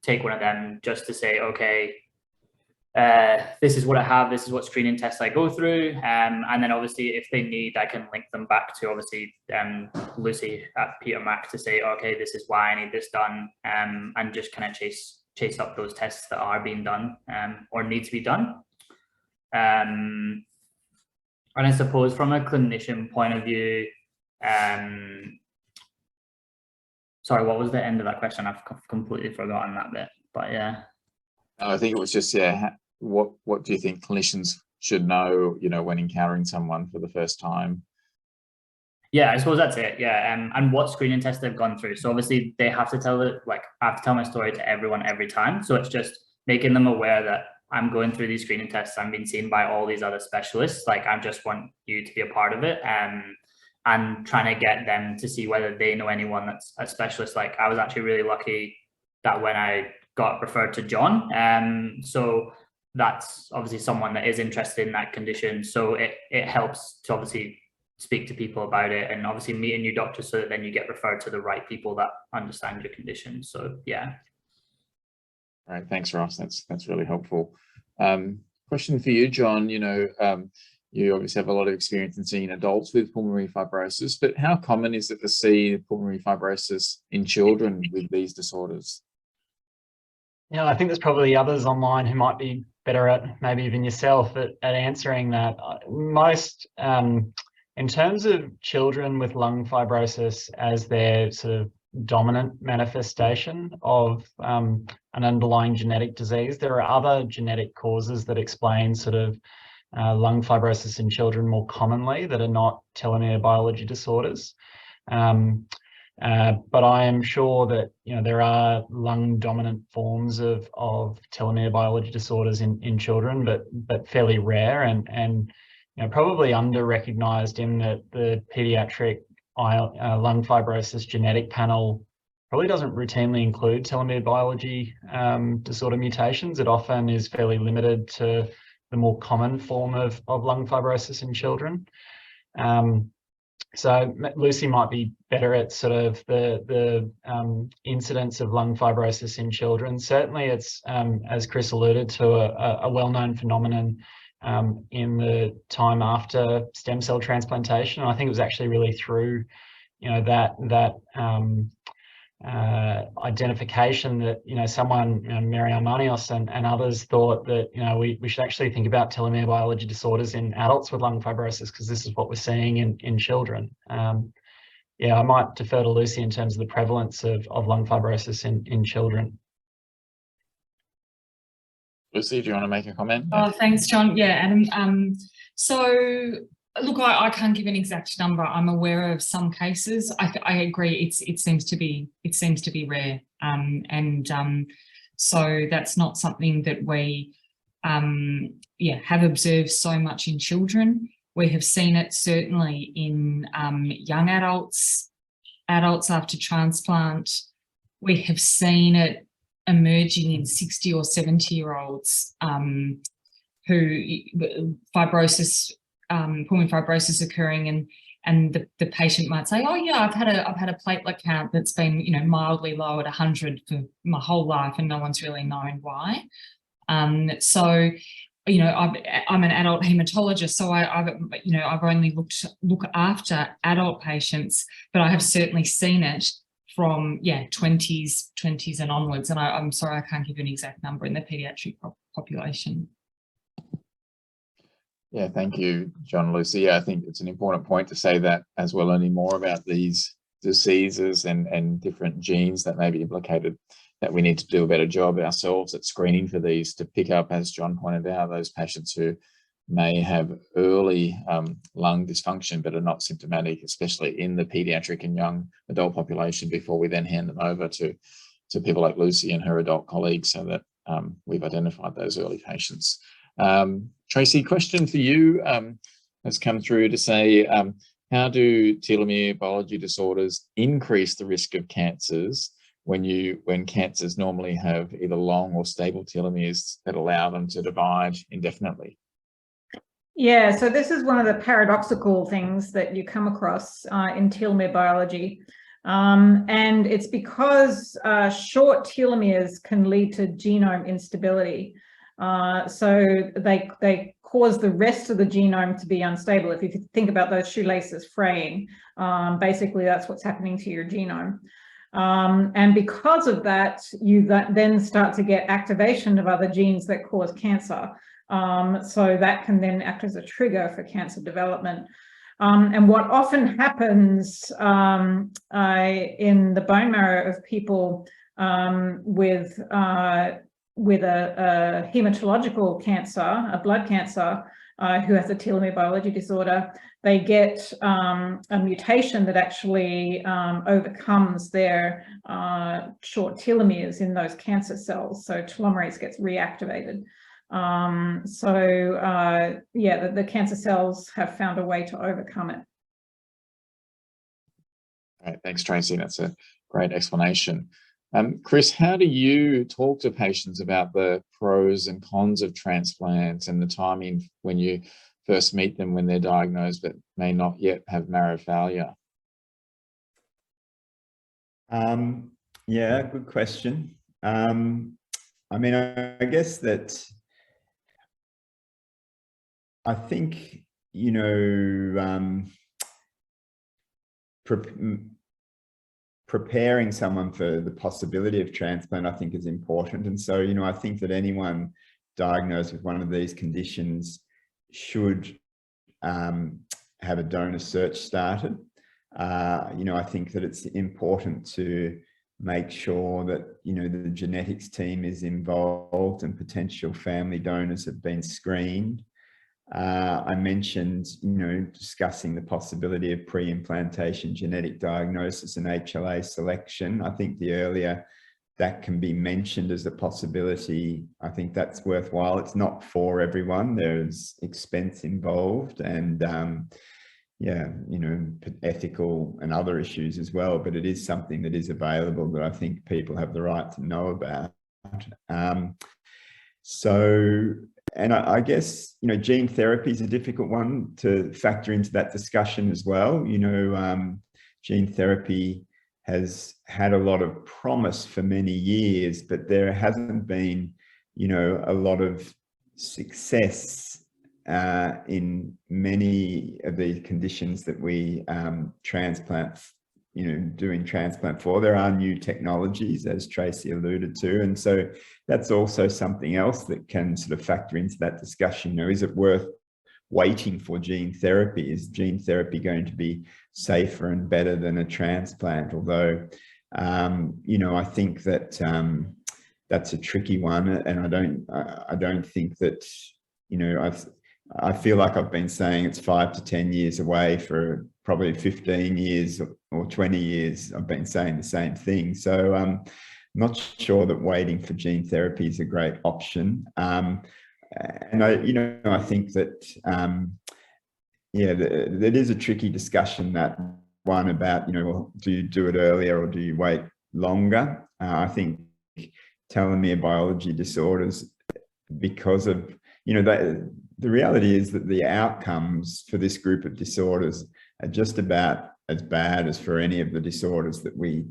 take one of them just to say, okay, this is what I have, this is what screening tests I go through, and then obviously if they need, I can link them back to obviously Lucy at Peter Mac to say, okay, this is why I need this done, and just kind of chase up those tests that are being done or need to be done. And I suppose from a clinician point of view, sorry, what was the end of that question? I've completely forgotten that bit, but yeah. I think it was just, what do you think clinicians should know, when encountering someone for the first time? Yeah, I suppose that's it. Yeah, and what screening tests they've gone through. So obviously they have to tell it, like I have to tell my story to everyone every time. So it's just making them aware that I'm going through these screening tests. I'm being seen by all these other specialists. Like I just want you to be a part of it, and trying to get them to see whether they know anyone that's a specialist. Like I was actually really lucky that when I got referred to John, so that's obviously someone that is interested in that condition. So it helps to obviously speak to people about it, and obviously meet a new doctor so that then you get referred to the right people that understand your condition. So yeah. All right, thanks, Ross. That's really helpful. Question for you, John. You obviously have a lot of experience in seeing adults with pulmonary fibrosis, but how common is it to see pulmonary fibrosis in children with these disorders? Yeah, I think there's probably others online who might be better at, maybe even yourself, at answering that. Most, in terms of children with lung fibrosis as their sort of dominant manifestation of an underlying genetic disease, there are other genetic causes that explain sort of lung fibrosis in children more commonly that are not telomere biology disorders. But I am sure that there are lung dominant forms of telomere biology disorders in children, but fairly rare and probably under recognized in that the pediatric lung fibrosis genetic panel probably doesn't routinely include telomere biology disorder mutations. It often is fairly limited to the more common form of lung fibrosis in children. So Lucy might be better at sort of the incidence of lung fibrosis in children. Certainly it's, as Chris alluded to, a well-known phenomenon in the time after stem cell transplantation. And I think it was actually really through, that identification that, someone, Mary Armanios and others thought that, we should actually think about telomere biology disorders in adults with lung fibrosis, because this is what we're seeing in children. Yeah, I might defer to Lucy in terms of the prevalence of lung fibrosis in children. Lucy, do you want to make a comment? Oh, thanks, John. Yeah, Adam. So look, I can't give an exact number. I'm aware of some cases. I agree. It seems to be rare, so that's not something that we have observed so much in children. We have seen it certainly in young adults after transplant. We have seen it emerging in 60 or 70-year-olds who pulmonary fibrosis occurring, and the patient might say, oh yeah, I've had a platelet count that's been, you know, mildly low at 100 for my whole life, and no one's really known why. So, you know, I'm an adult hematologist, so I've only look after adult patients, but I have certainly seen it from 20s and onwards. And I'm sorry, I can't give you an exact number in the pediatric population. Yeah, thank you, John, Lucy. Yeah, I think it's an important point to say that as we're learning more about these diseases and different genes that may be implicated, that we need to do a better job ourselves at screening for these, to pick up, as John pointed out, those patients who may have early lung dysfunction but are not symptomatic, especially in the pediatric and young adult population, before we then hand them over to people like Lucy and her adult colleagues, so that we've identified those early patients. Tracy, question for you has come through to say, how do telomere biology disorders increase the risk of cancers when cancers normally have either long or stable telomeres that allow them to divide indefinitely? Yeah, so this is one of the paradoxical things that you come across in telomere biology. And it's because short telomeres can lead to genome instability. So they cause the rest of the genome to be unstable. If you think about those shoelaces fraying, basically that's what's happening to your genome. And because of that, you then start to get activation of other genes that cause cancer. So that can then act as a trigger for cancer development. And what often happens in the bone marrow of people with a hematological cancer, a blood cancer, who has a telomere biology disorder, they get a mutation that actually overcomes their short telomeres in those cancer cells. So telomerase gets reactivated. The cancer cells have found a way to overcome it. Great, thanks, Tracy. That's a great explanation. Chris, how do you talk to patients about the pros and cons of transplant and the timing when you first meet them when they're diagnosed but may not yet have marrow failure? Yeah, good question. I mean, I guess that I think, you know, preparing someone for the possibility of transplant, I think, is important. And so, you know, I think that anyone diagnosed with one of these conditions should have a donor search started. You know, I think that it's important to make sure that, you know, the genetics team is involved and potential family donors have been screened. I mentioned, you know, discussing the possibility of pre-implantation genetic diagnosis and HLA selection. I think the earlier that can be mentioned as a possibility, I think that's worthwhile. It's not for everyone. There's expense involved and, yeah, you know, ethical and other issues as well, but it is something that is available that I think people have the right to know about. And I guess, you know, gene therapy is a difficult one to factor into that discussion as well. You know, gene therapy has had a lot of promise for many years, but there hasn't been, you know, a lot of success in many of the conditions that we transplant, you know, doing transplant for. There are new technologies, as Tracy alluded to, and so that's also something else that can sort of factor into that discussion. You know, is it worth waiting for gene therapy? Is gene therapy going to be safer and better than a transplant? Although, you know, I think that that's a tricky one, and I don't think that, you know, I feel like I've been saying it's 5 to 10 years away for probably 15 years or 20 years. I've been saying the same thing. So I'm not sure that waiting for gene therapy is a great option. And I think that, yeah, that is a tricky discussion, that one about, you know, well, do you do it earlier or do you wait longer? I think telomere biology disorders, because of, you know, the reality is that the outcomes for this group of disorders just about as bad as for any of the disorders that we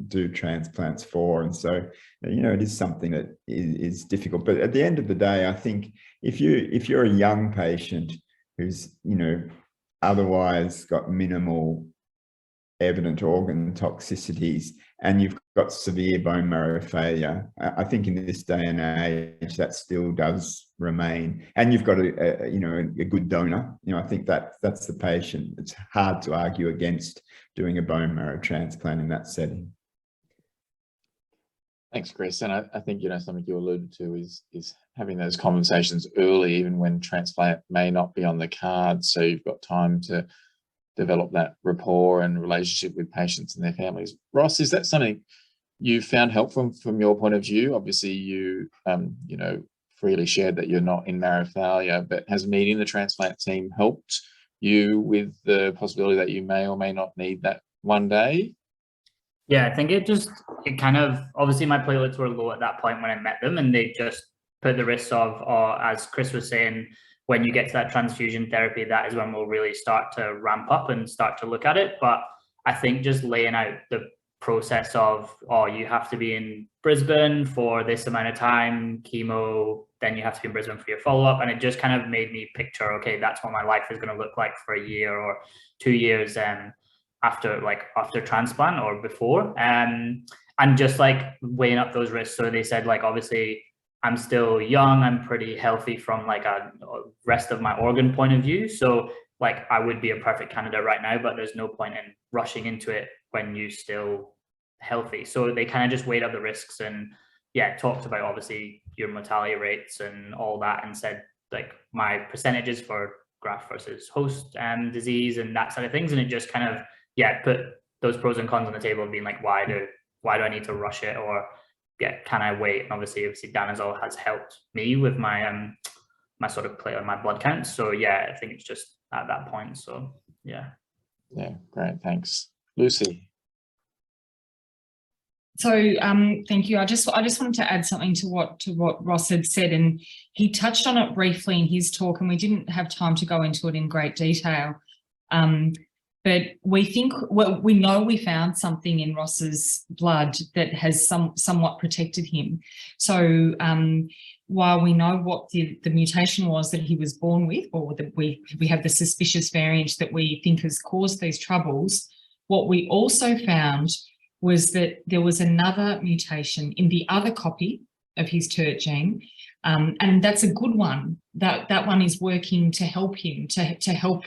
do transplants for. And so, you know, it is something that is difficult. But at the end of the day, I think if you're a young patient who's, you know, otherwise got minimal evident organ toxicities, and you've got severe bone marrow failure, I think in this day and age that still does remain. And you've got a good donor. You know, I think that's the patient. It's hard to argue against doing a bone marrow transplant in that setting. Thanks, Chris. And I think, you know, something you alluded to is having those conversations early, even when transplant may not be on the card. So you've got time to develop that rapport and relationship with patients and their families. Ross, is that something you found helpful from your point of view? Obviously, you know, freely shared that you're not in marrow failure, but has meeting the transplant team helped you with the possibility that you may or may not need that one day? Yeah, I think it kind of, obviously my platelets were low at that point when I met them, and they just put the risks of, or as Chris was saying, when you get to that transfusion therapy, that is when we'll really start to ramp up and start to look at it. But I think just laying out the process of, oh, you have to be in Brisbane for this amount of time, chemo, then you have to be in Brisbane for your follow-up. And it just kind of made me picture, okay, that's what my life is going to look like for a year or 2 years after transplant or before. And just like weighing up those risks. So they said, like, obviously I'm still young, I'm pretty healthy from like a rest of my organ point of view. So like I would be a perfect candidate right now, but there's no point in rushing into it when you're still healthy. So they kind of just weighed up the risks and talked about obviously your mortality rates and all that, and said like my percentages for graft versus host disease and that side of things. And it just kind of, put those pros and cons on the table of being like, why do I need to rush it? Or can I wait? And obviously danazol has helped me with my my sort of my blood count. So I think it's just at that point. So yeah, great, thanks. Lucy. So thank you. I just wanted to add something to what Ross had said, and he touched on it briefly in his talk, and we didn't have time to go into it in great detail. But we think, well, we know we found something in Ross's blood that has somewhat protected him. So while we know what the mutation was that he was born with, or that we have the suspicious variant that we think has caused these troubles, what we also found was that there was another mutation in the other copy of his TERT gene, and that's a good one. That one is working to help him, to help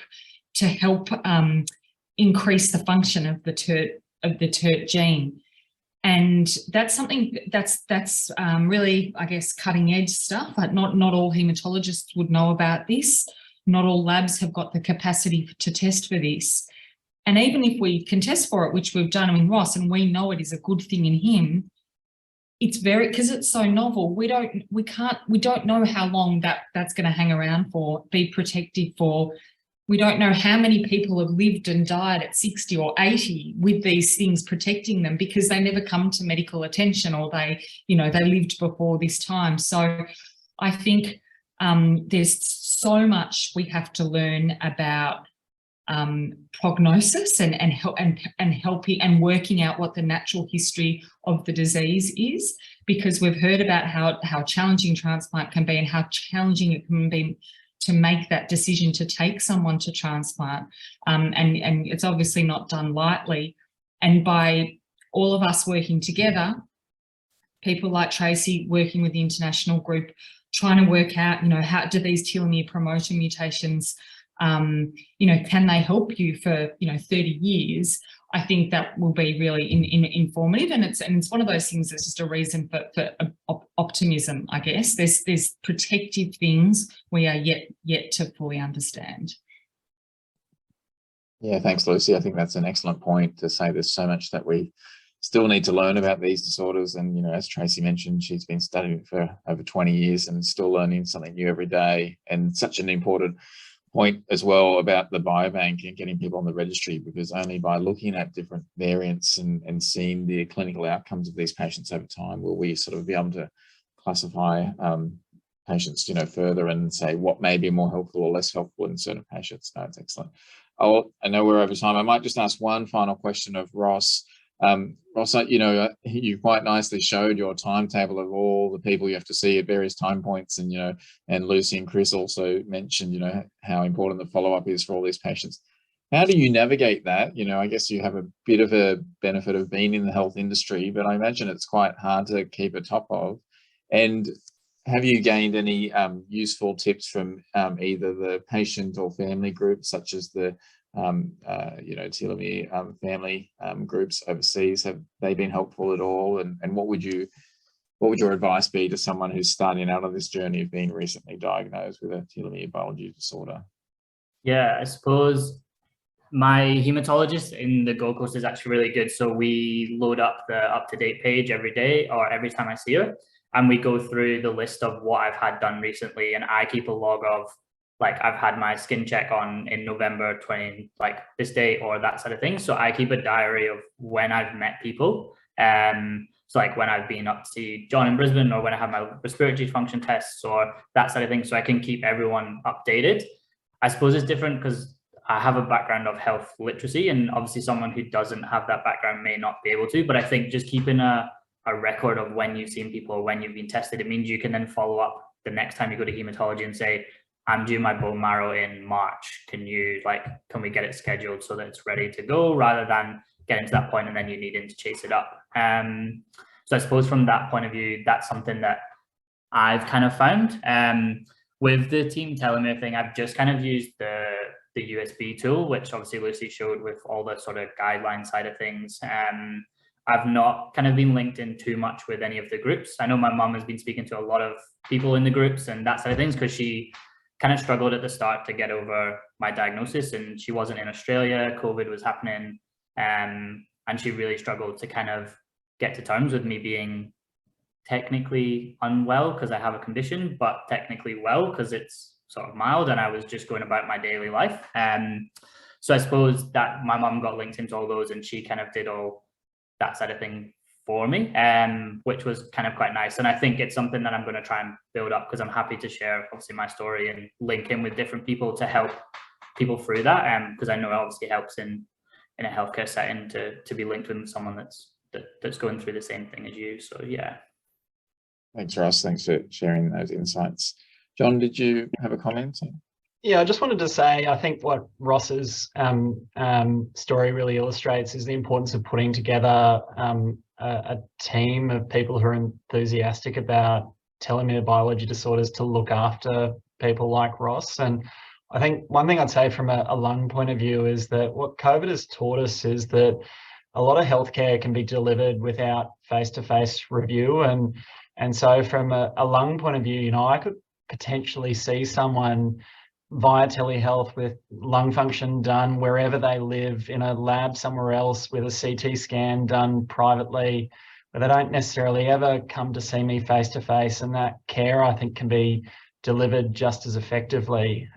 increase the function of the TERT gene. And that's something that's really, I guess, cutting edge stuff. Like not all hematologists would know about this. Not all labs have got the capacity to test for this. And even if we can test for it, which we've done in Ross, and we know it is a good thing in him, it's because it's so novel, we don't know how long that's going to hang around for, be protective for. We don't know how many people have lived and died at 60 or 80 with these things protecting them, because they never come to medical attention, or they lived before this time. So I think there's so much we have to learn about prognosis and helping and working out what the natural history of the disease is, because we've heard about how challenging transplant can be and how challenging it can be to make that decision to take someone to transplant, and it's obviously not done lightly. And by all of us working together, people like Tracy working with the international group, trying to work out, how do these telomere promoter mutations, can they help you for 30 years? I think that will be really informative, and it's one of those things that's just a reason for optimism, I guess. There's protective things we are yet to fully understand. Yeah, thanks, Lucy. I think that's an excellent point to say. There's so much that we still need to learn about these disorders, and as Tracy mentioned, she's been studying for over 20 years and still learning something new every day. And such an important point as well about the biobank and getting people on the registry, because only by looking at different variants and seeing the clinical outcomes of these patients over time will we sort of be able to classify patients further and say what may be more helpful or less helpful in certain patients. No, it's excellent. I know we're over time. I might just ask one final question of Ross. Ross, you quite nicely showed your timetable of all the people you have to see at various time points, and and Lucy and Chris also mentioned how important the follow-up is for all these patients. How do you navigate that? I guess you have a bit of a benefit of being in the health industry, but I imagine it's quite hard to keep a top of. And have you gained any useful tips from either the patient or family groups, such as the telomere family groups overseas? Have they been helpful at all? And what would your advice be to someone who's starting out on this journey of being recently diagnosed with a telomere biology disorder? Yeah, I suppose my hematologist in the Gold Coast is actually really good. So we load up the up-to-date page every day or every time I see her, and we go through the list of what I've had done recently, and I keep a log of, like, I've had my skin check on in November 20, like this date or that sort of thing. So I keep a diary of when I've met people. So like when I've been up to see John in Brisbane, or when I have my respiratory function tests or that sort of thing. So I can keep everyone updated. I suppose it's different because I have a background of health literacy, and obviously someone who doesn't have that background may not be able to, but I think just keeping a record of when you've seen people, or when you've been tested, it means you can then follow up the next time you go to hematology and say, I'm due my bone marrow in March. Can we get it scheduled so that it's ready to go, rather than getting to that point and then you needing to chase it up. So I suppose from that point of view, that's something that I've kind of found. With the team telomere thing, I've just kind of used the USB tool, which obviously Lucy showed with all the sort of guideline side of things. I've not kind of been linked in too much with any of the groups. I know my mum has been speaking to a lot of people in the groups and that side of things, because she kind of struggled at the start to get over my diagnosis, and she wasn't in Australia, COVID was happening, and she really struggled to kind of get to terms with me being technically unwell because I have a condition, but technically well because it's sort of mild, and I was just going about my daily life. So I suppose that my mum got linked into all those, and she kind of did all that side of thing for me, which was kind of quite nice. And I think it's something that I'm going to try and build up, because I'm happy to share obviously my story and link in with different people to help people through that, because I know it obviously helps in a healthcare setting to be linked with someone that's going through the same thing as you. So yeah. Thanks, Ross. Thanks for sharing those insights. John, did you have a comment? Yeah, I just wanted to say, I think what Ross's story really illustrates is the importance of putting together a team of people who are enthusiastic about telomere biology disorders to look after people like Ross. And I think one thing I'd say from a lung point of view is that what COVID has taught us is that a lot of healthcare can be delivered without face-to-face review. And so from a lung point of view, I could potentially see someone via telehealth with lung function done wherever they live, in a lab somewhere else, with a CT scan done privately, but they don't necessarily ever come to see me face to face. And that care, I think, can be delivered just as effectively.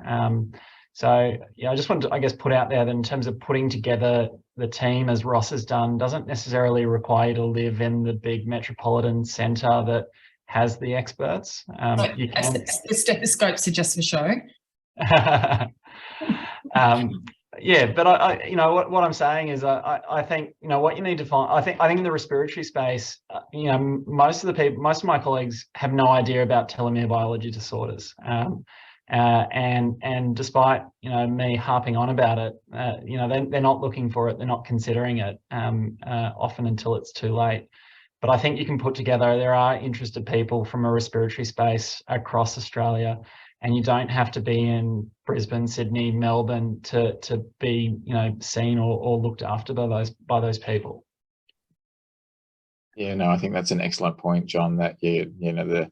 So yeah, I just wanted to, I guess, put out there that in terms of putting together the team, as Ross has done, doesn't necessarily require you to live in the big metropolitan centre that has the experts. You can. The stethoscopes are just for show. Yeah, but what I'm saying is I think what you need to find. I think in the respiratory space, most of my colleagues have no idea about telomere biology disorders, and despite me harping on about it, they're not looking for it, they're not considering it often until it's too late. But I think you can put together, there are interested people from a respiratory space across Australia, and you don't have to be in Brisbane, Sydney, Melbourne to be seen or looked after by those people. Yeah, no, I think that's an excellent point, John, that the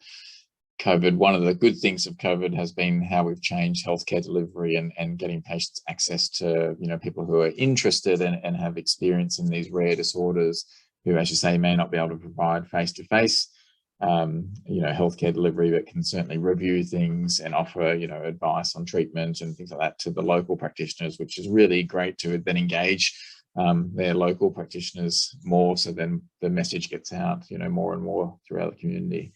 COVID, one of the good things of COVID has been how we've changed healthcare delivery and getting patients access to people who are interested and have experience in these rare disorders, who, as you say, may not be able to provide face-to-face healthcare delivery, but can certainly review things and offer advice on treatment and things like that to the local practitioners, which is really great to then engage their local practitioners more, so then the message gets out more and more throughout the community.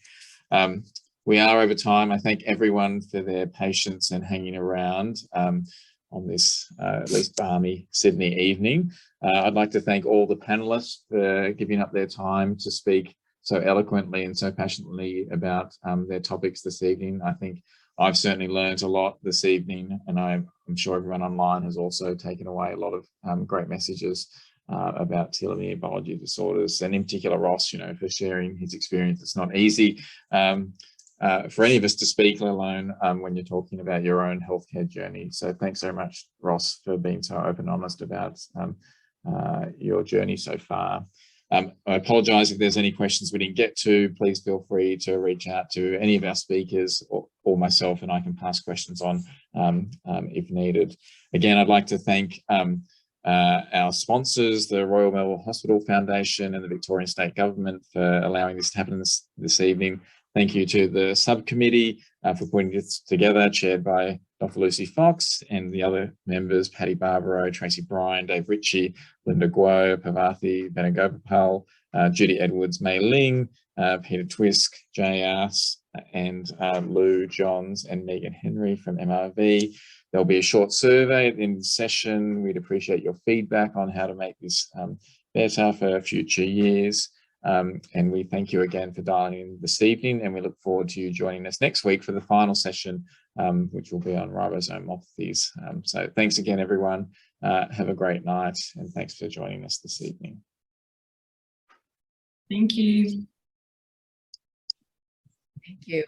We are over time. I thank everyone for their patience and hanging around. on this at least balmy Sydney evening. I'd like to thank all the panelists for giving up their time to speak so eloquently and so passionately about their topics this evening. I think I've certainly learned a lot this evening, and I'm sure everyone online has also taken away a lot of great messages about telomere biology disorders, and in particular Ross, for sharing his experience. It's not easy for any of us to speak, let alone when you're talking about your own healthcare journey. So thanks so much, Ross, for being so open and honest about your journey so far. I apologise if there's any questions we didn't get to. Please feel free to reach out to any of our speakers or myself, and I can pass questions on if needed. Again, I'd like to thank our sponsors, the Royal Melbourne Hospital Foundation and the Victorian State Government, for allowing this to happen this evening. Thank you to the subcommittee for putting this together, chaired by Dr. Lucy Fox, and the other members, Patty Barbaro, Tracy Bryan, Dave Ritchie, Linda Guo, Parvathy Venugopal, Judy Edwards, Mei Ling, Peter Twisk, Jay Arce, and Lou Johns and Megan Henry from MRV. There'll be a short survey at the end of the session. We'd appreciate your feedback on how to make this better for future years. And we thank you again for dialing in this evening, and we look forward to you joining us next week for the final session, which will be on ribosomopathies. So thanks again, everyone. Have a great night, and thanks for joining us this evening. Thank you. Thank you.